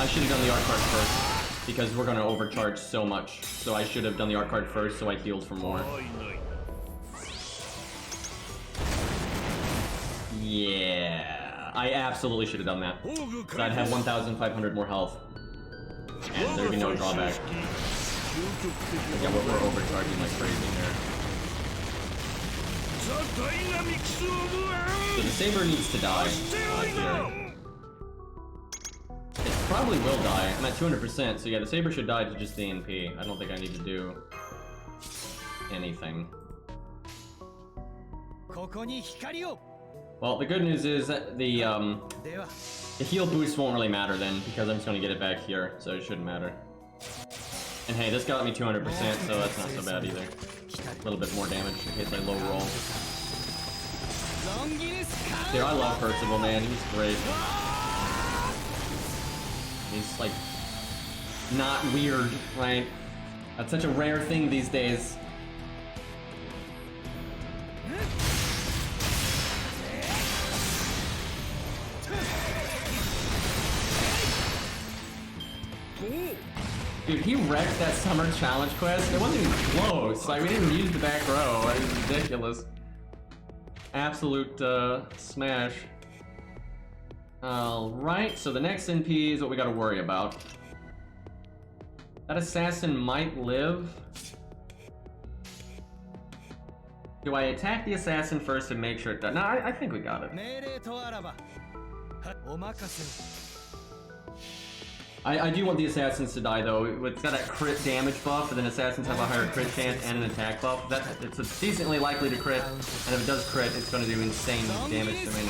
should have done the art card first, because we're going to overcharge so much. So I should have done the art card first, so I healed for more. Yeah, I absolutely should have done that. Because I'd have 1,500 more health. And there'd be no drawback. Yeah, we're overcharging like crazy here. So the Saber needs to die here. It probably will die. I'm at 200%, so yeah, the Saber should die to just the NP. I don't think I need to do anything. Well, the good news is that the heal boost won't really matter then, because I'm just going to get it back here, so it shouldn't matter. And hey, this got me 200%, so that's not so bad either. A little bit more damage in case I low roll. Dude, I love Percival, man. He's great. He's like not weird, right? That's such a rare thing these days. Dude, he wrecked that summer challenge quest. It wasn't even close. Like, we didn't use the back row. It was ridiculous. Absolute smash. Alright, so the next NP is what we gotta worry about. That assassin might live. Do I attack the assassin first and make sure it does? No, I think we got it. I do want the assassins to die though. It's got that crit damage buff, and then assassins have a higher crit chance and an attack buff. It's decently likely to crit, and if it does crit, it's going to do insane damage to me.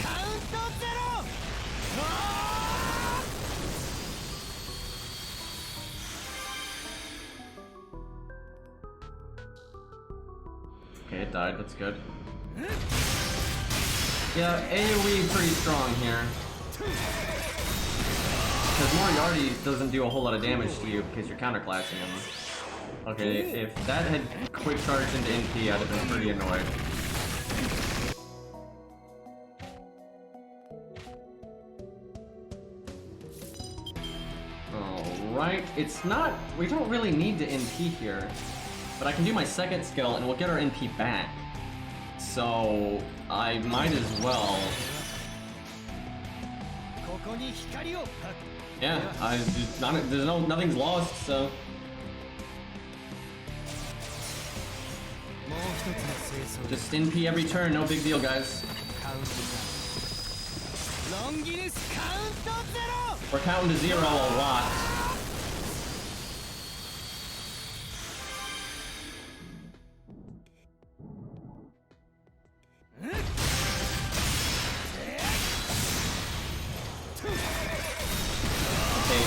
Okay, it died. That's good. Yeah, AoE pretty strong here. Because Moriarty doesn't do a whole lot of damage to you because you're counterclassing him. Okay, if that had quick charged into NP, I'd have been pretty annoyed. Alright, it's not... we don't really need to NP here. But I can do my second skill and we'll get our NP back. So, I might as well... yeah, nothing's lost, so... just NP every turn, no big deal, guys. We're counting to 0 a lot.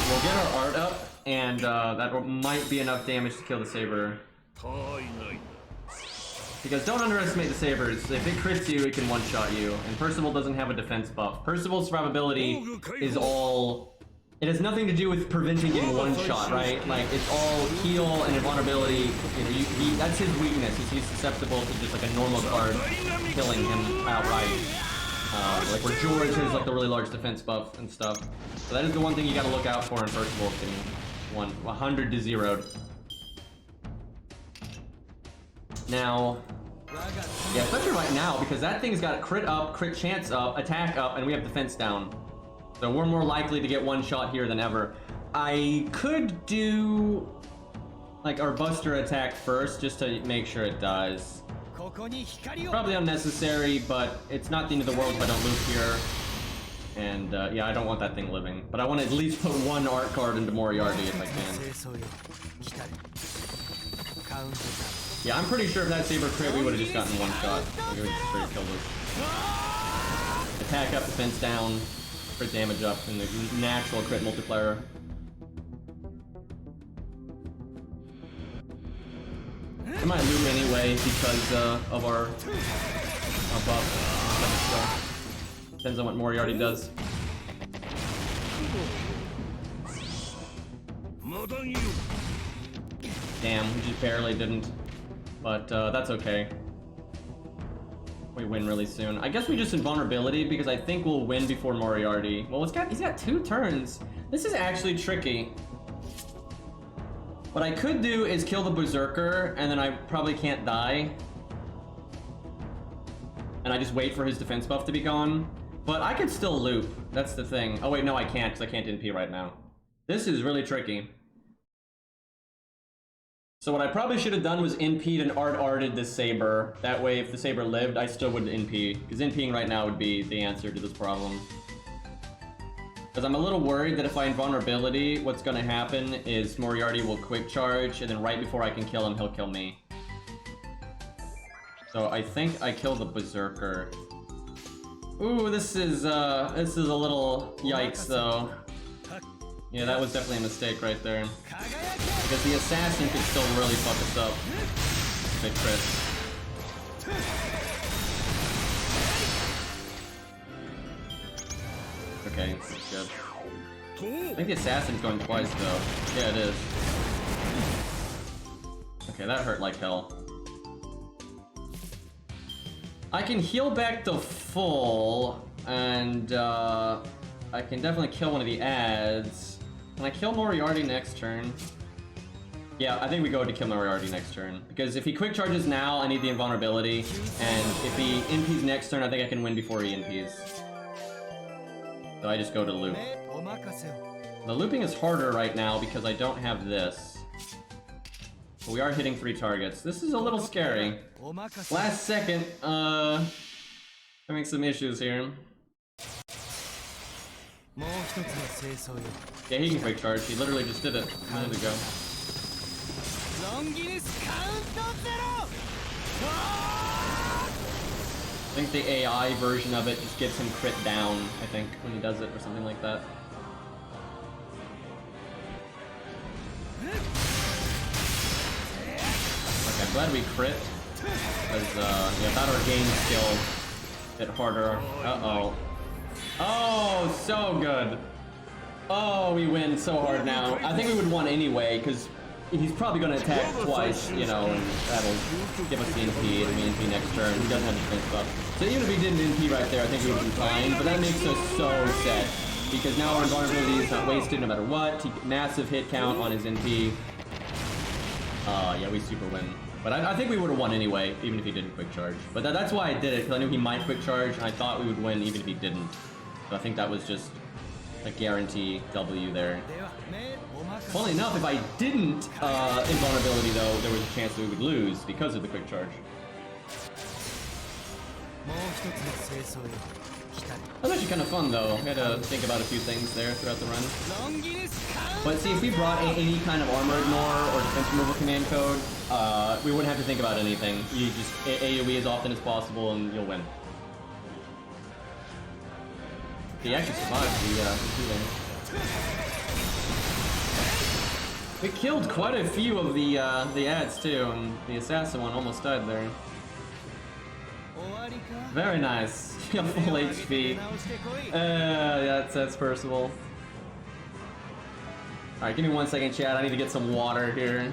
We'll get our art up, and that might be enough damage to kill the Saber. Because don't underestimate the Sabers. If it crits you, it can one-shot you. And Percival doesn't have a defense buff. Percival's survivability is all... it has nothing to do with preventing getting one-shot, right? Like, it's all heal and invulnerability. You know, that's his weakness. He's susceptible to just like a normal card killing him outright. Like where George has like the really large defense buff and stuff. So that is the one thing you gotta look out for in Percival getting 100 to 0'd. Now, yeah, especially right now, because that thing's got crit up, crit chance up, attack up, and we have defense down. So we're more likely to get one shot here than ever. I could do like our Buster attack first, just to make sure it dies. Probably unnecessary, but it's not the end of the world if I don't loop here. And yeah, I don't want that thing living. But I want to at least put one art card into Moriarty if I can. Yeah, I'm pretty sure if that Saber crit, we would have just gotten one shot. We would have just straight killed us. Attack up, defense down, crit damage up, and the natural crit multiplier. I might loop anyway because of our buff. Depends on what Moriarty does. Damn, we just barely didn't. But that's okay. We win really soon. I guess we just invulnerability because I think we'll win before Moriarty. Well, he's got 2 turns. This is actually tricky. What I could do is kill the Berserker, and then I probably can't die. And I just wait for his defense buff to be gone. But I could still loop. That's the thing. Oh wait, no I can't, because I can't NP right now. This is really tricky. So what I probably should have done was NP'd and art-arted this Saber. That way, if the Saber lived, I still wouldn't NP. Because NPing right now would be the answer to this problem. Because I'm a little worried that if I invulnerability, what's going to happen is Moriarty will quick charge, and then right before I can kill him, he'll kill me. So I think I kill the Berserker. Ooh, this is a little yikes, though. Yeah, that was definitely a mistake right there. Because the assassin could still really fuck us up. Big crit. Okay, that's good. I think the assassin's going twice, though. Yeah, it is. Okay, that hurt like hell. I can heal back to full, and I can definitely kill one of the ads. Can I kill Moriarty next turn? Yeah, I think we go to kill Moriarty next turn. Because if he quick charges now, I need the invulnerability. And if he NPs next turn, I think I can win before he NPs. So I just go to loop. The looping is harder right now because I don't have this. But we are hitting 3 targets. This is a little scary. Last second, having some issues here. Yeah, he can quick charge. He literally just did it a minute ago. I think the AI version of it just gets him crit down, I think, when he does it or something like that. Okay, I'm glad we crit. Because, yeah, without our game skill, hit harder. Uh-oh. Oh, so good. Oh, we win so hard now. I think we would won anyway, because he's probably going to attack twice, you know, and that'll give us the NP and the NP next turn. He doesn't have defense buff. So even if he did an NP right there, I think we would be fine, but that makes us so set. Because now our invulnerability is not wasted no matter what. Massive hit count on his NP. Yeah, we super win. But I think we would have won anyway, even if he didn't quick charge. But that's why I did it, because I knew he might quick charge, and I thought we would win even if he didn't. So I think that was just a guarantee W there. Funnily enough, if I didn't invulnerability though, there was a chance that we would lose because of the quick charge. That was actually kind of fun though. I had to think about a few things there throughout the run. But see, if we brought any kind of armor ignore or defense removal command code, we wouldn't have to think about anything. You just AoE as often as possible and you'll win. He actually survived the shooting. We killed quite a few of the ads too, and the assassin one almost died there. Very nice. Full HP. Yeah, that's Percival. Alright, give me 1 second, chat. I need to get some water here.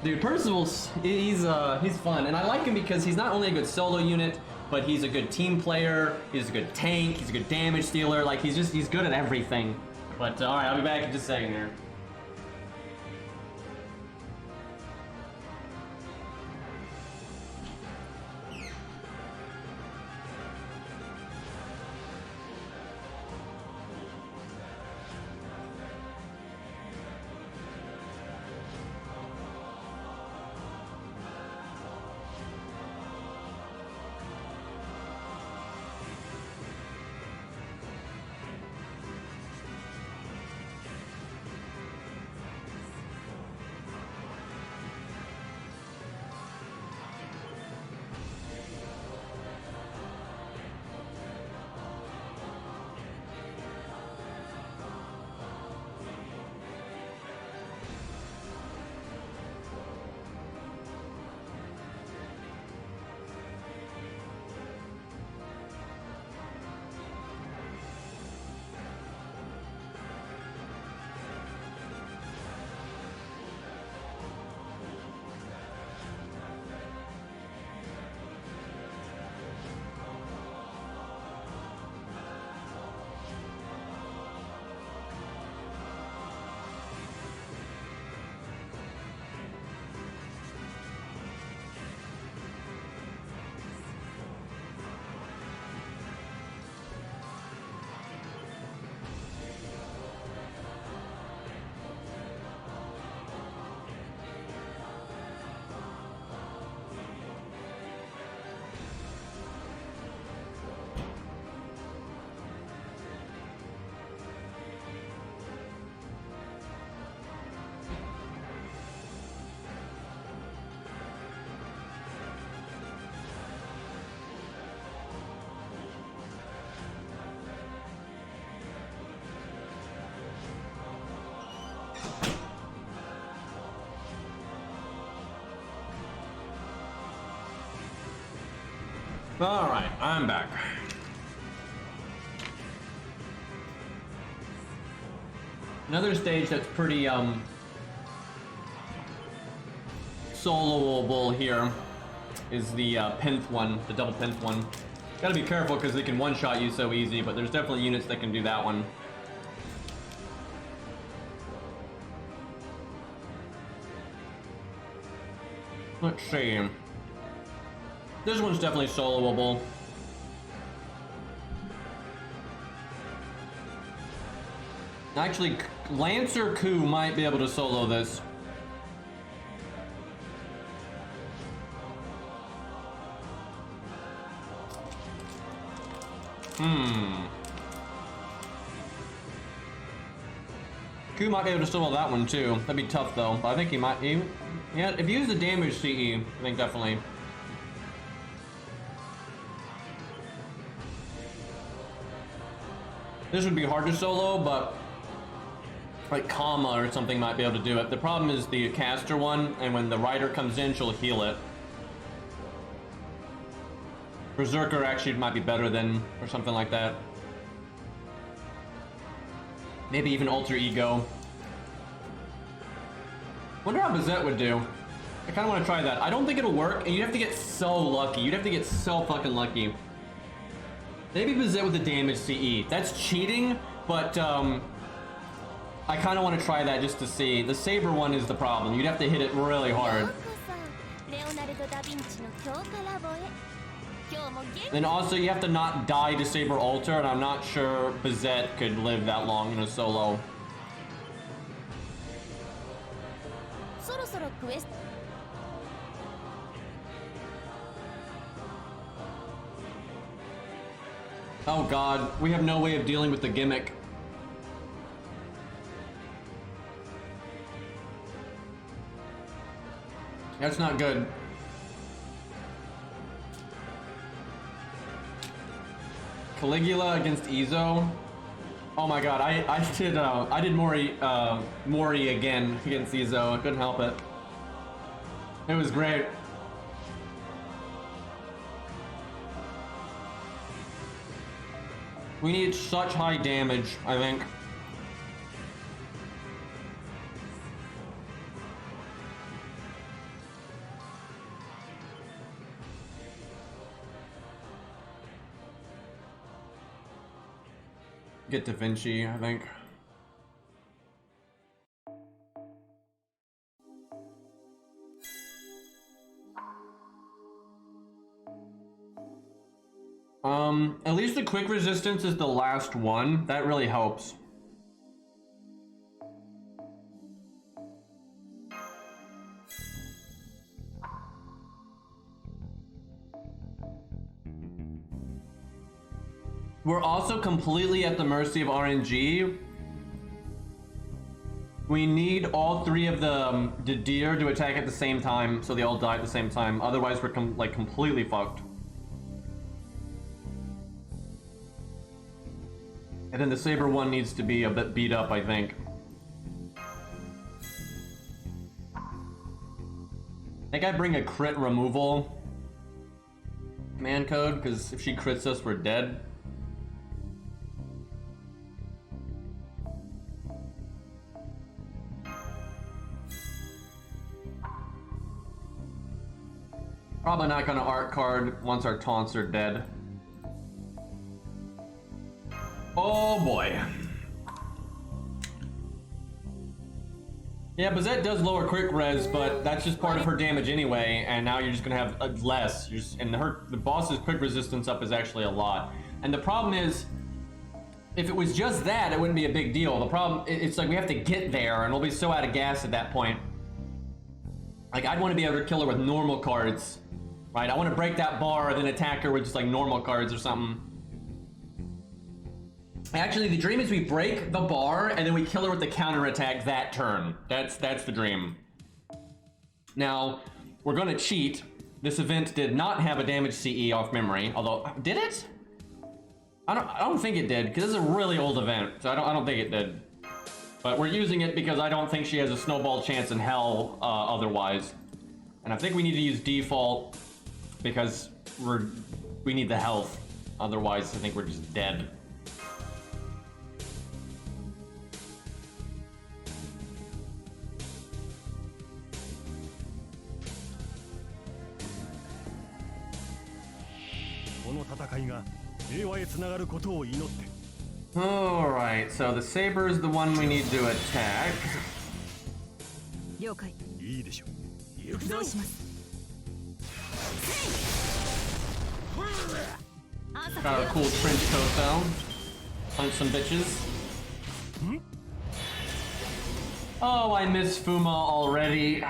Dude, Percival's he's fun, and I like him because he's not only a good solo unit, but he's a good team player. He's a good tank. He's a good damage dealer. Like he's good at everything. But all right, I'll be back in just a second here. All right, I'm back. Another stage that's pretty soloable here is the Penth one, the double Penth one. Gotta be careful because they can one-shot you so easy, but there's definitely units that can do that one. Let's see. This one's definitely soloable. Actually, Lancer Coup might be able to solo this. Q might be able to solo that one too. That'd be tough though. But I think he might. Yeah, if you use the damage CE, I think definitely. This would be hard to solo, but like Kama or something might be able to do it. The problem is the caster one, and when the rider comes in, she'll heal it. Berserker actually might be better than, or something like that. Maybe even Alter Ego. Wonder how Bazette would do. I kind of want to try that. I don't think it'll work, and you'd have to get so lucky. You'd have to get so fucking lucky. Maybe Bazette with the damage CE. That's cheating, but I kind of want to try that just to see. The Saber one is the problem. You'd have to hit it really hard. And also, you have to not die to Saber Alter, and I'm not sure Bazette could live that long in a solo. Oh god, we have no way of dealing with the gimmick. That's not good. Caligula against Izo. Oh my god, I did Mori again against Izo. I couldn't help it. It was great. We need such high damage, I think. Get Da Vinci, I think. At least the quick resistance is the last one. That really helps. We're also completely at the mercy of RNG. We need all three of the deer to attack at the same time, so they all die at the same time. Otherwise, we're completely fucked. And then the Saber one needs to be a bit beat up, I think. I think I bring a crit removal man code, because if she crits us, we're dead. Probably not gonna art card once our taunts are dead. Oh boy. Yeah, Bazette does lower quick res, but that's just part of her damage anyway, and now you're just gonna have less. And the boss's quick resistance up is actually a lot. And the problem is, if it was just that, it wouldn't be a big deal. The problem, it's like we have to get there, and we'll be so out of gas at that point. Like, I'd want to be able to kill her with normal cards, right? I want to break that bar, then attack her with just like normal cards or something. Actually, the dream is we break the bar and then we kill her with the counter attack that turn. That's the dream. Now, we're gonna cheat. This event did not have a damage CE off memory, although, did it? I don't think it did, because it's a really old event, so I don't think it did. But we're using it because I don't think she has a snowball chance in hell otherwise. And I think we need to use default because we need the health. Otherwise, I think we're just dead. Alright, so the Saber is the one we need to attack. Got a cool trench coat though. Punch some bitches. Oh, I miss Fuma already.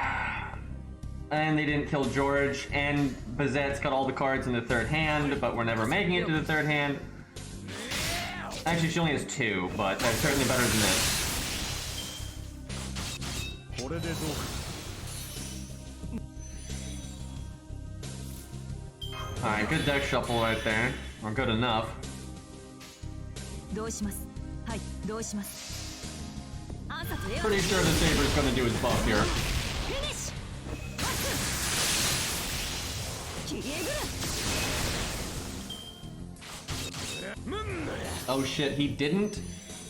And they didn't kill George, and Bazette's got all the cards in the third hand, but we're never making it to the third hand. Actually, she only has 2, but that's certainly better than this. Alright, good deck shuffle right there. Or good enough. Pretty sure the Saber's gonna do his buff here. Oh shit, he didn't?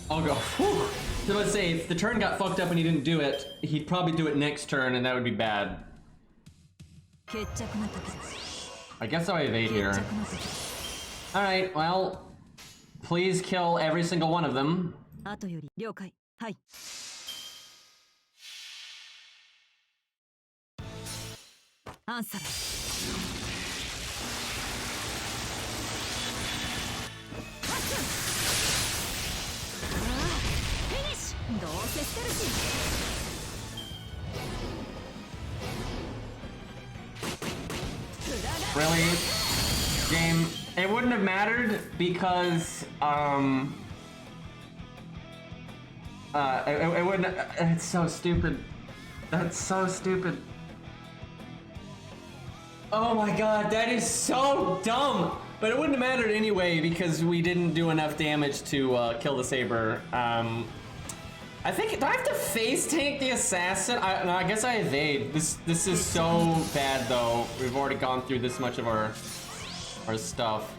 I'll go. Whew. So let's say if the turn got fucked up and he didn't do it, he'd probably do it next turn and that would be bad. I guess I'll evade here. Alright, well, please kill every single one of them. Really? Game, it wouldn't have mattered because, it wouldn't, it's so stupid. That's so stupid. Oh my god, that is so dumb! But it wouldn't have mattered anyway because we didn't do enough damage to kill the Saber. I think, do I have to face tank the assassin? No, I guess I evade. This is so bad though. We've already gone through this much of our stuff.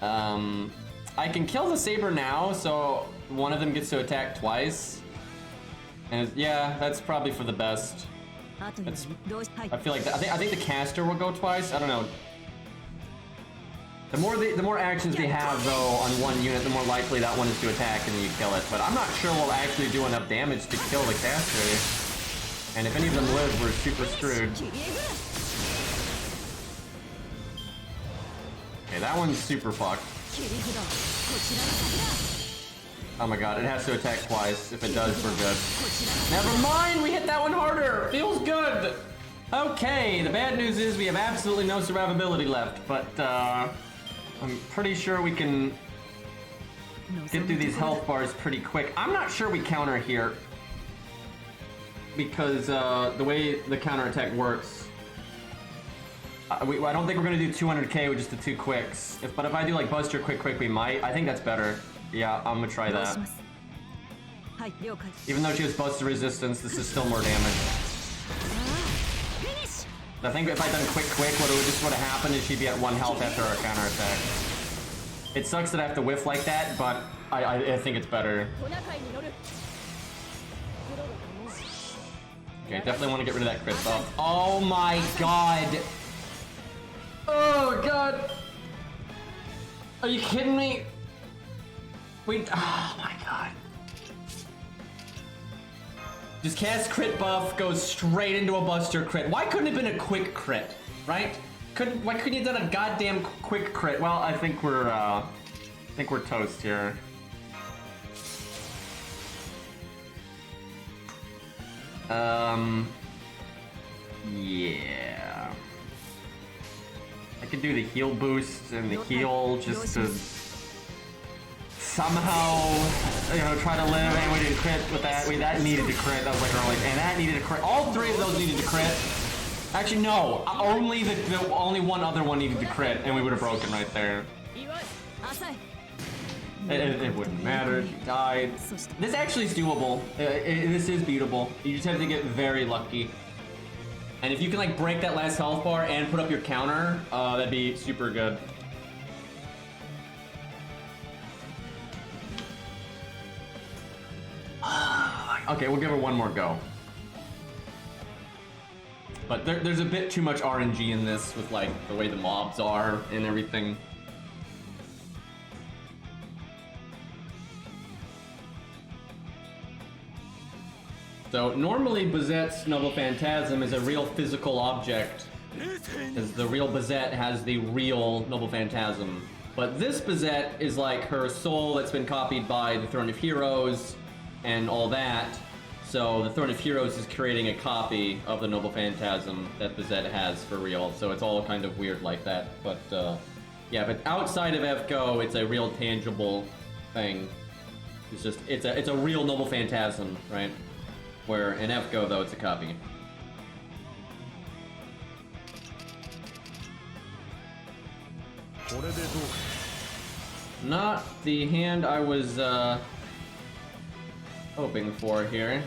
I can kill the Saber now, so one of them gets to attack twice. And yeah, that's probably for the best. I feel like I think the caster will go twice. I don't know. The more actions they have though on one unit, the more likely that one is to attack and then you kill it. But I'm not sure we'll actually do enough damage to kill the caster. And if any of them live, we're super screwed. Okay, that one's super fucked. Oh my god, it has to attack twice. If it does, we're good. Never mind, we hit that one harder. Feels good. Okay, the bad news is we have absolutely no survivability left, but I'm pretty sure we can get through these health bars pretty quick. I'm not sure we counter here because the way the counterattack works, I don't think we're gonna do 200k with just the 2 quicks. But if I do like Buster quick, we might. I think that's better. Yeah, I'm gonna try that. Even though she has Buster resistance, this is still more damage. I think if I'd done quick, what would have happened is she'd be at 1 health after our counterattack. It sucks that I have to whiff like that, but I think it's better. Okay, definitely want to get rid of that crit buff. Oh my god! Oh god! Are you kidding me? Wait, oh my god. Just cast crit buff, goes straight into a Buster crit. Why couldn't it have been a quick crit, right? Why couldn't you have done a goddamn quick crit? Well, I think we're toast here. Yeah. I could do the heal boost and the heal just to somehow, you know, try to live, and we didn't crit with that. That needed to crit. That was like early, and that needed to crit. All 3 of those needed to crit. Actually, no. Only only one other one needed to crit, and we would have broken right there. It wouldn't matter. He died. This actually is doable. This is beatable. You just have to get very lucky. And if you can like break that last health bar and put up your counter, that'd be super good. Okay, we'll give her one more go. But there's a bit too much RNG in this with like the way the mobs are and everything. So normally Bazette's Noble Phantasm is a real physical object, because the real Bazette has the real Noble Phantasm. But this Bazette is like her soul that's been copied by the Throne of Heroes and all that. So the Throne of Heroes is creating a copy of the Noble Phantasm that Bazette has for real. So it's all kind of weird like that. But Yeah, but outside of FGO, it's a real tangible thing. It's just, it's a real noble phantasm, right? Where in FGO, though, it's a copy. Not the hand I was, hoping for here.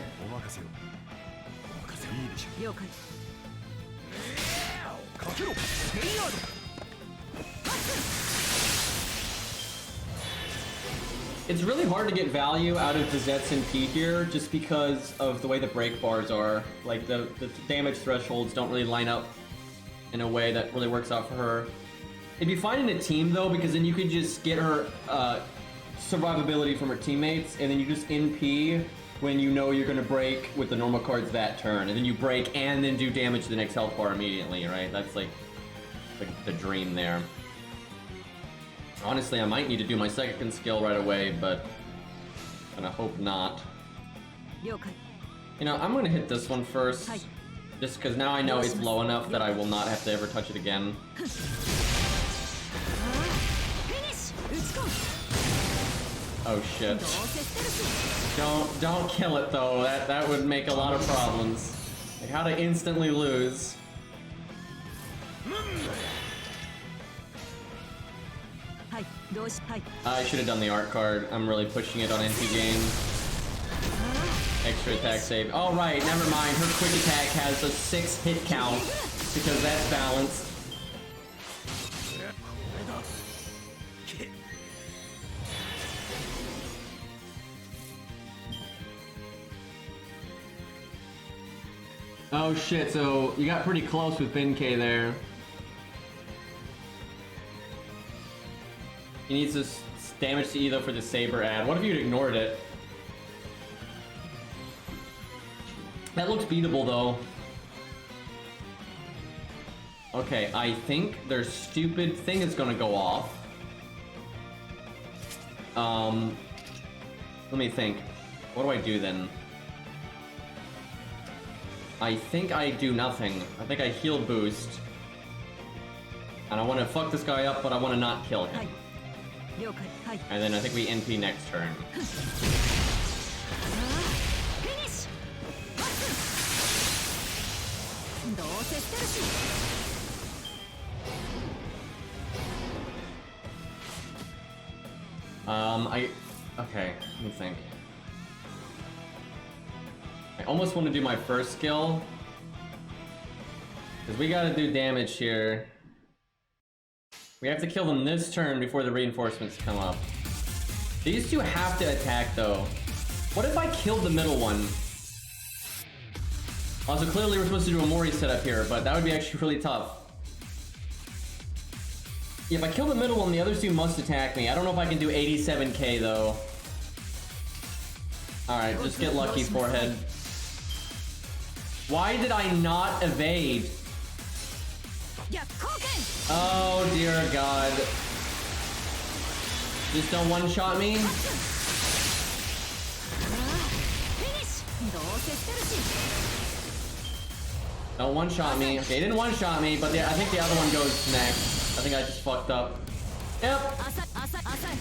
It's really hard to get value out of Bizet's NP here just because of the way the break bars are. Like, the damage thresholds don't really line up in a way that really works out for her. It'd be fine in a team, though, because then you could just get her survivability from her teammates, and then you just NP when you know you're going to break with the normal cards that turn. And then you break and then do damage to the next health bar immediately, right? That's like the dream there. Honestly, I might need to do my second skill right away, but I hope not. You know, I'm gonna hit this one first, just because now I know it's low enough that I will not have to ever touch it again. Oh shit. Don't kill it though, that would make a lot of problems. Like how to instantly lose. I should have done the art card. I'm really pushing it on NP game. Extra attack save. Oh right, never mind. Her quick attack has a 6 hit count because that's balanced. Oh shit, so you got pretty close with Benkei there. He needs this damage to Edo for the Saber ad. What if you'd ignored it? That looks beatable though. Okay, I think their stupid thing is gonna go off. Let me think. What do I do then? I think I do nothing. I think I heal boost. And I want to fuck this guy up, but I want to not kill him. And then I think we NP next turn. Okay, let me think. I almost want to do my first skill. Because we gotta do damage here. We have to kill them this turn before the reinforcements come up. These two have to attack though. What if I killed the middle one? Also, clearly we're supposed to do a Mori setup here, but that would be actually really tough. Yeah, if I kill the middle one, the other two must attack me. I don't know if I can do 87k though. Alright, just get lucky, forehead. Why did I not evade? Oh dear god. Just don't one-shot me? Don't one-shot me. Okay, he didn't one-shot me, but I think the other one goes next. I think I just fucked up. Yep.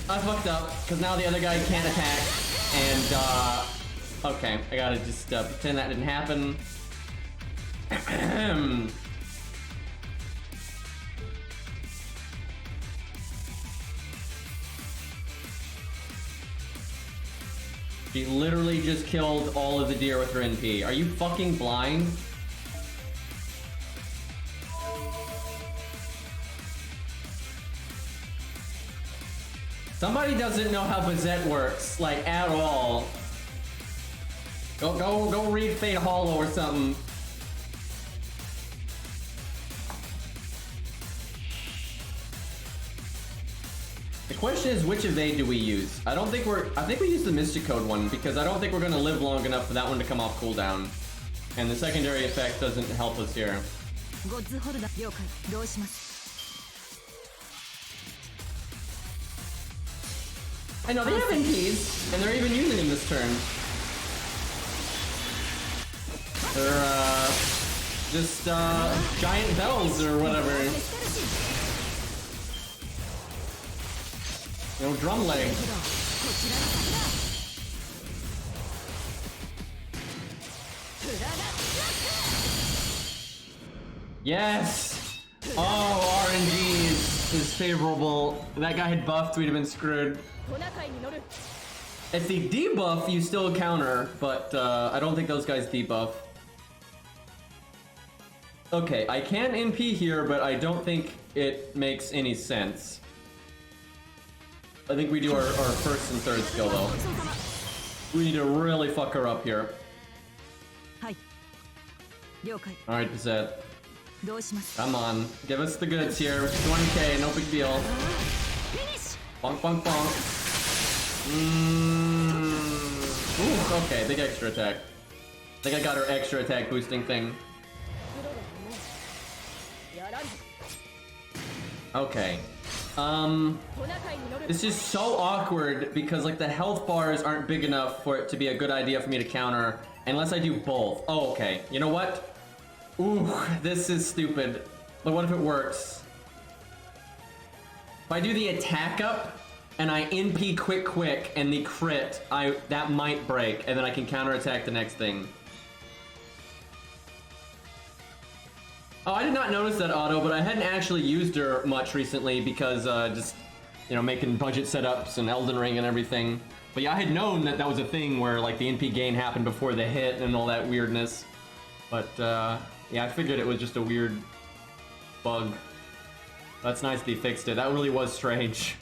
I fucked up, because now the other guy can't attack. And, okay, I gotta just pretend that didn't happen. She literally just killed all of the deer with her NP. Are you fucking blind? Somebody doesn't know how Bizet works, like, at all. Go read Fate Hollow or something. The question is, which evade do we use? I think we use the Mystic Code one, because I don't think we're gonna live long enough for that one to come off cooldown. And the secondary effect doesn't help us here. I know, they have NPs, and they're even using them this turn. They're, just, giant bells or whatever. You know, drum leg. Yes! Oh, RNG is favorable. If that guy had buffed, we'd have been screwed. If they debuff, you still counter, but I don't think those guys debuff. Okay, I can NP here, but I don't think it makes any sense. I think we do our first and third skill though. We need to really fuck her up here. Alright, Bizet. Come on, give us the goods here. 20k, no big deal. Bonk, bonk, bonk. Ooh, okay, big extra attack. I think I got her extra attack boosting thing. Okay. This is so awkward because like the health bars aren't big enough for it to be a good idea for me to counter unless I do both. Oh, okay. You know what? Ooh, this is stupid. But what if it works? If I do the attack up and I NP quick and the crit, that might break and then I can counterattack the next thing. Oh, I did not notice that auto, but I hadn't actually used her much recently because just, you know, making budget setups and Elden Ring and everything. But yeah, I had known that that was a thing where like the NP gain happened before the hit and all that weirdness. But yeah, I figured it was just a weird bug. That's nice they fixed it. That really was strange.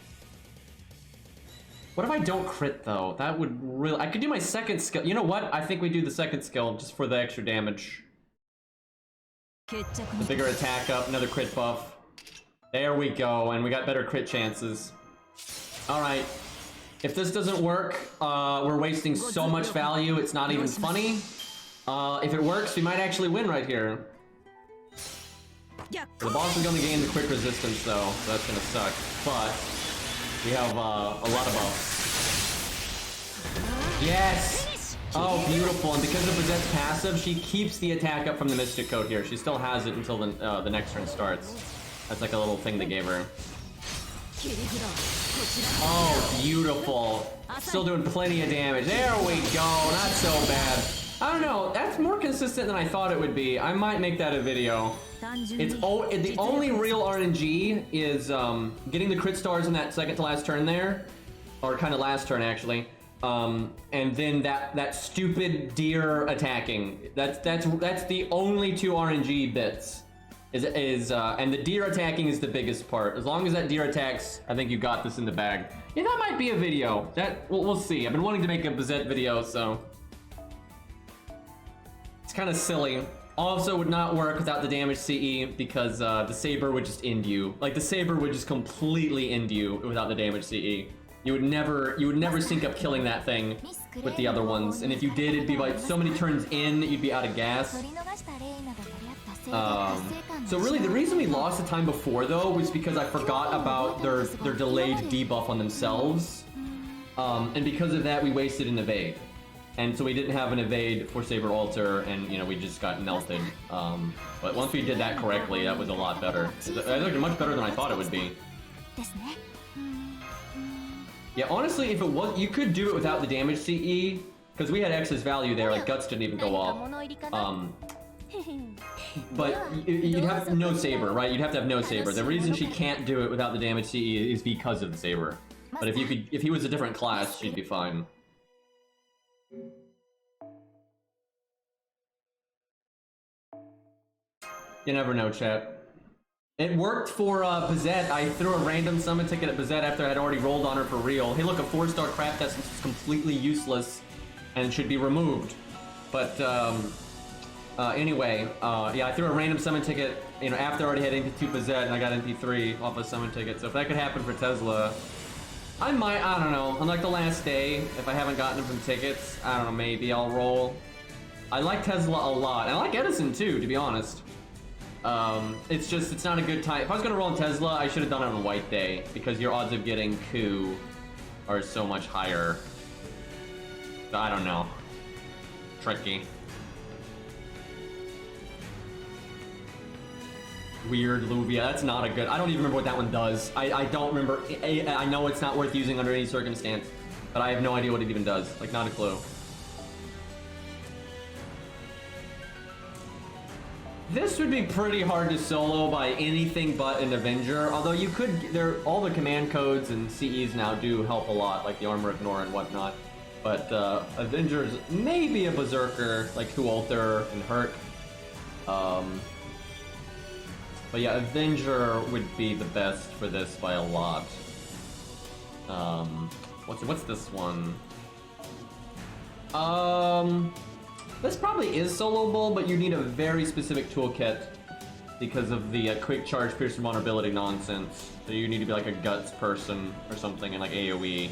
What if I don't crit though? That would really... I could do my second skill. You know what? I think we do the second skill just for the extra damage. The bigger attack up, another crit buff. There we go, and we got better crit chances. Alright. If this doesn't work, we're wasting so much value, it's not even funny. If it works, we might actually win right here. The boss is gonna gain the quick resistance though, so that's gonna suck. But we have a lot of buffs. Yes! Oh, beautiful, and because of Bizet's passive, she keeps the attack up from the Mystic Coat here. She still has it until the next turn starts. That's like a little thing they gave her. Oh, beautiful. Still doing plenty of damage. There we go, not so bad. I don't know, that's more consistent than I thought it would be. I might make that a video. The only real RNG is getting the crit stars in that second to last turn there. Or kind of last turn, actually. And then that stupid deer attacking. That's the only two RNG bits. And the deer attacking is the biggest part. As long as that deer attacks, I think you got this in the bag. Yeah, that might be a video. We'll see. I've been wanting to make a Bizet video, so it's kind of silly. Also, would not work without the damage CE because the saber would just end you. Like the saber would just completely end you without the damage CE. You would never sync up killing that thing with the other ones, and if you did, it'd be like so many turns in that you'd be out of gas. So really, the reason we lost the time before though was because I forgot about their delayed debuff on themselves, and because of that, we wasted an evade, and so we didn't have an evade for Saber Alter, and you know we just got melted. But once we did that correctly, that was a lot better. It looked much better than I thought it would be. Yeah, honestly, if it was, you could do it without the damage CE, because we had excess value there, like Guts didn't even go off. But you'd have no Saber, right? You'd have to have no Saber. The reason she can't do it without the damage CE is because of the Saber. But if he was a different class, she'd be fine. You never know, chat. It worked for Bizet. I threw a random summon ticket at Bizet after I had already rolled on her for real. Hey look, a 4-star craft test is completely useless and should be removed. But anyway, yeah, I threw a random summon ticket, you know, after I already had NP2 Bizet and I got NP3 off a summon ticket. So if that could happen for Tesla, I don't know, on like the last day, if I haven't gotten them from tickets, I don't know, maybe I'll roll. I like Tesla a lot. I like Edison too, to be honest. It's not a good time. If I was gonna roll in Tesla, I should have done it on a white day, because your odds of getting coup are so much higher. I don't know. Tricky. Weird Luvia. That's not a good. I don't even remember what that one does. I don't remember. I know it's not worth using under any circumstance, but I have no idea what it even does. Like, not a clue. This would be pretty hard to solo by anything but an Avenger. Although you could, all the command codes and CEs now do help a lot, like the Armor Ignore and whatnot. But Avengers, maybe a Berserker, like Huolter and Hurt. But yeah, Avenger would be the best for this by a lot. What's this one? This probably is soloable, but you need a very specific toolkit because of the quick charge, pierce, and vulnerability nonsense. So you need to be like a guts person or something in like AoE.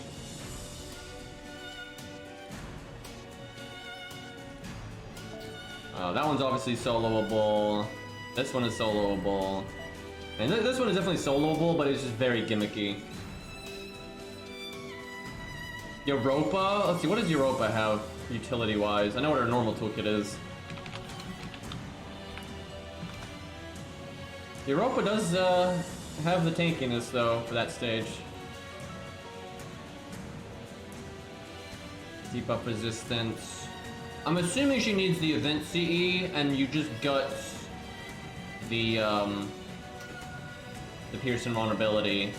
That one's obviously soloable. This one is soloable. And this one is definitely soloable, but it's just very gimmicky. Europa? Let's see, what does Europa have utility-wise? I know what our normal toolkit is. Europa does have the tankiness, though, for that stage. Debuff resistance. I'm assuming she needs the event CE, and you just guts the pierce and vulnerability,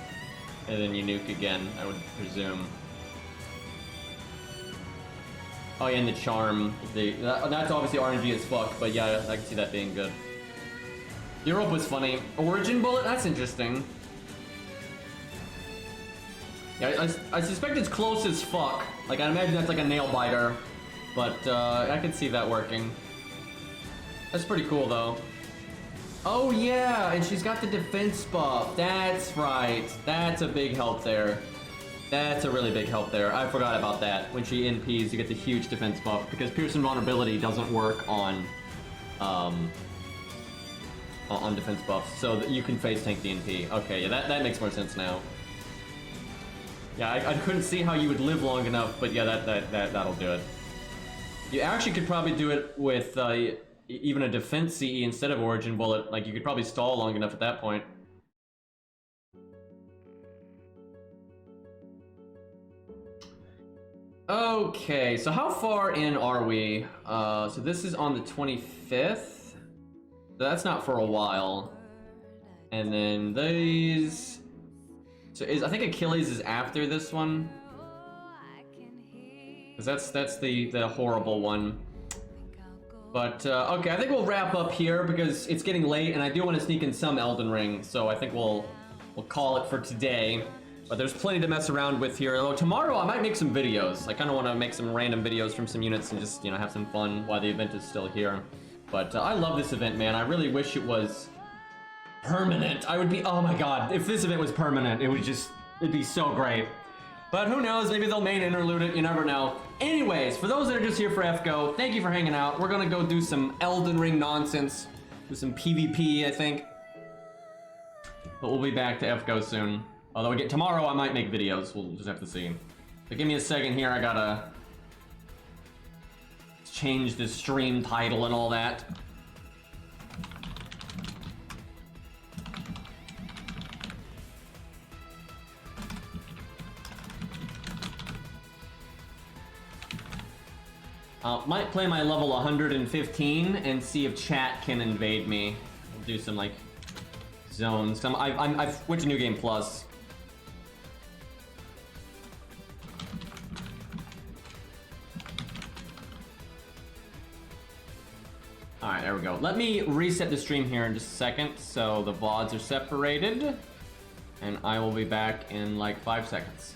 and then you nuke again, I would presume. Oh yeah, and the charm. That's obviously RNG as fuck, but yeah, I can see that being good. Europa's funny. Origin Bullet? That's interesting. Yeah, I suspect it's close as fuck. Like, I imagine that's like a nail biter. But, I can see that working. That's pretty cool, though. Oh yeah, and she's got the defense buff. That's right. That's a big help there. That's a really big help there. I forgot about that. When she NPs, you get the huge defense buff because pierce and vulnerability doesn't work on defense buffs, so that you can face tank the NP. Okay, yeah, that makes more sense now. Yeah, I couldn't see how you would live long enough, but yeah, that'll do it. You actually could probably do it with even a defense CE instead of Origin Bullet. Like, you could probably stall long enough at that point. Okay, so how far in are we? So this is on the 25th. That's not for a while. And then these... So I think Achilles is after this one. Because that's the horrible one. But, okay, I think we'll wrap up here because it's getting late and I do want to sneak in some Elden Ring. So I think we'll call it for today. But there's plenty to mess around with here. Although tomorrow I might make some videos. I kind of want to make some random videos from some units and just, you know, have some fun while the event is still here. But I love this event, man. I really wish it was permanent. I would be, oh my god, if this event was permanent, it'd be so great. But who knows, maybe they'll main interlude it, you never know. Anyways, for those that are just here for FGO, thank you for hanging out. We're gonna go do some Elden Ring nonsense, do some PvP, I think. But we'll be back to FGO soon. Although tomorrow I might make videos, we'll just have to see. But give me a second here, I gotta change the stream title and all that. Might play my level 115 and see if chat can invade me. We'll do some like zones. I've switched to New Game Plus. Alright, there we go. Let me reset the stream here in just a second so the VODs are separated. And I will be back in like 5 seconds.